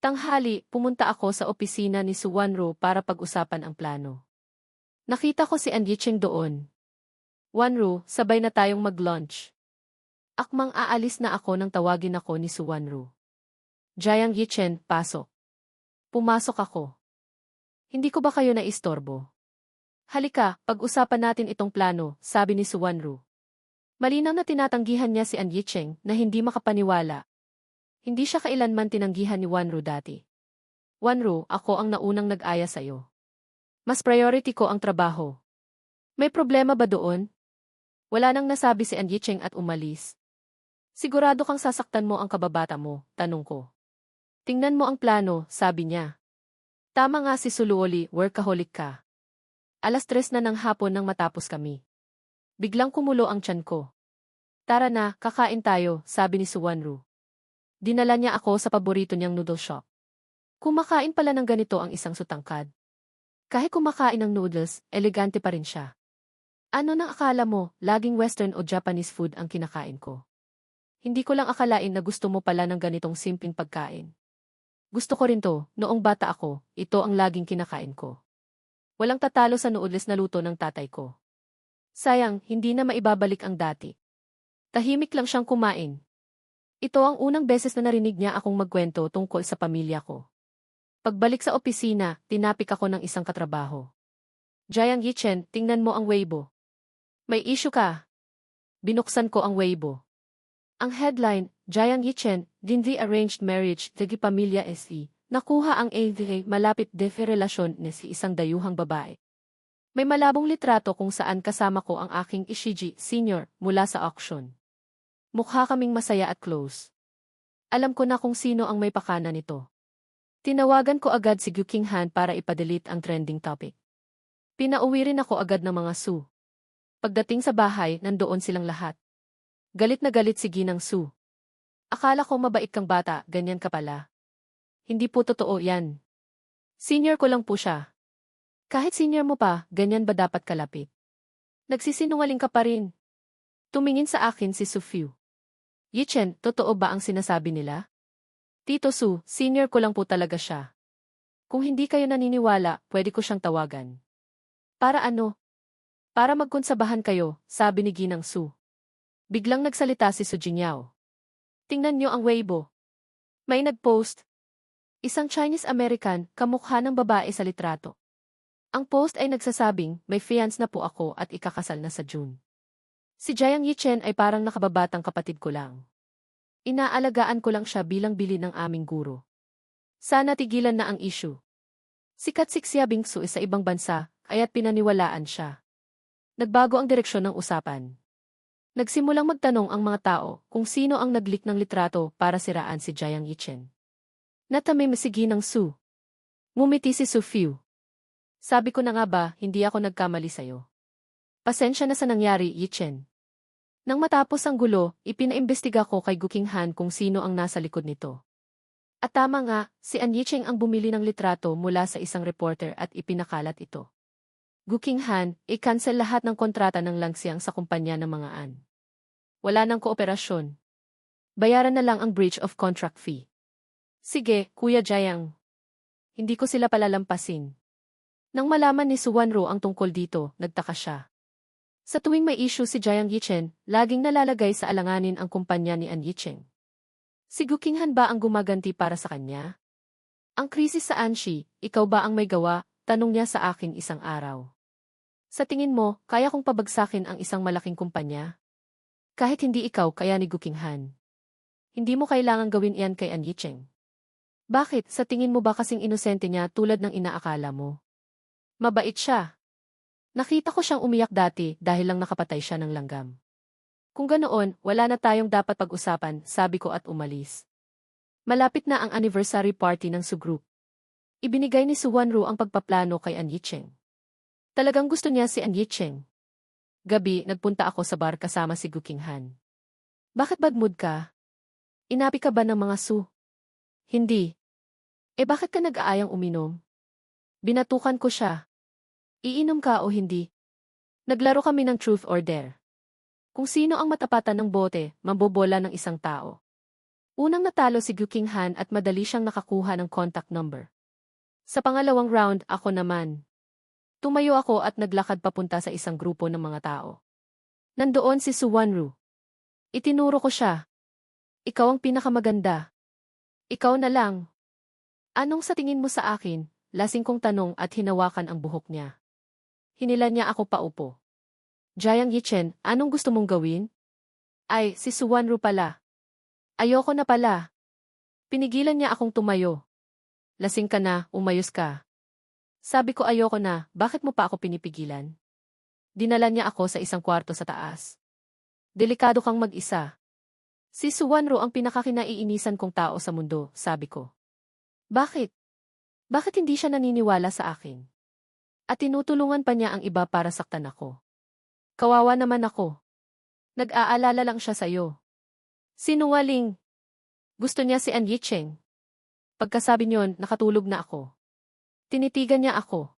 Tanghali, pumunta ako sa opisina ni Wanru para pag-usapan ang plano. Nakita ko si An Yicheng doon. Wanru, sabay na tayong mag-lunch. Akmang aalis na ako nang tawagin ako ni Wanru. Jiang Yichen, pasok. Pumasok ako. Hindi ko ba kayo naistorbo? Halika, pag-usapan natin itong plano, sabi ni Wanru. Malinaw na tinatanggihan niya si An Yicheng na hindi makapaniwala. Hindi siya kailanman tinanggihan ni Wanru dati. Wanru, ako ang naunang nag-aya sa'yo. Mas priority ko ang trabaho. May problema ba doon? Wala nang nasabi si An Yicheng at umalis. Sigurado kang sasaktan mo ang kababata mo, tanong ko. Tingnan mo ang plano, sabi niya. Tama nga si Suluoli, workaholic ka. 3:00 na ng hapon nang matapos kami. Biglang kumulo ang tiyan ko. Tara na, kakain tayo, sabi ni Wanru. Dinala niya ako sa paborito niyang noodle shop. Kumakain pala ng ganito ang isang sutangkad. Kahit kumakain ng noodles, elegante pa rin siya. Ano nang akala mo, laging Western o Japanese food ang kinakain ko? Hindi ko lang akalain na gusto mo pala ng ganitong simpleng pagkain. Gusto ko rin to, noong bata ako, ito ang laging kinakain ko. Walang tatalo sa noodles na luto ng tatay ko. Sayang, hindi na maibabalik ang dati. Tahimik lang siyang kumain. Ito ang unang beses na narinig niya akong magkwento tungkol sa pamilya ko. Pagbalik sa opisina, tinapik ako ng isang katrabaho. Jiang Yichen, tingnan mo ang Weibo. May issue ka. Binuksan ko ang Weibo. Ang headline, Jiang Yichen, Dinvi Arranged Marriage, Dagi Pamilya SE, nakuha ang AVA malapit defe relasyon ni si isang dayuhang babae. May malabong litrato kung saan kasama ko ang aking Ishiji, senior, mula sa auction. Mukha kaming masaya at close. Alam ko na kung sino ang may pakana nito. Tinawagan ko agad si Gu Qinghan para ipadelete ang trending topic. Pinauwi rin ako agad ng mga Su. Pagdating sa bahay, nandoon silang lahat. Galit na galit si Ginang Su. Akala ko mabait kang bata, ganyan ka pala. Hindi po totoo yan. Senior ko lang po siya. Kahit senior mo pa, ganyan ba dapat kalapit? Nagsisinungaling ka pa rin. Tumingin sa akin si Su-Fiu. Yichen, totoo ba ang sinasabi nila? Tito Su, senior ko lang po talaga siya. Kung hindi kayo naniniwala, pwede ko siyang tawagan. Para ano? Para magkonsabahan kayo, sabi ni Ginang Su. Biglang nagsalita si Su Jingyao. Tingnan niyo ang Weibo. May nag-post. Isang Chinese-American, kamukha ng babae sa litrato. Ang post ay nagsasabing, may fiance na po ako at ikakasal na sa June. Si Jiang Yichen ay parang nakababatang kapatid ko lang. Inaalagaan ko lang siya bilang bili ng aming guro. Sana tigilan na ang issue. Sikat si Xia Bingsu sa ibang bansa, kaya't pinaniwalaan siya. Nagbago ang direksyon ng usapan. Nagsimulang magtanong ang mga tao kung sino ang nag-leak ng litrato para siraan si Jiang Yichen. Natamim si Ginang Su. Ngumiti si Su-Fiu. Sabi ko na nga ba, hindi ako nagkamali sa'yo. Pasensya na sa nangyari, Yichen. Nang matapos ang gulo, ipinaimbestiga ko kay Gu Qinghan kung sino ang nasa likod nito. At tama nga, si An Yicheng ang bumili ng litrato mula sa isang reporter at ipinakalat ito. Gu Qinghan, i-cancel lahat ng kontrata ng Langxiang sa kumpanya ng mga An. Wala nang kooperasyon. Bayaran na lang ang breach of contract fee. Sige, Kuya Jiang. Hindi ko sila palalampasin. Nang malaman ni Wanru ang tungkol dito, nagtaka siya. Sa tuwing may issue si Jiang Yichen, laging nalalagay sa alanganin ang kumpanya ni An Yicheng. Si Gu Qinghan ba ang gumaganti para sa kanya? Ang krisis sa Anshi, ikaw ba ang may gawa? Tanong niya sa akin isang araw. Sa tingin mo, kaya kong pabagsakin ang isang malaking kumpanya? Kahit hindi ikaw, kaya ni Gu Qinghan. Hindi mo kailangang gawin iyan kay An Yicheng. Bakit, sa tingin mo ba kasing inosente niya tulad ng inaakala mo? Mabait siya. Nakita ko siyang umiyak dati dahil lang nakapatay siya ng langgam. Kung ganoon, wala na tayong dapat pag-usapan, sabi ko at umalis. Malapit na ang anniversary party ng Su Group. Ibinigay ni Su Wanru ang pagpaplano kay An Yicheng. Talagang gusto niya si An Yicheng. Gabi, nagpunta ako sa bar kasama si Gu Qinghan. Bakit bad mood ka? Inapi ka ba ng mga Su? Hindi. Bakit ka nag-aayang uminom? Binatukan ko siya. Iinom ka o hindi? Naglaro kami ng truth or dare. Kung sino ang matapatan ng bote, mambobola ng isang tao. Unang natalo si Gu Qinghan at madali siyang nakakuha ng contact number. Sa pangalawang round, ako naman. Tumayo ako at naglakad papunta sa isang grupo ng mga tao. Nandoon si Su Wanru. Itinuro ko siya. Ikaw ang pinakamaganda. Ikaw na lang. Anong sa tingin mo sa akin? Lasing kong tanong at hinawakan ang buhok niya. Hinila niya ako paupo. Jiang Yichen, anong gusto mong gawin? Ay, si Su Wanru pala. Ayoko na pala. Pinigilan niya akong tumayo. Lasing ka na, umayos ka. Sabi ko ayoko na, bakit mo pa ako pinipigilan? Dinala niya ako sa isang kwarto sa taas. Delikado kang mag-isa. Si Su Wanru ang pinakakinaiinisan kong tao sa mundo, sabi ko. Bakit? Bakit hindi siya naniniwala sa akin? At tinutulungan pa niya ang iba para saktan ako. Kawawa naman ako. Nag-aalala lang siya sa'yo. Sinungaling. Gusto niya si An Yicheng. Pagkasabi niyon, nakatulog na ako. Tinitigan niya ako.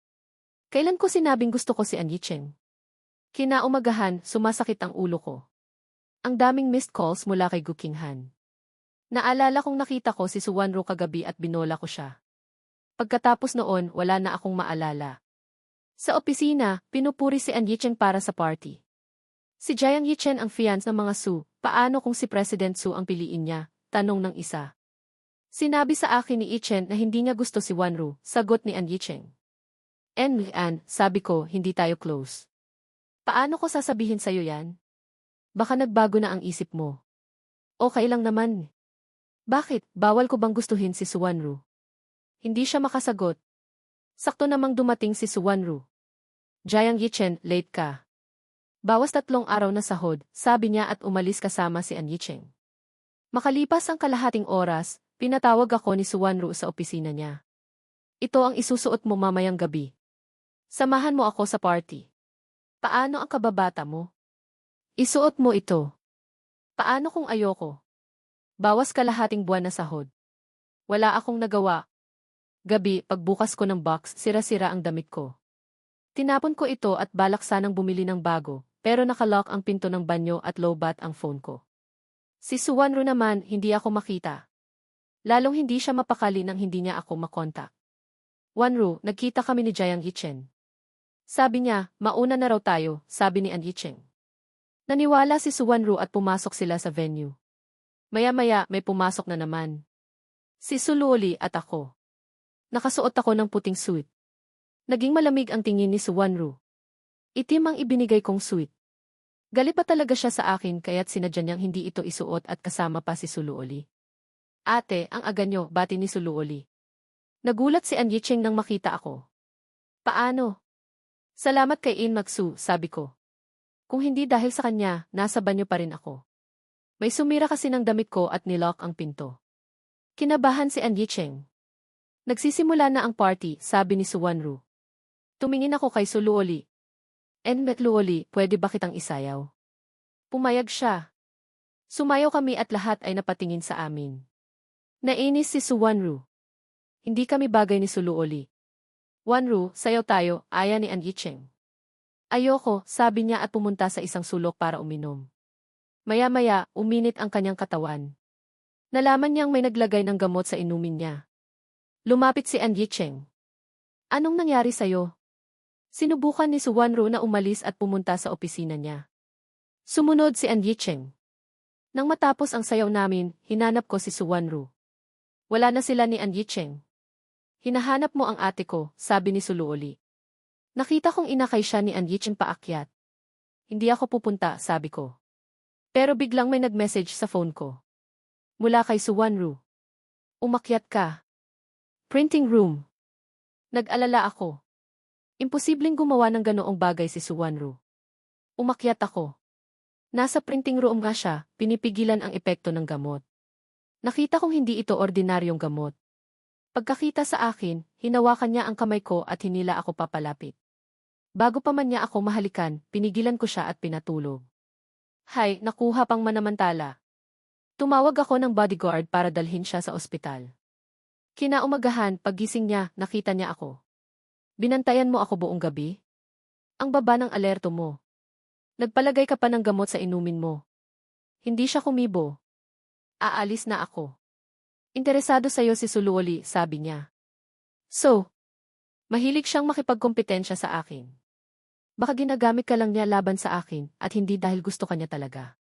Kailan ko sinabing gusto ko si An Yicheng? Kinaumagahan, sumasakit ang ulo ko. Ang daming missed calls mula kay Gu Qinghan. Naalala kong nakita ko si Su Wanru kagabi at binola ko siya. Pagkatapos noon, wala na akong maalala. Sa opisina, pinupuri si An Yicheng para sa party. Si Jiang Yichen ang fiance ng mga Su, paano kung si President Su ang piliin niya? Tanong ng isa. Sinabi sa akin ni Yichen na hindi niya gusto si Wanru, sagot ni An Yicheng. An, sabi ko, hindi tayo close. Paano ko sasabihin sa'yo yan? Baka nagbago na ang isip mo. Okay lang naman. Bakit, bawal ko bang gustuhin si Su Wanru? Hindi siya makasagot. Sakto namang dumating si Su Wanru. Jiang Yichen, late ka. Bawas 3 araw na sahod, sabi niya at umalis kasama si An Yicheng. Makalipas ang kalahating oras, pinatawag ako ni Su Wanru sa opisina niya. Ito ang isusuot mo mamayang gabi. Samahan mo ako sa party. Paano ang kababata mo? Isuot mo ito. Paano kung ayoko? Bawas kalahating buwan na sahod. Wala akong nagawa. Gabi, pagbukas ko ng box, sira-sira ang damit ko. Tinapon ko ito at balak sanang bumili ng bago, pero nakalock ang pinto ng banyo at lowbat ang phone ko. Si Su Wanru naman, hindi ako makita. Lalong hindi siya mapakali nang hindi niya ako makontak. Wanru, nagkita kami ni Jiang Yichen. Sabi niya, mauna na raw tayo, sabi ni An Yicheng. Naniwala si Su Wanru at pumasok sila sa venue. Maya-maya, may pumasok na naman. Si Su Luoli at ako. Nakasuot ako ng puting suit. Naging malamig ang tingin ni Su Wanru. Itim ang ibinigay kong suit. Galit pa talaga siya sa akin kaya't sinadya niyang hindi ito isuot at kasama pa si Su Luoli. Ate, ang aga niyo, bati ni Su Luoli. Nagulat si An Yicheng nang makita ako. Paano? Salamat kay In Magsu, sabi ko. Kung hindi dahil sa kanya, nasa banyo pa rin ako. May sumira kasi ng damit ko at nilock ang pinto. Kinabahan si An Yicheng. Nagsisimula na ang party, sabi ni Su Wanru. Tumingin ako kay Su Luoli. Luoli, pwede ba kitang isayaw? Pumayag siya. Sumayaw kami at lahat ay napatingin sa amin. Nainis si Su Wanru. Hindi kami bagay ni Su Luoli. Wanru, sayaw tayo, aya ni An Yicheng. Ayoko, sabi niya at pumunta sa isang sulok para uminom. Maya-maya, uminit ang kanyang katawan. Nalaman niyang may naglagay ng gamot sa inumin niya. Lumapit si An Yicheng. Anong nangyari sa'yo? Sinubukan ni Su Wanru na umalis at pumunta sa opisina niya. Sumunod si An Yicheng. Nang matapos ang sayaw namin, hinanap ko si Su Wanru. Wala na sila ni An Yicheng. Hinahanap mo ang ate ko, sabi ni Su Luoli. Nakita kong inakay siya ni An Yicheng paakyat. Hindi ako pupunta, sabi ko. Pero biglang may nag-message sa phone ko. Mula kay Suwanru. Umakyat ka. Printing room. Nag-alala ako. Imposibleng gumawa ng ganoong bagay si Suwanru. Umakyat ako. Nasa printing room nga siya, pinipigilan ang epekto ng gamot. Nakita kong hindi ito ordinaryong gamot. Pagkakita sa akin, hinawakan niya ang kamay ko at hinila ako papalapit. Bago pa man niya ako mahalikan, pinigilan ko siya at pinatulog. Hay, nakuha pang manamantala. Tumawag ako ng bodyguard para dalhin siya sa ospital. Kinaumagahan, paggising niya, nakita niya ako. Binantayan mo ako buong gabi? Ang baba ng alerto mo. Nagpalagay ka pa ng gamot sa inumin mo. Hindi siya kumibo. Aalis na ako. Interesado sa'yo si Suluoli, sabi niya. So, mahilig siyang makipagkompetensya sa akin. Baka ginagamit ka lang niya laban sa akin at hindi dahil gusto kanya talaga.